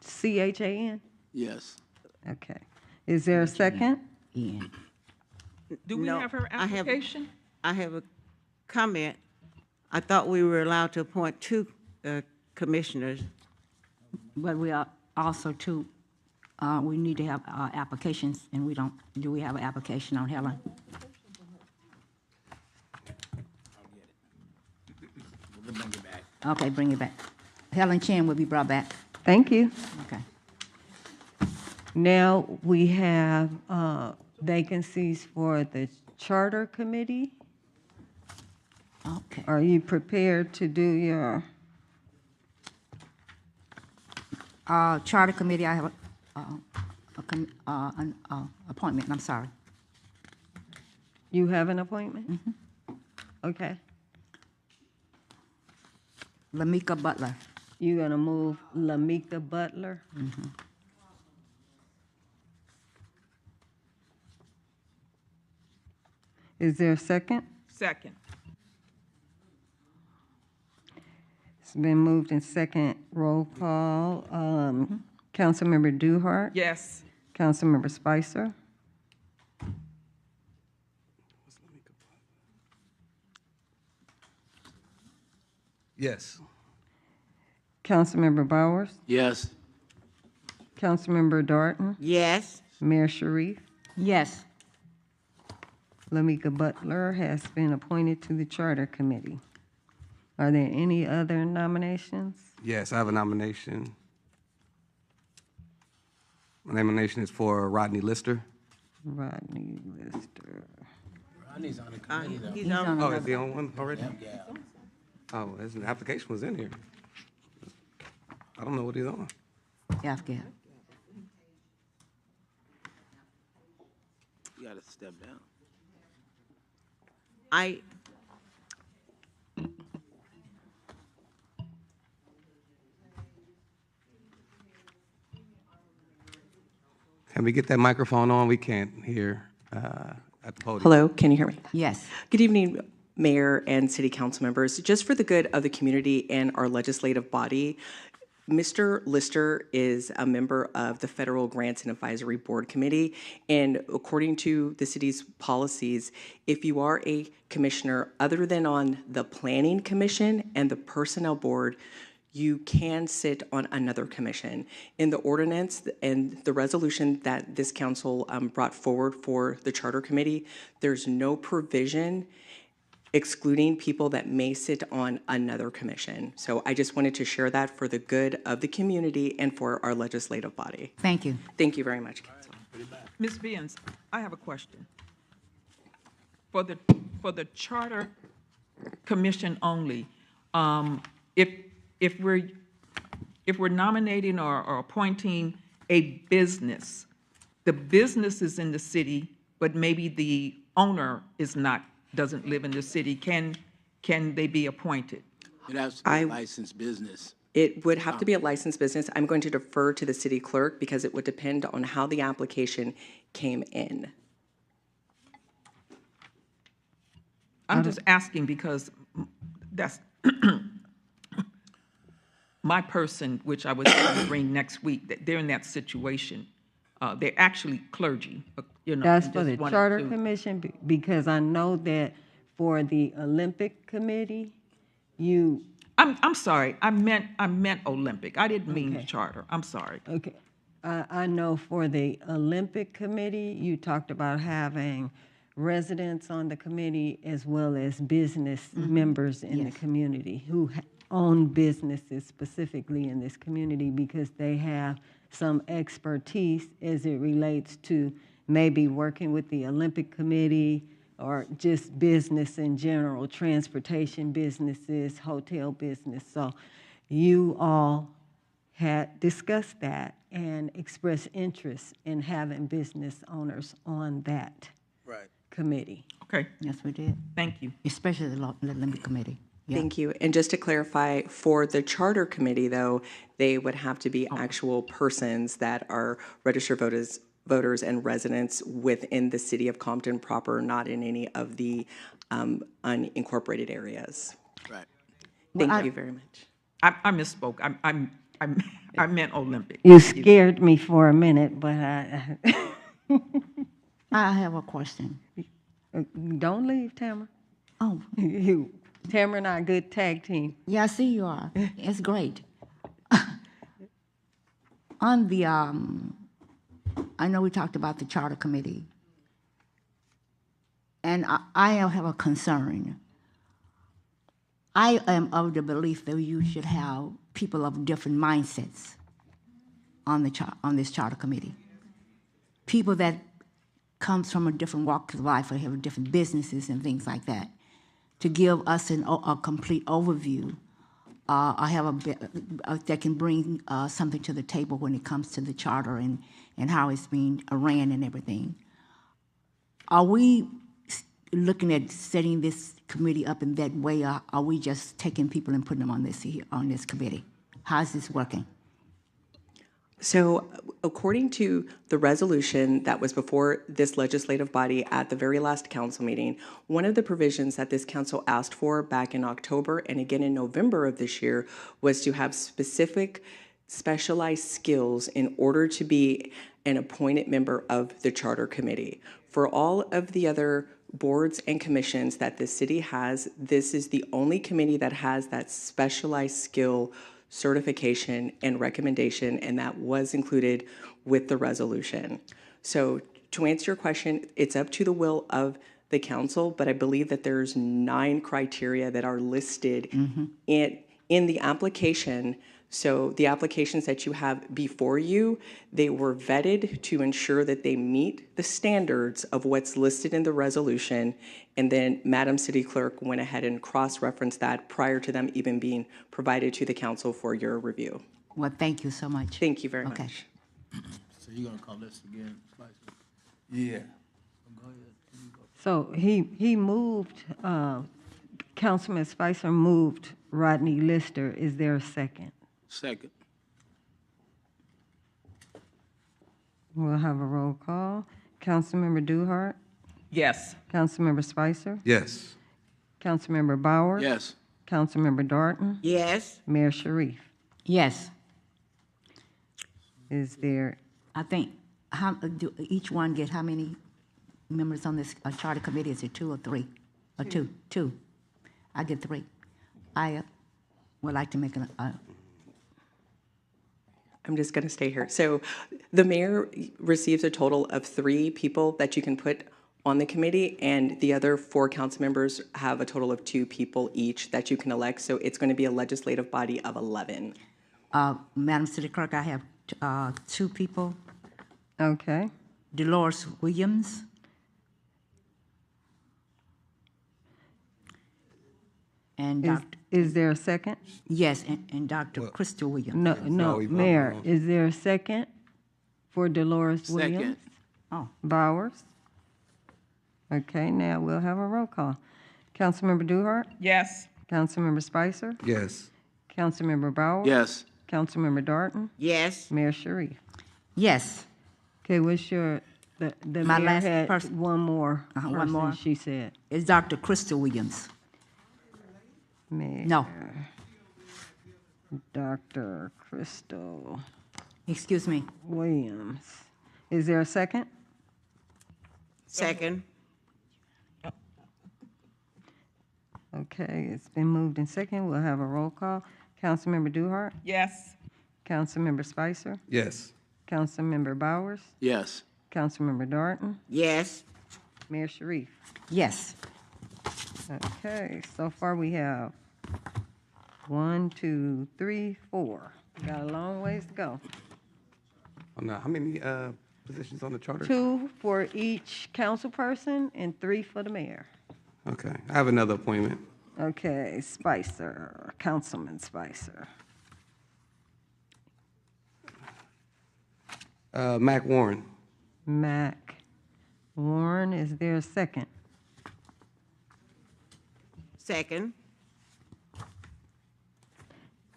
C-H-A-N? Yes. Okay. Is there a second? Ian. Do we No, have her I have- application? I have a comment. I thought we were allowed to appoint 2 commissioners. But we are also too, we need to have applications, and we don't, do we have an application on Helen? We'll bring it back. Okay, bring it back. Helen Chan will be brought back. Thank you. Okay. Now we have vacancies for the Charter Committee. Okay. Are you prepared to do your? Charter Committee, I have an appointment, I'm sorry. You have an appointment? Okay. Lamika Butler. You're gonna move Lamika Butler? Is there a second? Second. It's been moved in second. Roll call. Councilmember Duhart? Yes. Councilmember Spicer? Yes. Councilmember Bowers? Yes. Councilmember Darton? Yes. Mayor Sharif? Yes. Lamika Butler has been appointed to the Charter Committee. Are there any other nominations? Yes, I have a nomination. My nomination is for Rodney Lister. Rodney Lister. Rodney's on the committee, though. He's on Oh, is he on one already? Yeah. Oh, his application was in here. I don't know what he's on. Yeah, I forget. You gotta step down. Can we get that microphone on? We can't hear at the podium. Hello, can you hear me? Yes. Good evening, Mayor and City Council members. Just for the good of the community and our legislative body, Mr. Lister is a member of the Federal Grants and Advisory Board Committee, and according to the city's policies, if you are a commissioner other than on the Planning Commission and the Personnel Board, you can sit on another commission. In the ordinance and the resolution that this council brought forward for the Charter Committee, there's no provision excluding people that may sit on another commission. So I just wanted to share that for the good of the community and for our legislative body. Thank you. Thank you very much, Council. Ms. Beans, I have a question. For the Charter Commission only, if we're nominating or appointing a business, the business is in the city, but maybe the owner doesn't live in the city, can they be appointed? It has to be a licensed business. It would have to be a licensed business. I'm going to defer to the city clerk because it would depend on how the application came in. I'm just asking because that's my person, which I was going to bring next week, that they're in that situation. They're actually clergy, you know. That's and for just the wanted Charter to- Commission, because I know that for the Olympic Committee, you. I'm sorry, I meant Olympic. I didn't mean Okay. Charter. I'm sorry. Okay. I know for the Olympic Committee, you talked about having residents on the committee as well as business members in the community who own businesses specifically in this community because they have some expertise as it relates to maybe working with the Olympic Committee or just business in general, transportation businesses, hotel business. So you all had discussed that and expressed interest in having business owners on that committee. Okay. Yes, we did. Thank you. Especially the Olympic Committee. Yeah. Thank you. And just to clarify, for the Charter Committee, though, they would have to be actual persons that are registered voters and residents within the city of Compton proper, not in any of the unincorporated areas. Right. Thank you very much. I misspoke. I meant Olympic. You scared me for a minute, but I have a question. Don't leave, Tamara. Oh. Tamara and I, a good tag team. Yeah, I see you are. It's great. On the, I know we talked about the Charter Committee, and I have a concern. I am of the belief that you should have people of different mindsets on this Charter Committee. people that comes from a different walk of life or have different businesses and things like that, to give us a complete overview. I have that can bring something to the table when it comes to the charter and how it's being ran and everything. Are we looking at setting this committee up in that way, or are we just taking people and putting them on this committee? How is this working? So, according to the resolution that was before this legislative body at the very last council meeting, one of the provisions that this council asked for back in October and again in November of this year was to have specific specialized skills in order to be an appointed member of the charter committee. For all of the other boards and commissions that the city has, this is the only committee that has that specialized skill certification and recommendation, and that was included with the resolution. So to answer your question, it's up to the will of the council, but I believe that there's 9 criteria that are listed in the application. So the applications that you have before you, they were vetted to ensure that they meet the standards of what's listed in the resolution. And then Madam City Clerk went ahead and cross-referenced that prior to them even being provided to the council for your review. Well, thank you so much. Thank you very much. So you're gonna call this again, Spicer? Yeah. So he moved, Councilman Spicer moved Rodney Lister. Is there a second? Second. We'll have a roll call. Councilmember Duhart? Yes. Councilmember Spicer? Yes. Councilmember Bowers? Yes. Councilmember Darton? Yes. Mayor Sharif? Yes. Is there, I think, do each one get how many members on this charter committee? Is it 2 or 3? Or 2? 2. I get 3. I would like to make I'm just going to stay here. So the mayor receives a total of 3 people that you can put on the committee, and the other 4 council members have a total of 2 people each that you can elect. So it's going to be a legislative body of 11. Madam City Clerk, I have 2 people. okay. Dolores Williams. And Is there a second? Yes, and Dr. Crystal Williams. No, Mayor, is there a second for Dolores Second. Williams? Oh. Bowers? Okay, now we'll have a roll call. Councilmember Duhart? Yes. Councilmember Spicer? Yes. Councilmember Bowers? Yes. Councilmember Darton? Yes. Mayor Sharif? Yes. Okay, what's your, the My mayor last had person. one more One person, more. she said. It's Dr. Crystal Williams. Mayor. No. Dr. Crystal Excuse me. Williams. Is there a second? Second. Okay, it's been moved in second. We'll have a roll call. Councilmember Duhart? Yes. Councilmember Spicer? Yes. Councilmember Bowers? Yes. Councilmember Darton? Yes. Mayor Sharif? Yes. Okay, so far we have 1, 2, 3, 4. Got a long ways to go. How many positions on the charter? 2 for each council person and 3 for the mayor. Okay. I have another appointment. Okay, Spicer, Councilman Spicer. Mac Warren. Mac Warren, is there a second? Second.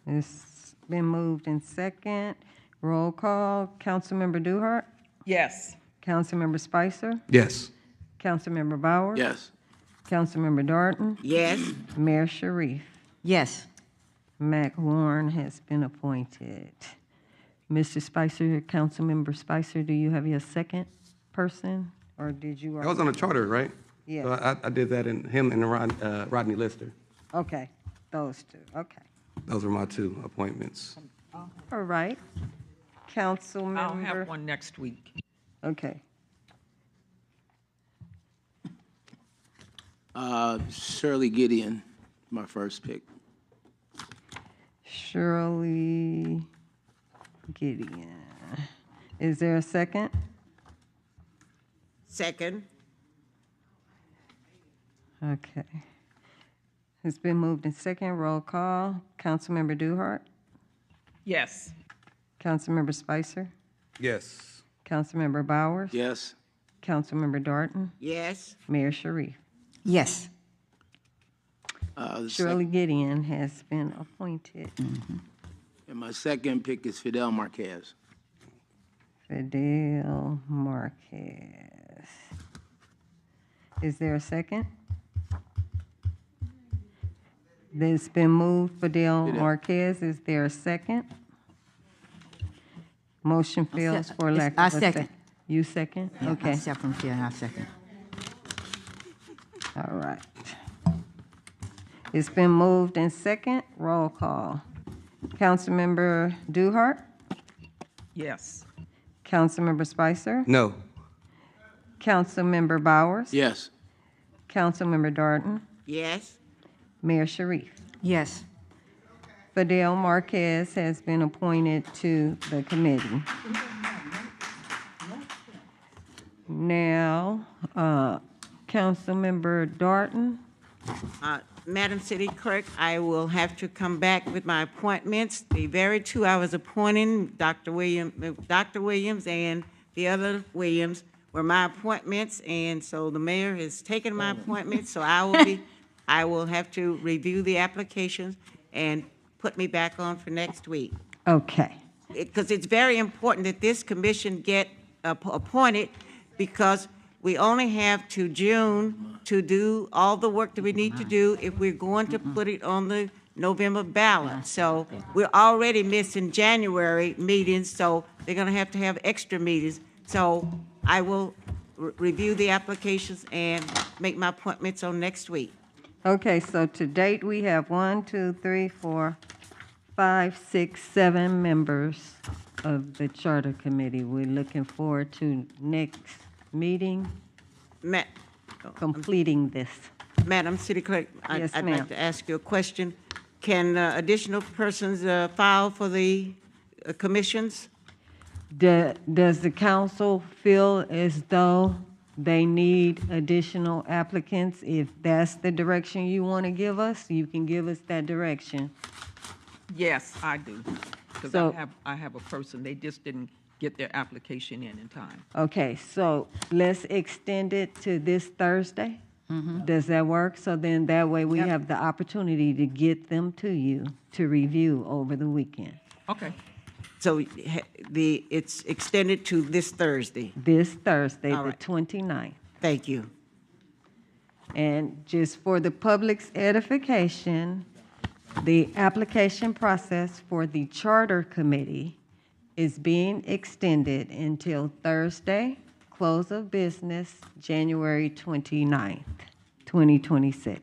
It's been moved in second. Roll call. Councilmember Duhart? Yes. Councilmember Spicer? Yes. Councilmember Bowers? Yes. Councilmember Darton? Yes. Mayor Sharif? Yes. Mac Warren has been appointed. Mr. Spicer, Councilmember Spicer, do you have your second person, or did you? That was on the charter, right? Yeah. So I did that in him and Rodney Lister. Okay, those 2, okay. Those were my 2 appointments. All right. Councilmember. I'll have one next week. Okay. Shirley Gideon, my first pick. Shirley Gideon. Is there a second? Second. Okay. It's been moved in second. Roll call. Councilmember Duhart. Yes. Councilmember Spicer. Yes. Councilmember Bowers. Yes. Councilmember Darton. Yes. Mayor Sharif. Yes. The Shirley Gideon has been appointed. And my second pick is Fidel Marquez. Fidel Marquez. Is there a second? It's been moved, Fidel Marquez. Is there a second? Motion fails for lack of I a second. second. You second? Yeah, Okay. I second, yeah, I second. All right. It's been moved in second. Roll call. Councilmember Duhart. Yes. Councilmember Spicer. No. Councilmember Bowers. Yes. Councilmember Darton. Yes. Mayor Sharif. Yes. Fidel Marquez has been appointed to the committee. Now, Councilmember Darton. Madam City Clerk, I will have to come back with my appointments. The very two I was appointing, Dr. Williams and the other Williams, were my appointments, and so the mayor has taken my appointments, so I will have to review the applications and put me back on for next week. Okay. Because it's very important that this commission get appointed, because we only have to June to do all the work that we need to do if we're going to put it on the November ballot. So we're already missing January meetings, so they're going to have extra meetings. So I will review the applications and make my appointments on next week. Okay, so to date, we have 1, 2, 3, 4, 5, 6, 7 members of the Charter Committee. We're looking forward to next meeting, completing this. Madam City Clerk, Yes, I'd ma'am. like to ask you a question. Can additional persons file for the commissions? Does the council feel as though they need additional applicants? If that's the direction you want to give us, you can give us that direction. Yes, I do. Because So- I have a person, they just didn't get their application in time. Okay, so let's extend it to this Thursday? Does that work? So then that way we have the opportunity to get them to you to review over the weekend. Okay. So it's extended to this Thursday? This Thursday, All the right. 29th. Thank you. And just for the public's edification, the application process for the Charter Committee is being extended until Thursday, close of business, January 29th, 2026.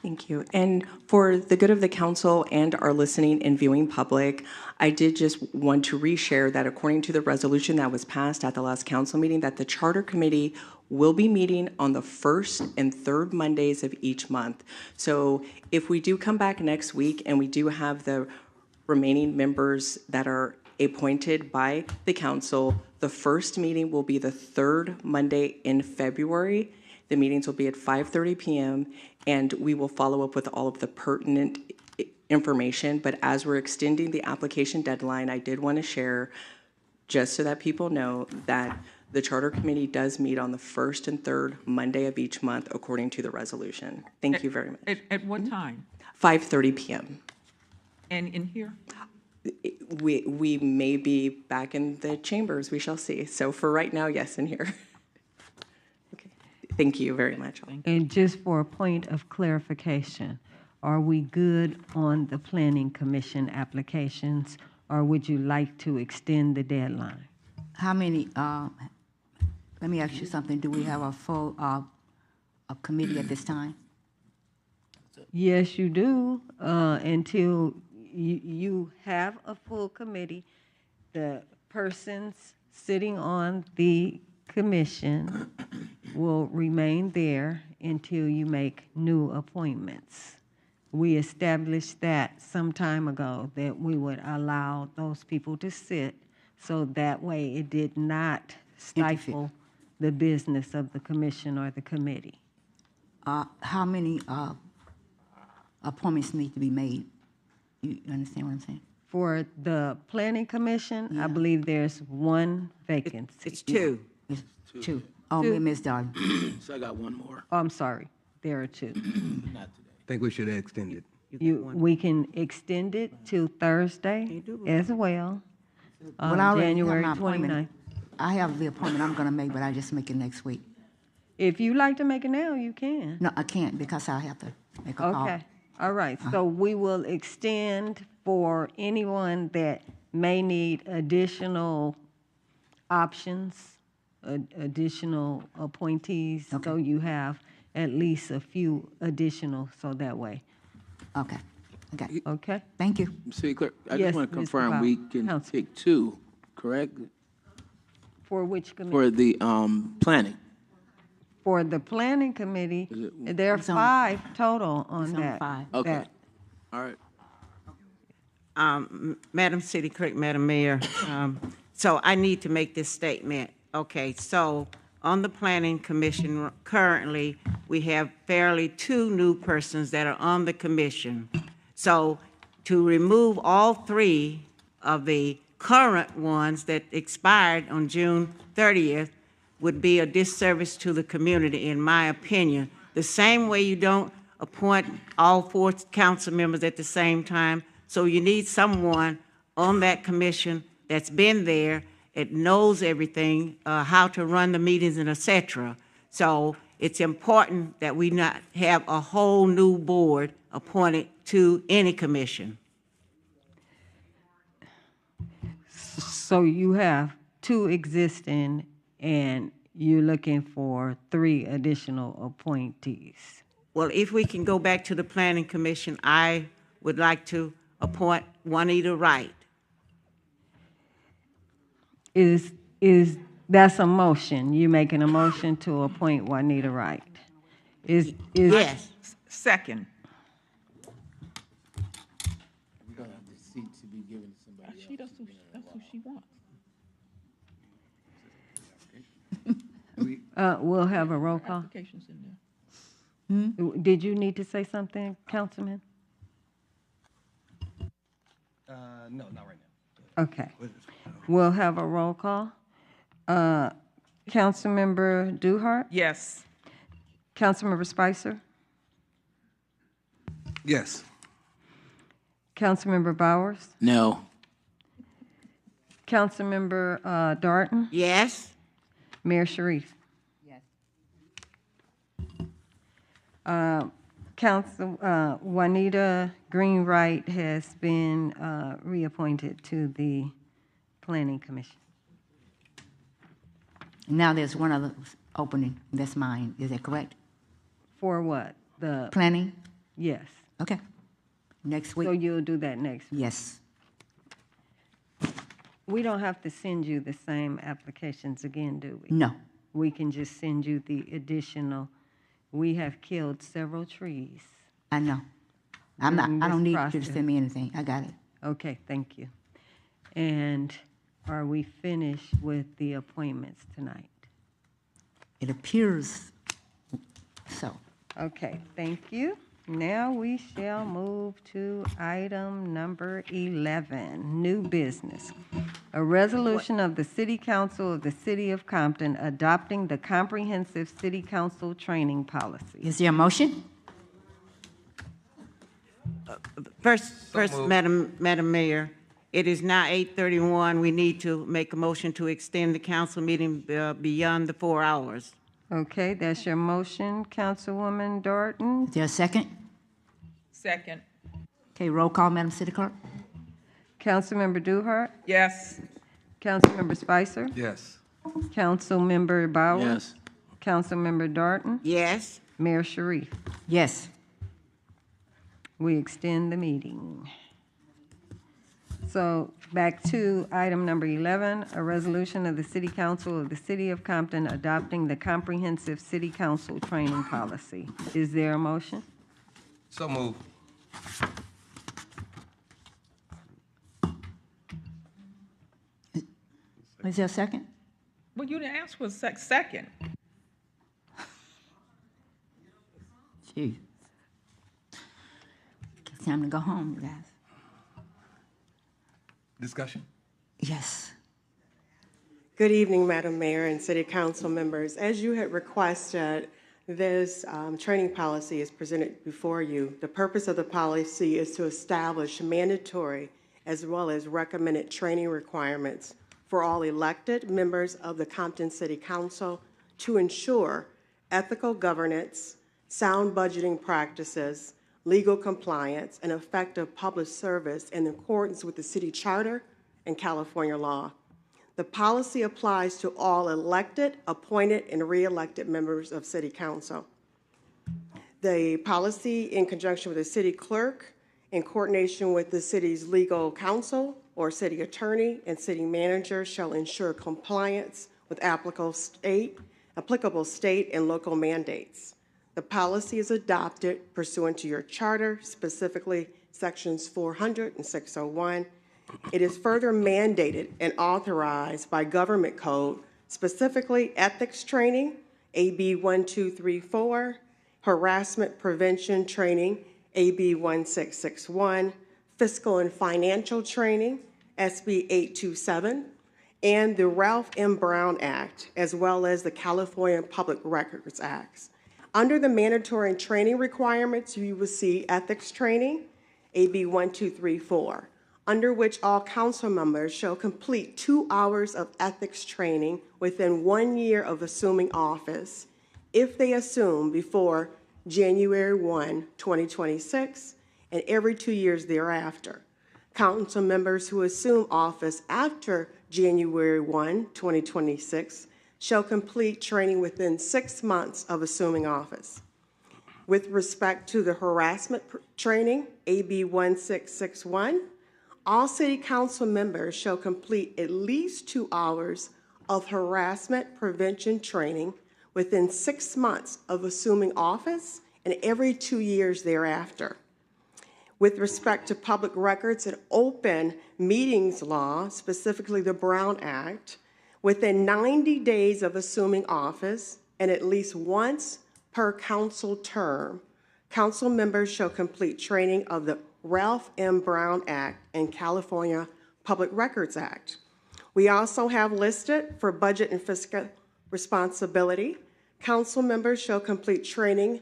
Thank you. And for the good of the council and our listening and viewing public, I did just want to reshare that according to the resolution that was passed at the last council meeting, that the Charter Committee will be meeting on the first and third Mondays of each month. So if we do come back next week and we do have the remaining members that are appointed by the council, the first meeting will be the third Monday in February. The meetings will be at 5:30 p.m., and we will follow up with all of the pertinent information. But as we're extending the application deadline, I did want to share, just so that people know, that the Charter Committee does meet on the first and third Monday of each month, according to the resolution. Thank you very much. At what time? 5:30 p.m. And in here? We may be back in the chambers, we shall see. So for right now, yes, in here. Okay. Thank you very much. And just for a point of clarification, are we good on the Planning Commission applications, or would you like to extend the deadline? How many, let me ask you something. Do we have a full a committee at this time? Yes, you do, until you have a full committee. The persons sitting on the commission will remain there until you make new appointments. We established that some time ago, that we would allow those people to sit, so that way it did not stifle the business of the commission or the committee. How many appointments need to be made? You understand what I'm saying? For the planning commission, I Yeah. believe there's one vacancy. It's two. It's two. Oh, Two. Ms. Darden. So I got one more. Oh, I'm sorry, there are two. Not today. I think we should extend it. We can extend it to Thursday as well, Well, I already have January my appointment. 29th. I have the appointment I'm gonna make, but I just make it next week. If you like to make it now, you can. No, I can't because I have to make a call. Okay, all right, so we will extend for anyone that may need additional options, additional appointees, so you have at least a few additional, so that way. Okay, okay. Okay? Thank you. City Clerk, I Yes, just want to Mr. confirm Powell. we can Counsel. pick two, correct? For which committee? For the planning. For the planning committee, there are It's on- 5 total on it's on that. 5. Okay. that- All right. Madam City Clerk, Madam Mayor, so I need to make this statement. Okay, so on the Planning Commission, currently, we have fairly 2 new persons that are on the commission. So to remove all 3 of the current ones that expired on June 30th would be a disservice to the community, in my opinion. The same way you don't appoint all 4 council members at the same time. So you need someone on that commission that's been there, it knows everything, how to run the meetings and et cetera. So it's important that we not have a whole new board appointed to any commission. So you have 2 existing, and you're looking for 3 additional appointees. Well, if we can go back to the Planning Commission, I would like to appoint Juanita Wright. Is that's a motion? You making a motion to appoint Juanita Wright? Is Yes. Second. We're going to have the seat to be given to somebody else. That's who she wants. We'll have a roll call. Applications in there. Did you need to say something, Councilman? No, not right now. Okay. We'll have a roll call. Councilmember Duhart? Yes. Councilmember Spicer? Yes. Councilmember Bowers? No. Councilmember Darton? Yes? Mayor Sharif? Yes. Council, Juanita Greenwright has been reappointed to the Planning Commission. Now there's one other opening, that's mine, is that correct? For what? The, Planning? yes. Okay. Next week? So you'll do that next week? Yes. We don't have to send you the same applications again, do we? No. We can just send you the additional. We have killed several trees. I know. I don't This need you process. to send me anything. I got it. Okay, thank you. And are we finished with the appointments tonight? It appears so. Okay, thank you. Now we shall move to item number 11, new business. A resolution of the City Council of the City of Compton adopting the comprehensive city council training policy. Is there a motion? First, Madam Mayor, it is now 8:31. We need to make a motion to extend the council meeting beyond the 4 hours. Okay, that's your motion, Councilwoman Darton. Is there a second? Second. Okay, roll call, Madam City Clerk. Councilmember Duhart? Yes. Councilmember Spicer? Yes. Councilmember Bowers? Yes. Councilmember Darton? Yes? Mayor Sharif? Yes. We extend the meeting. So back to item number 11, a resolution of the City Council of the City of Compton adopting the comprehensive city council training policy. Is there a motion? So move. Is there a second? Well, you didn't ask for a second. Jeez. It's time to go home, you guys. Discussion? Yes. Good evening, Madam Mayor and City Council members. As you had requested, this training policy is presented before you. The purpose of the policy is to establish mandatory as well as recommended training requirements for all elected members of the Compton City Council to ensure ethical governance, sound budgeting practices, legal compliance, and effective public service in accordance with the city charter and California law. The policy applies to all elected, appointed, and re-elected members of City Council. The policy, in conjunction with the city clerk, in coordination with the city's legal counsel or city attorney and city manager, shall ensure compliance with applicable state and local mandates. The policy is adopted pursuant to your charter, specifically sections 400 and 601. It is further mandated and authorized by government code, specifically ethics training, AB 1234, harassment prevention training, AB 1661, fiscal and financial training, SB 827, and the Ralph M. Brown Act, as well as the California Public Records Act. Under the mandatory training requirements, you will see ethics training, AB 1234, under which all council members shall complete 2 hours of ethics training within 1 year of assuming office if they assume before January 1, 2026, and every 2 years thereafter. Council members who assume office after January 1, 2026, shall complete training within 6 months of assuming office. With respect to the harassment training, AB 1661, all city council members shall complete at least 2 hours of harassment prevention training within 6 months of assuming office and every 2 years thereafter. With respect to public records and open meetings law, specifically the Brown Act, within 90 days of assuming office and at least once per council term, council members shall complete training of the Ralph M. Brown Act and California Public Records Act. We also have listed for budget and fiscal responsibility, council members shall complete training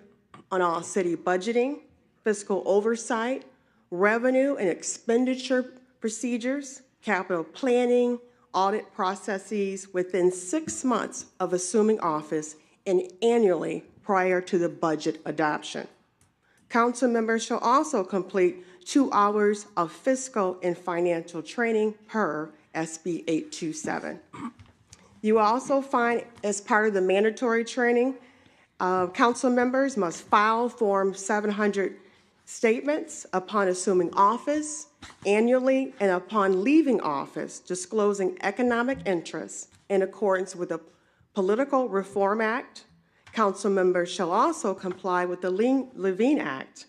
on all city budgeting, fiscal oversight, revenue and expenditure procedures, capital planning, audit processes within 6 months of assuming office and annually prior to the budget adoption. Council members shall also complete 2 hours of fiscal and financial training per SB 827. You also find, as part of the mandatory training, council members must file Form 700 statements upon assuming office annually and upon leaving office, disclosing economic interests in accordance with the Political Reform Act. Council members shall also comply with the Levine Act,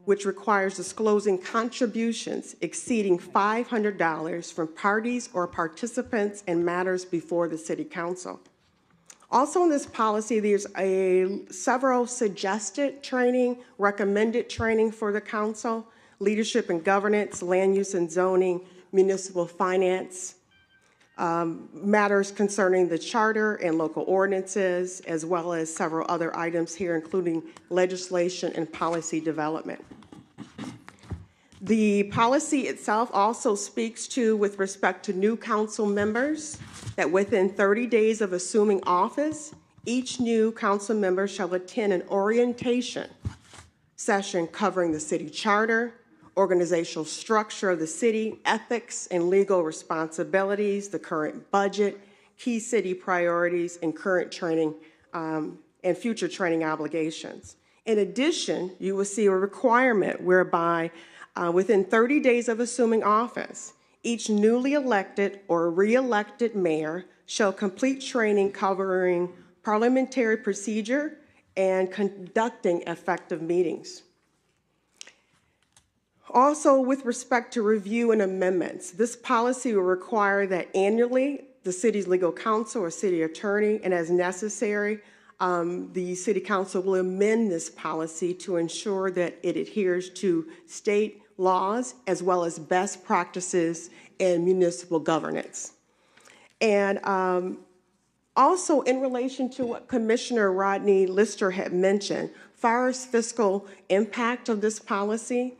which requires disclosing contributions exceeding $500 from parties or participants in matters before the City Council. Also in this policy, there's several suggested training, recommended training for the council: leadership and governance, land use and zoning, municipal finance, matters concerning the charter and local ordinances, as well as several other items here, including legislation and policy development. The policy itself also speaks to, with respect to new council members, that within 30 days of assuming office, each new council member shall attend an orientation session covering the city charter, organizational structure of the city, ethics and legal responsibilities, the current budget, key city priorities, and current training and future training obligations. In addition, you will see a requirement whereby within 30 days of assuming office, each newly elected or re-elected mayor shall complete training covering parliamentary procedure and conducting effective meetings. Also, with respect to review and amendments, this policy will require that annually the city's legal counsel or city attorney, and as necessary, the city council will amend this policy to ensure that it adheres to state laws as well as best practices in municipal governance. And also, in relation to what Commissioner Rodney Lister had mentioned, far as fiscal impact of this policy,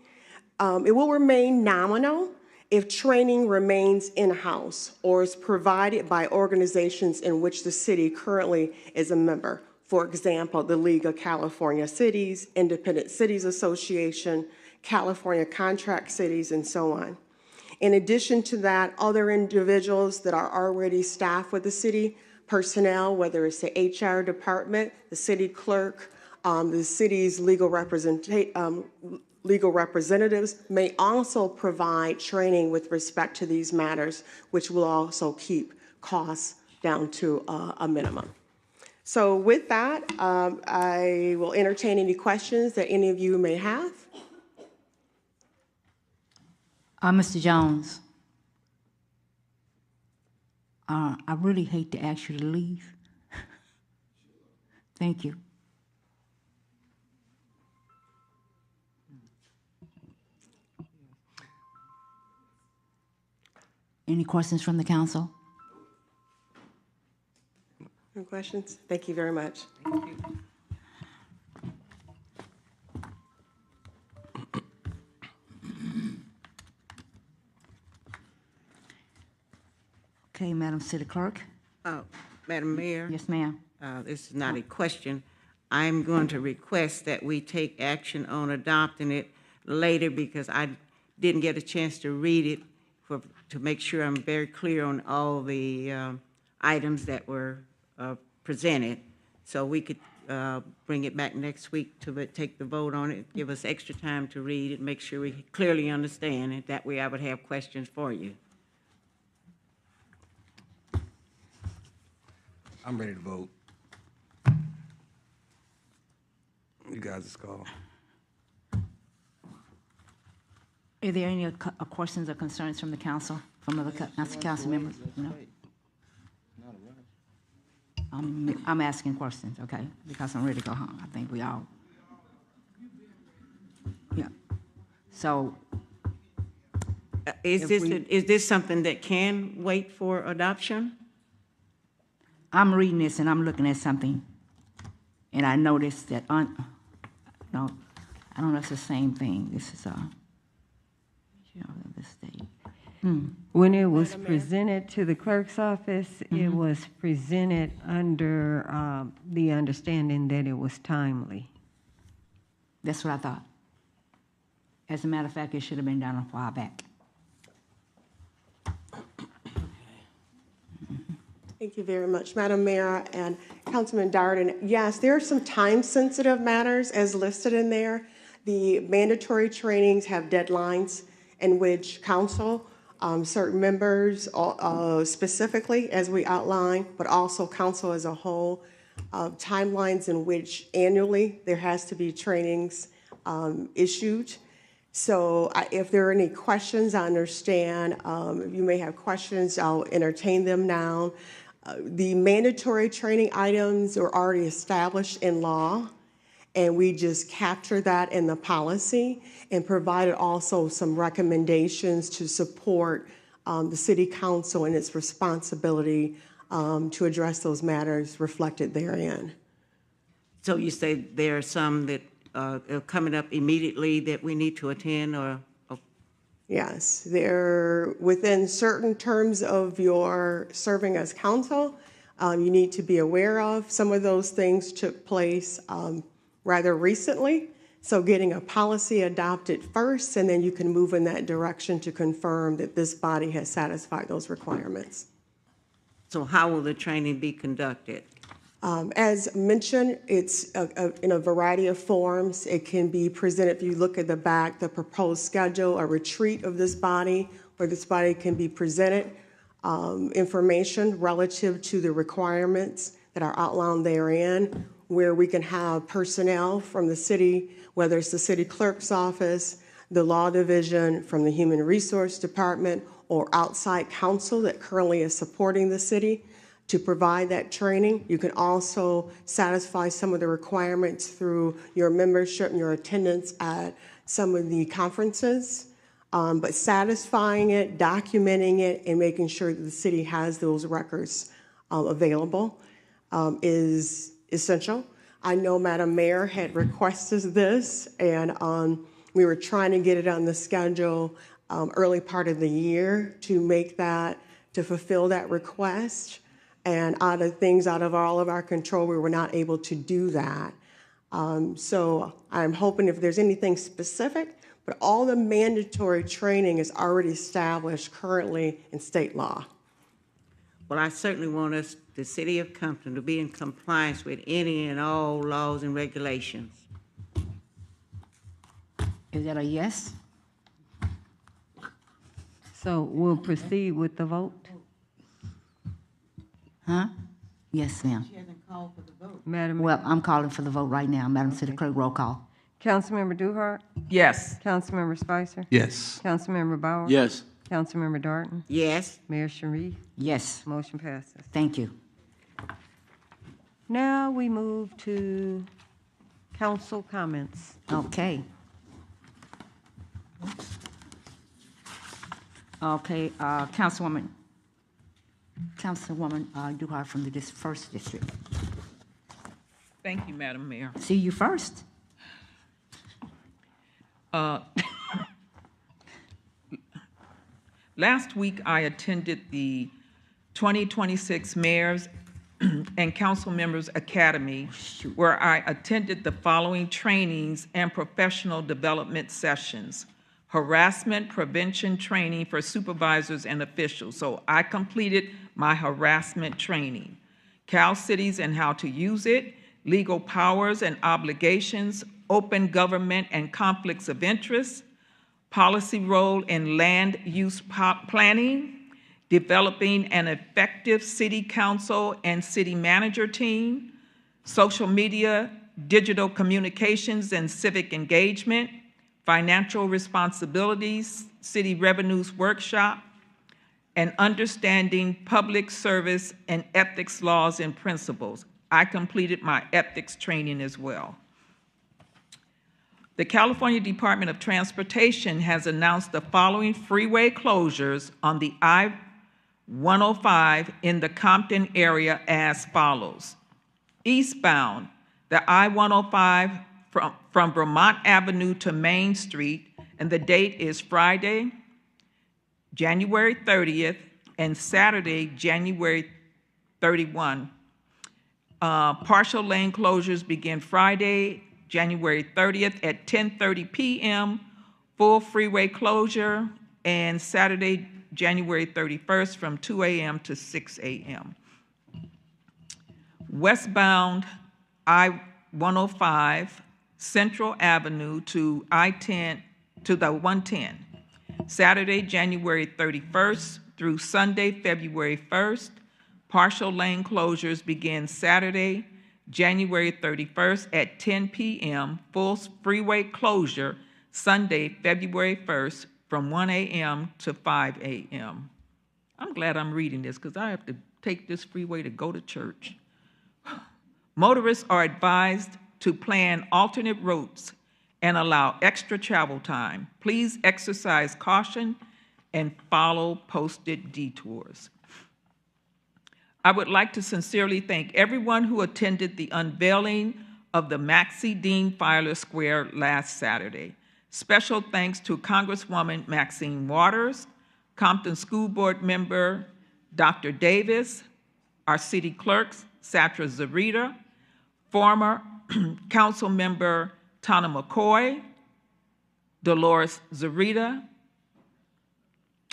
it will remain nominal if training remains in-house or is provided by organizations in which the city currently is a member. For example, the League of California Cities, Independent Cities Association, California Contract Cities, and so on. In addition to that, other individuals that are already staff with the city, personnel, whether it's the HR department, the city clerk, the city's legal representatives may also provide training with respect to these matters, which will also keep costs down to a minimum. So with that, I will entertain any questions that any of you may have. Mr. Jones, I really hate to ask you to leave. Thank you. Any questions from the council? No questions? Thank you very much. Thank you. Okay, Madam City Clerk. Madam Mayor? Yes, ma'am. This is not a question. I'm going to request that we take action on adopting it later because I didn't get a chance to read it to make sure I'm very clear on all the items that were presented. So we could bring it back next week to take the vote on it, give us extra time to read it, make sure we clearly understand it. That way I would have questions for you. I'm ready to vote. You guys' call. Are there any questions or concerns from the council, from other council members? No? I'm asking questions, okay, because I'm ready to go home. I think we all, yeah. So. Is this something that can wait for adoption? I'm reading this and I'm looking at something, and I noticed that no, I don't know if it's the same thing. This is the state. When it was presented to the clerk's office, it was presented under the understanding that it was timely. That's what I thought. As a matter of fact, it should have been done a while back. Thank you very much, Madam Mayor and Councilman Darden. Yes, there are some time-sensitive matters as listed in there. The mandatory trainings have deadlines in which council, certain members specifically, as we outlined, but also council as a whole, timelines in which annually there has to be trainings issued. So if there are any questions, I understand. If you may have questions, I'll entertain them now. The mandatory training items are already established in law, and we just capture that in the policy and provided also some recommendations to support the city council and its responsibility to address those matters reflected therein. So you say there are some that are coming up immediately that we need to attend or? Yes, they're within certain terms of your serving as council. You need to be aware of. Some of those things took place rather recently. So getting a policy adopted first, and then you can move in that direction to confirm that this body has satisfied those requirements. So how will the training be conducted? As mentioned, it's in a variety of forms. It can be presented, if you look at the back, the proposed schedule, a retreat of this body, where this body can be presented information relative to the requirements that are outlined therein, where we can have personnel from the city, whether it's the city clerk's office, the law division, from the human resource department, or outside counsel that currently is supporting the city to provide that training. You can also satisfy some of the requirements through your membership and your attendance at some of the conferences. But satisfying it, documenting it, and making sure that the city has those records available is essential. I know Madam Mayor had requested this, and we were trying to get it on the schedule early part of the year to make that, to fulfill that request. And out of all of our control, we were not able to do that. So I'm hoping if there's anything specific, but all the mandatory training is already established currently in state law. Well, I certainly want us, the city of Compton, to be in compliance with any and all laws and regulations. Is that a yes? So we'll proceed with the vote. Huh? Yes, ma'am. She hasn't called for the vote. Madam, Well, I'm calling for the vote right now. Madam City Clerk, roll call. Councilmember Duhart, Yes. Councilmember Spicer, Yes. Councilmember Bauer. Yes. Councilmember Darton, Yes. Mayor Sharif. Yes, Motion passes. thank you. Now we move to council comments. Okay. Okay, Councilwoman Duhart from the first district. Thank you, Madam Mayor. See you first. Last week, I attended the 2026 Mayors and Council Members Academy, where I attended the following trainings and professional development sessions. Harassment prevention training for supervisors and officials. So I completed my harassment training. Cal Cities and how to use it, legal powers and obligations, open government and conflicts of interest, policy role in land use planning, developing an effective city council and city manager team, social media, digital communications and civic engagement, financial responsibilities, city revenues workshop, and understanding public service and ethics laws and principles. I completed my ethics training as well. The California Department of Transportation has announced the following freeway closures on the I-105 in the Compton area as follows. Eastbound, the I-105 from Vermont Avenue to Main Street, and the date is Friday, January 30th, and Saturday, January 31. Partial lane closures begin Friday, January 30th at 10:30 p.m., full freeway closure, and Saturday, January 31st from 2 a.m. to 6 a.m. Westbound I-105, Central Avenue to I-10 to the 110, Saturday, January 31st through Sunday, February 1st. Partial lane closures begin Saturday, January 31st at 10 p.m., full freeway closure Sunday, February 1st from 1 a.m. to 5 a.m. I'm glad I'm reading this because I have to take this freeway to go to church. Motorists are advised to plan alternate routes and allow extra travel time. Please exercise caution and follow posted detours. I would like to sincerely thank everyone who attended the unveiling of the Maxie Dean Filer Square last Saturday. Special thanks to Congresswoman Maxine Waters, Compton School Board member Dr. Davis, our city clerks, Satra Zarita, former council member Tana McCoy, Dolores Zarita,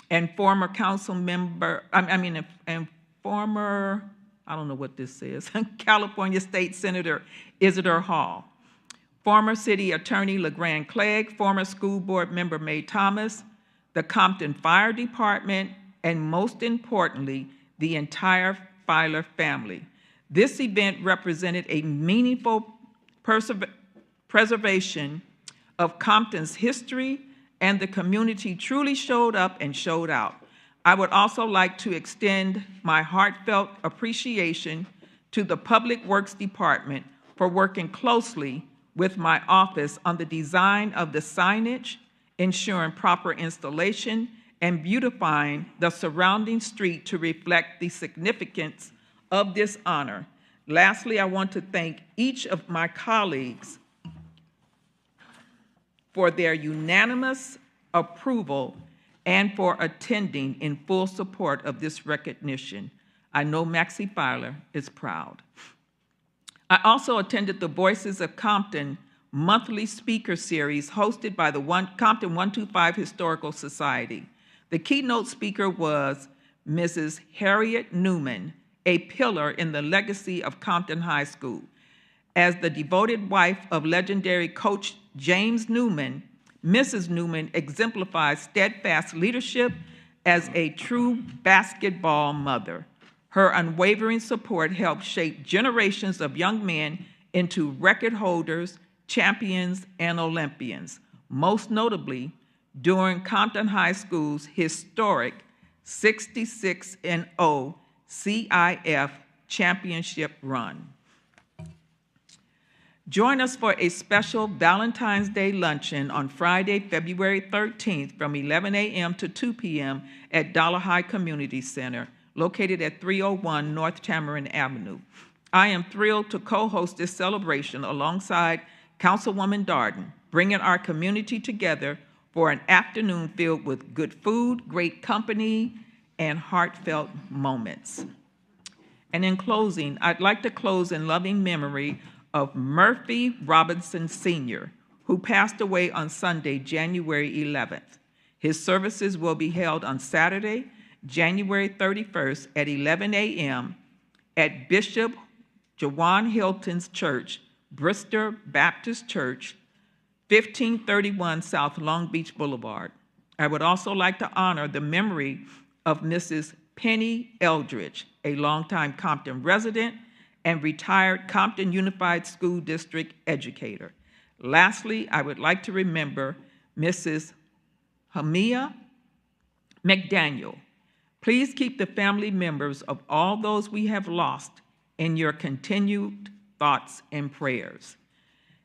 and former council member, and former, I don't know what this says, California State Senator Isidore Hall, former city attorney LeGrand Clegg, former school board member Mae Thomas, the Compton Fire Department, and most importantly, the entire Filer family. This event represented a meaningful preservation of Compton's history, and the community truly showed up and showed out. I would also like to extend my heartfelt appreciation to the Public Works Department for working closely with my office on the design of the signage, ensuring proper installation, and beautifying the surrounding street to reflect the significance of this honor. Lastly, I want to thank each of my colleagues for their unanimous approval and for attending in full support of this recognition. I know Maxie Filer is proud. I also attended the Voices of Compton monthly speaker series hosted by the Compton 125 Historical Society. The keynote speaker was Mrs. Harriet Newman, a pillar in the legacy of Compton High School. As the devoted wife of legendary coach James Newman, Mrs. Newman exemplifies steadfast leadership as a true basketball mother. Her unwavering support helped shape generations of young men into record holders, champions, and Olympians, most notably during Compton High School's historic 66-0 CIF championship run. Join us for a special Valentine's Day luncheon on Friday, February 13th from 11 a.m. to 2 p.m. at Dollar High Community Center, located at 301 North Tamarind Avenue. I am thrilled to co-host this celebration alongside Councilwoman Darden, bringing our community together for an afternoon filled with good food, great company, and heartfelt moments. And in closing, I'd like to close in loving memory of Murphy Robinson Sr., who passed away on Sunday, January 11th. His services will be held on Saturday, January 31st at 11 a.m. at Bishop Jawan Hilton's Church, Bristol Baptist Church, 1531 South Long Beach Boulevard. I would also like to honor the memory of Mrs. Penny Eldridge, a longtime Compton resident and retired Compton Unified School District educator. Lastly, I would like to remember Mrs. Hamia McDaniel. Please keep the family members of all those we have lost in your continued thoughts and prayers.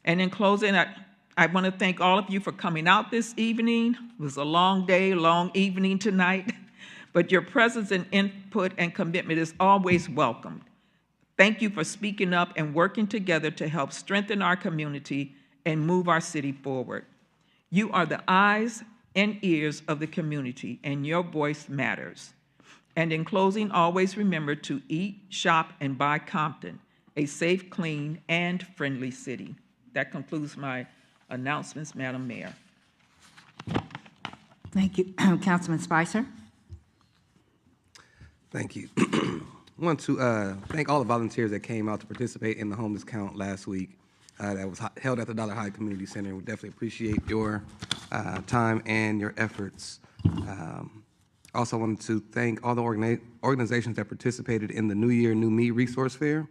And in closing, I want to thank all of you for coming out this evening. It was a long day, long evening tonight, but your presence and input and commitment is always welcomed. Thank you for speaking up and working together to help strengthen our community and move our city forward. You are the eyes and ears of the community, and your voice matters. And in closing, always remember to eat, shop, and buy Compton, a safe, clean, and friendly city. That concludes my announcements, Madam Mayor. Thank you. Councilman Spicer. Thank you. I want to thank all the volunteers that came out to participate in the homeless count last week that was held at the Dollar High Community Center. We definitely appreciate your time and your efforts. Also wanted to thank all the organizations that participated in the New Year, New Me Resource Fair.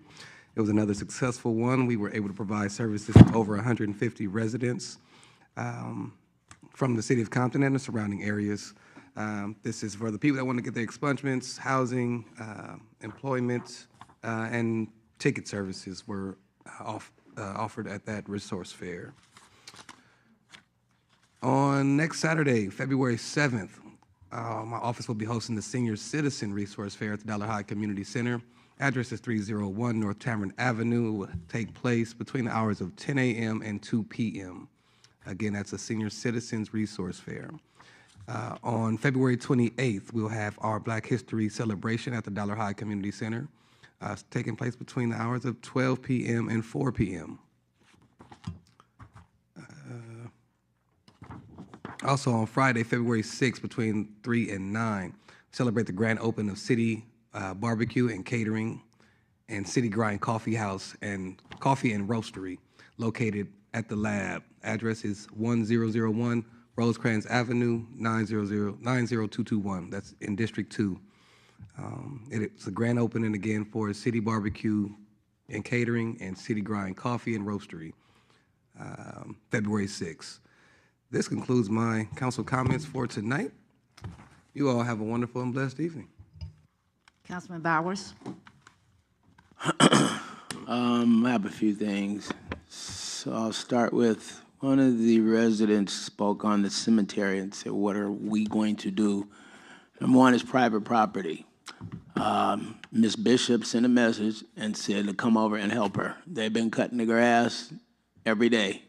It was another successful one. We were able to provide services to over 150 residents from the city of Compton and the surrounding areas. This is for the people that want to get their expungements, housing, employment, and ticket services were offered at that resource fair. On next Saturday, February 7th, my office will be hosting the Senior Citizen Resource Fair at the Dollar High Community Center. Address is 301 North Tamarind Avenue. It will take place between the hours of 10 a.m. and 2 p.m. Again, that's a Senior Citizens Resource Fair. On February 28th, we'll have our Black History celebration at the Dollar High Community Center. It's taking place between the hours of 12 p.m. and 4 p.m. Also on Friday, February 6th, between 3 and 9, celebrate the grand opening of City Barbecue and Catering and City Grind Coffee House and Coffee and Roastery located at the Lab. Address is 1001 Rosecrans Avenue, 90221. That's in District 2. It's a grand opening again for City Barbecue and Catering and City Grind Coffee and Roastery, February 6th. This concludes my council comments for tonight. You all have a wonderful and blessed evening. Councilman Bowers? I have a few things. So I'll start with one of the residents spoke on the cemetery and said, what are we going to do? Number one is private property. Ms. Bishop sent a message and said to come over and help her. They've been cutting the grass every day,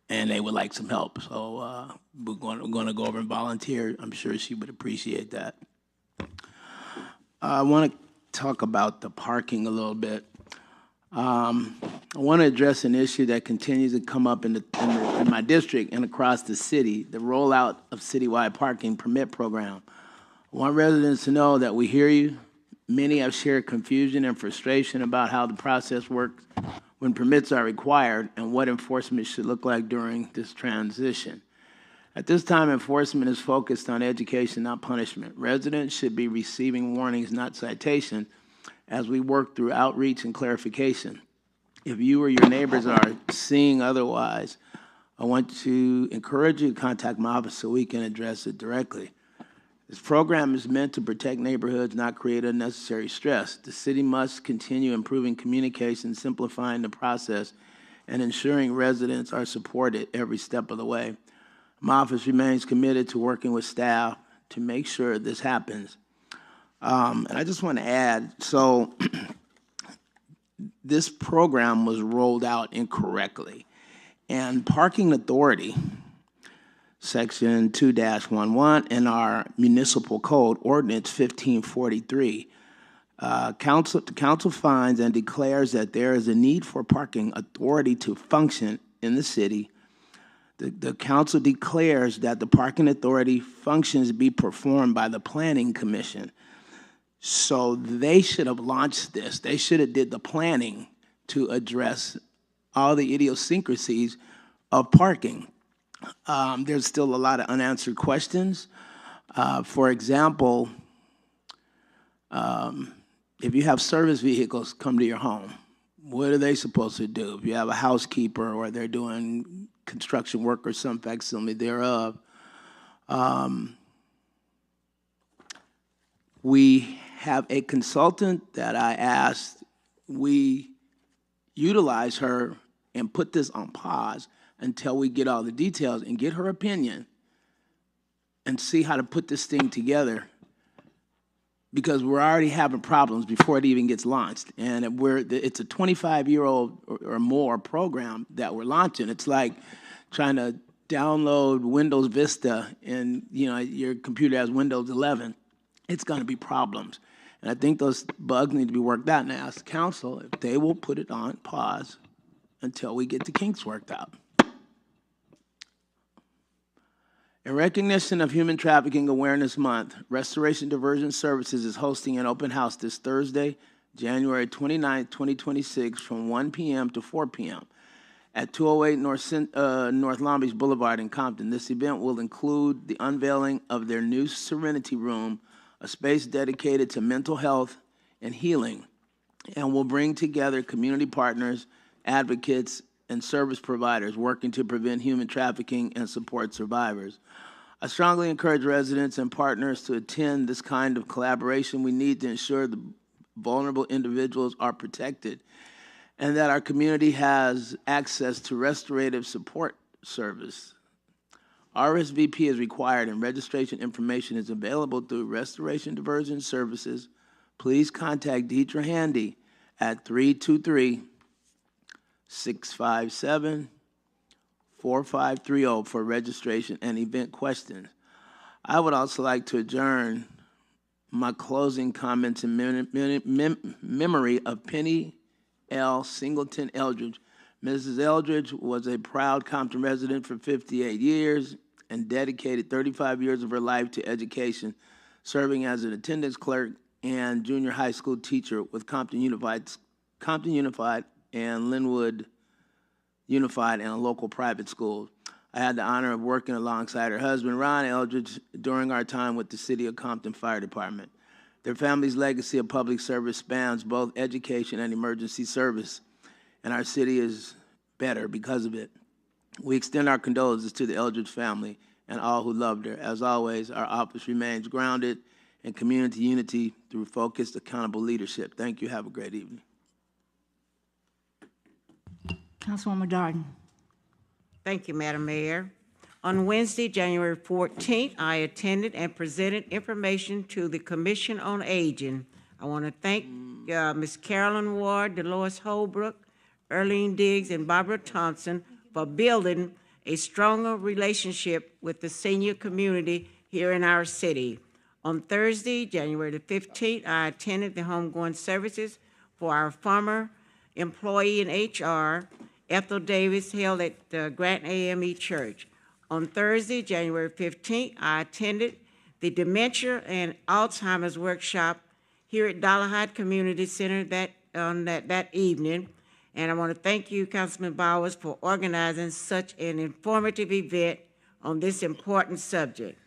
and they would like some help. So we're going to go over and volunteer. I'm sure she would appreciate that. I want to talk about the parking a little bit. I want to address an issue that continues to come up in my district and across the city, the rollout of citywide parking permit program. I want residents to know that we hear you. Many have shared confusion and frustration about how the process works when permits are required and what enforcement should look like during this transition. At this time, enforcement is focused on education, not punishment. Residents should be receiving warnings, not citation, as we work through outreach and clarification. If you or your neighbors are seeing otherwise, I want to encourage you to contact my office so we can address it directly. This program is meant to protect neighborhoods, not create unnecessary stress. The city must continue improving communication, simplifying the process, and ensuring residents are supported every step of the way. My office remains committed to working with staff to make sure this happens. And I just want to add, so this program was rolled out incorrectly. And Parking Authority, Section 2-11 in our municipal code, Ordinance 1543, council finds and declares that there is a need for parking authority to function in the city. The council declares that the parking authority functions be performed by the Planning Commission. So they should have launched this. They should have did the planning to address all the idiosyncrasies of parking. There's still a lot of unanswered questions. For example, if you have service vehicles come to your home, what are they supposed to do? If you have a housekeeper or they're doing construction work or some facsimile thereof, we have a consultant that I asked we utilize her and put this on pause until we get all the details and get her opinion and see how to put this thing together, because we're already having problems before it even gets launched. And it's a 25-year-old or more program that we're launching. It's like trying to download Windows Vista and your computer has Windows 11. It's going to be problems. And I think those bugs need to be worked out. And I asked the council if they will put it on pause until we get the kinks worked out. In recognition of Human Trafficking Awareness Month, Restoration Diversion Services is hosting an open house this Thursday, January 29, 2026, from 1 p.m. to 4 p.m. at 208 North Long Beach Boulevard in Compton. This event will include the unveiling of their new Serenity Room, a space dedicated to mental health and healing, and will bring together community partners, advocates, and service providers working to prevent human trafficking and support survivors. I strongly encourage residents and partners to attend this kind of collaboration. We need to ensure the vulnerable individuals are protected and that our community has access to restorative support service. RSVP is required and registration information is available through Restoration Diversion Services. Please contact Deidre Handy at 323-657-4530 for registration and event questions. I would also like to adjourn my closing comments in memory of Penny L. Singleton Eldridge. Mrs. Eldridge was a proud Compton resident for 58 years and dedicated 35 years of her life to education, serving as an attendance clerk and junior high school teacher with Compton Unified and Linwood Unified and local private schools. I had the honor of working alongside her husband, Ron Eldridge, during our time with the City of Compton Fire Department. Their family's legacy of public service spans both education and emergency service, and our city is better because of it. We extend our condolences to the Eldridge family and all who loved her. As always, our office remains grounded in community unity through focused, accountable leadership. Thank you. Have a great evening. Councilwoman Darden. Thank you, Madam Mayor. On Wednesday, January 14th, I attended and presented information to the Commission on Aging. I want to thank Ms. Carolyn Ward, Dolores Holbrook, Erlene Diggs, and Barbara Thompson for building a stronger relationship with the senior community here in our city. On Thursday, January the 15th, I attended the homegoing services for our former employee in HR, Ethel Davis, held at Grant AME Church. On Thursday, January 15th, I attended the Dementia and Alzheimer's workshop here at Dollarhide Community Center that evening. And I want to thank you, Councilman Bowers, for organizing such an informative event on this important subject.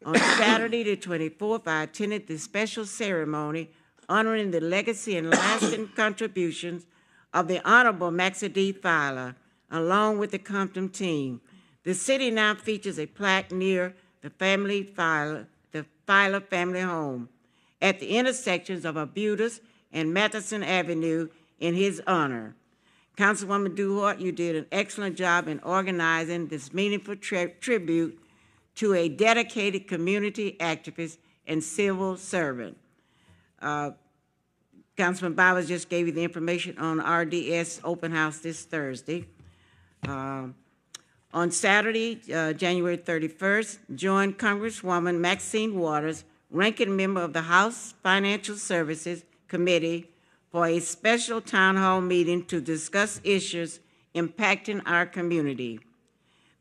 On Saturday, the 24th, I attended the special ceremony honoring the legacy and lasting contributions of the Honorable Maxie D. Filer, along with the Compton team. The city now features a plaque near the Filer family home at the intersections of Arbutus and Matheson Avenue in his honor. Councilwoman Duhart, you did an excellent job in organizing this meaningful tribute to a dedicated community activist and civil servant. Councilman Bowers just gave you the information on RDS open house this Thursday. On Saturday, January 31st, joined Congresswoman Maxine Waters, ranking member of the House Financial Services Committee, for a special town hall meeting to discuss issues impacting our community.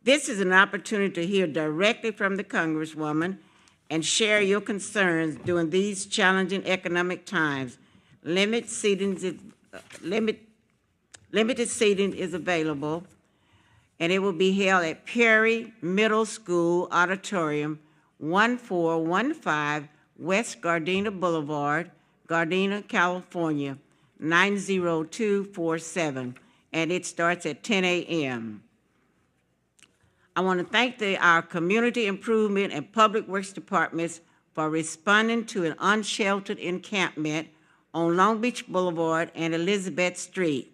This is an opportunity to hear directly from the Congresswoman and share your concerns during these challenging economic times. Limited seating is available, and it will be held at Perry Middle School Auditorium, 1415 West Gardena Boulevard, Gardena, California, 90247, and it starts at 10 a.m. I want to thank our community improvement and public works departments for responding to an unsheltered encampment on Long Beach Boulevard and Elizabeth Street.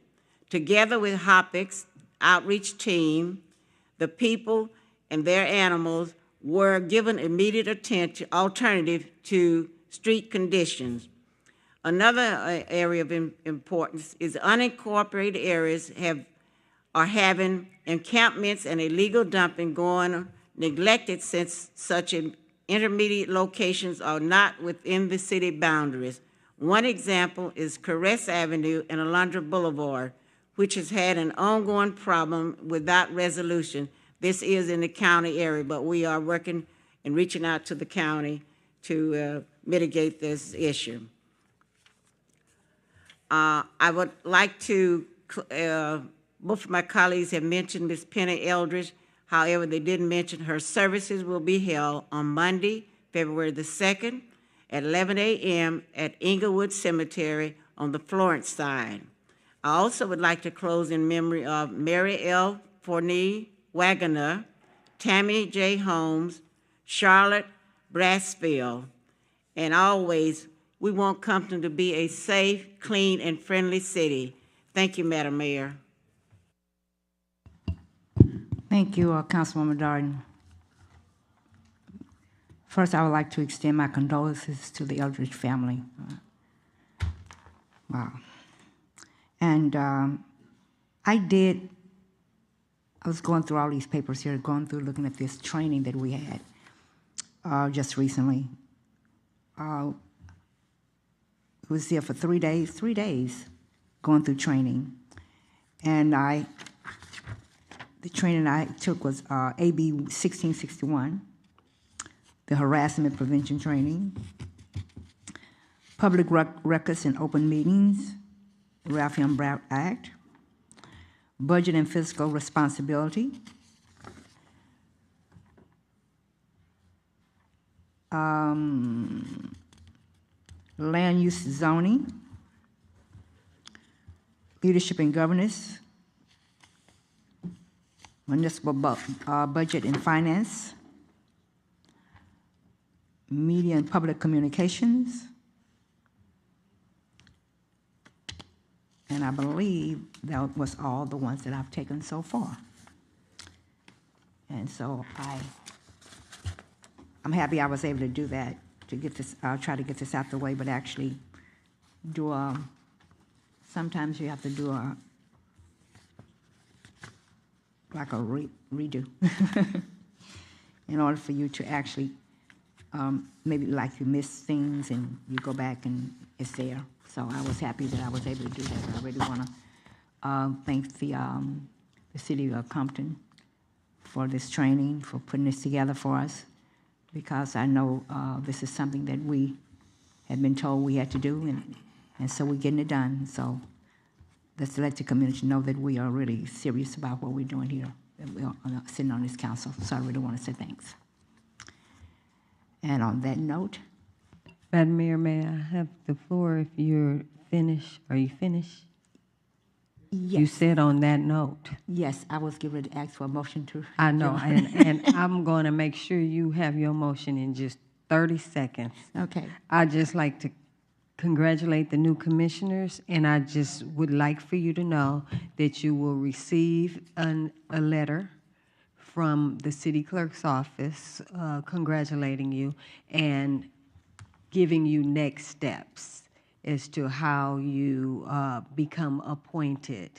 Together with Hopix outreach team, the people and their animals were given immediate alternative to street conditions. Another area of importance is unincorporated areas are having encampments and illegal dumping going neglected since such intermediate locations are not within the city boundaries. One example is Caress Avenue and Alondra Boulevard, which has had an ongoing problem without resolution. This is in the county area, but we are working and reaching out to the county to mitigate this issue. I would like to, both of my colleagues have mentioned Ms. Penny Eldridge. However, they didn't mention her services will be held on Monday, February the 2nd at 11 a.m. at Inglewood Cemetery on the Florence side. I also would like to close in memory of Mary L. Forney Wagoner, Tammy J. Holmes, Charlotte Brassfield, and always, we want Compton to be a safe, clean, and friendly city. Thank you, Madam Mayor. Thank you, Councilwoman Darden. First, I would like to extend my condolences to the Eldridge family. Wow. And I was going through all these papers here, looking at this training that we had just recently. I was there for 3 days, going through training. And the training I took was AB 1661, the harassment prevention training, public records and open meetings, Ralph-M. Act, budget and fiscal responsibility, land use zoning, leadership and governance, municipal budget and finance, Media and Public Communications. And I believe that was all the ones that I've taken so far. And so I'm happy I was able to do that, to get this, try to get this out the way, but actually do sometimes you have to do like a redo in order for you to actually, maybe like you miss things and you go back and it's there. So I was happy that I was able to do that. I really want to thank the city of Compton for this training, for putting this together for us, because I know this is something that we had been told we had to do, and so we're getting it done. So let's let the community know that we are really serious about what we're doing here, that we are sitting on this council. So I really want to say thanks. And on that note, Madam Mayor, may I have the floor if you're finished? Are you finished? yes. You said on that note. Yes, I was getting ready to ask for a motion to. I know, and I'm going to make sure you have your motion in just 30 seconds. Okay. I'd just like to congratulate the new commissioners, and I just would like for you to know that you will receive a letter from the city clerk's office congratulating you and giving you next steps as to how you become appointed.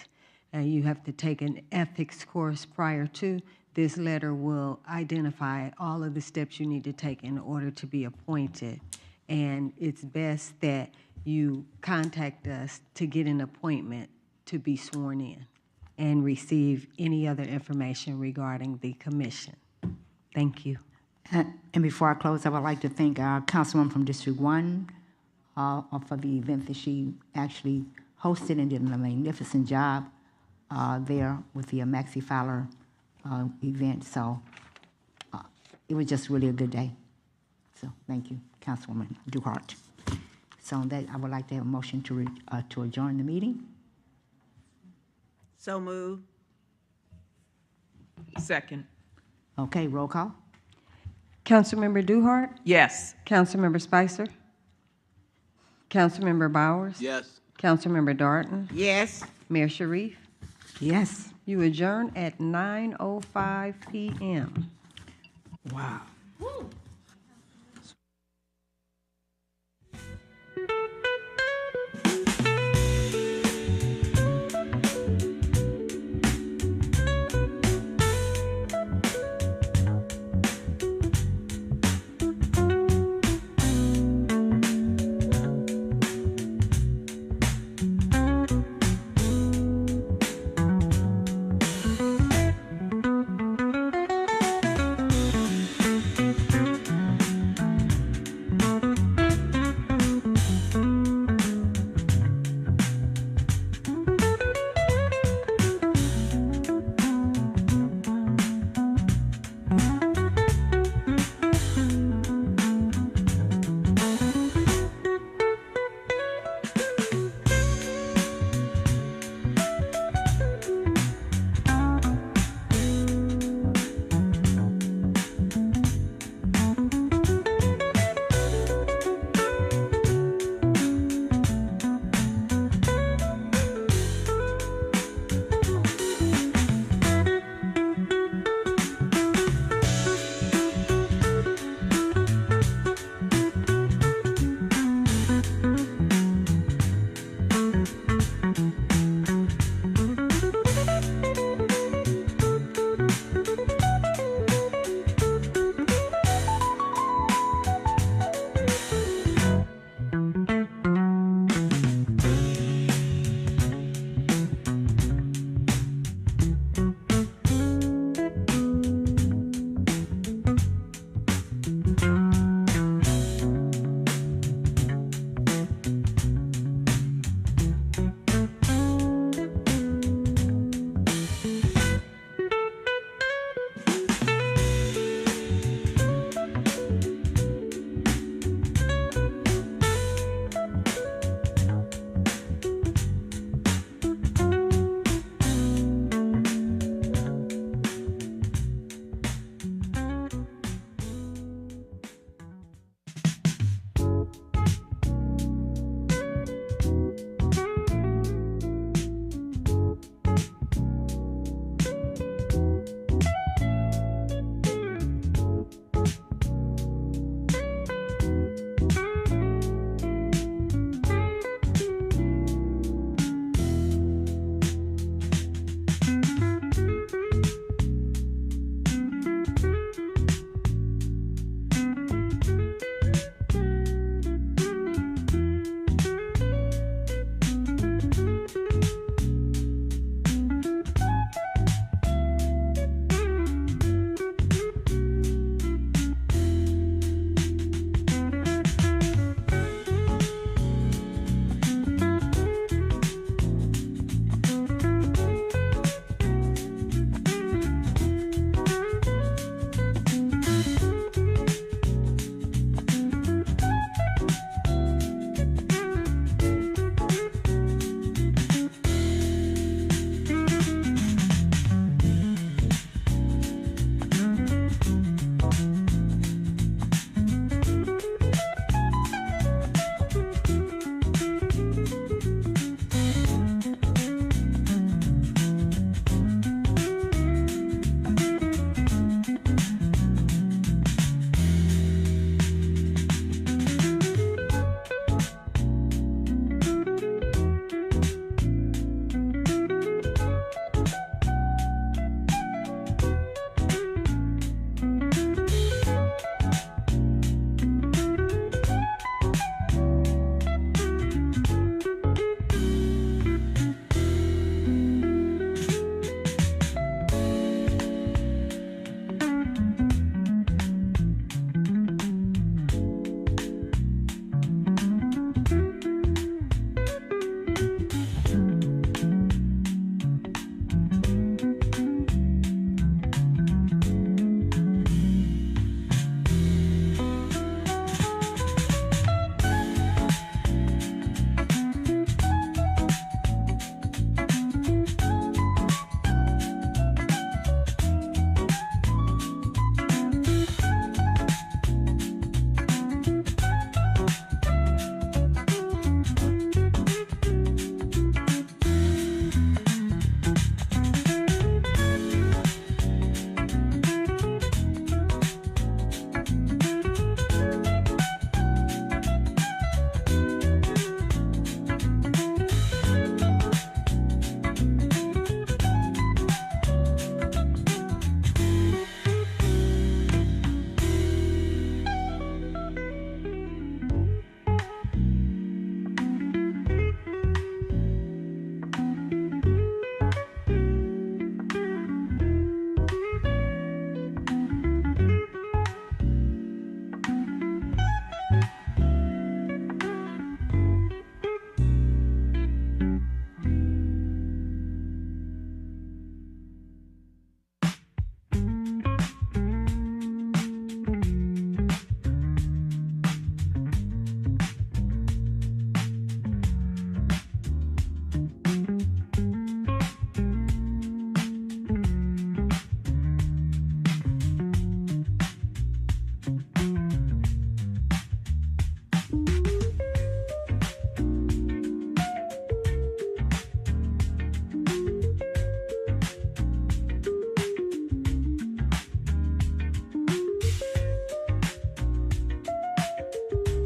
You have to take an ethics course prior to. This letter will identify all of the steps you need to take in order to be appointed. And it's best that you contact us to get an appointment to be sworn in and receive any other information regarding the commission. Thank you. And before I close, I would like to thank our councilwoman from District 1 for the event that she actually hosted and did a magnificent job there with the Maxie Fowler event. So it was just really a good day. So thank you, Councilwoman Duhart. So on that, I would like to have a motion to adjourn the meeting. So moved. Second. Okay, roll call. Councilmember Duhart? Yes. Councilmember Spicer? Councilmember Bowers? Yes. Councilmember Darton? Yes. Mayor Sharif? Yes. You adjourn at 9:05 p.m. Wow.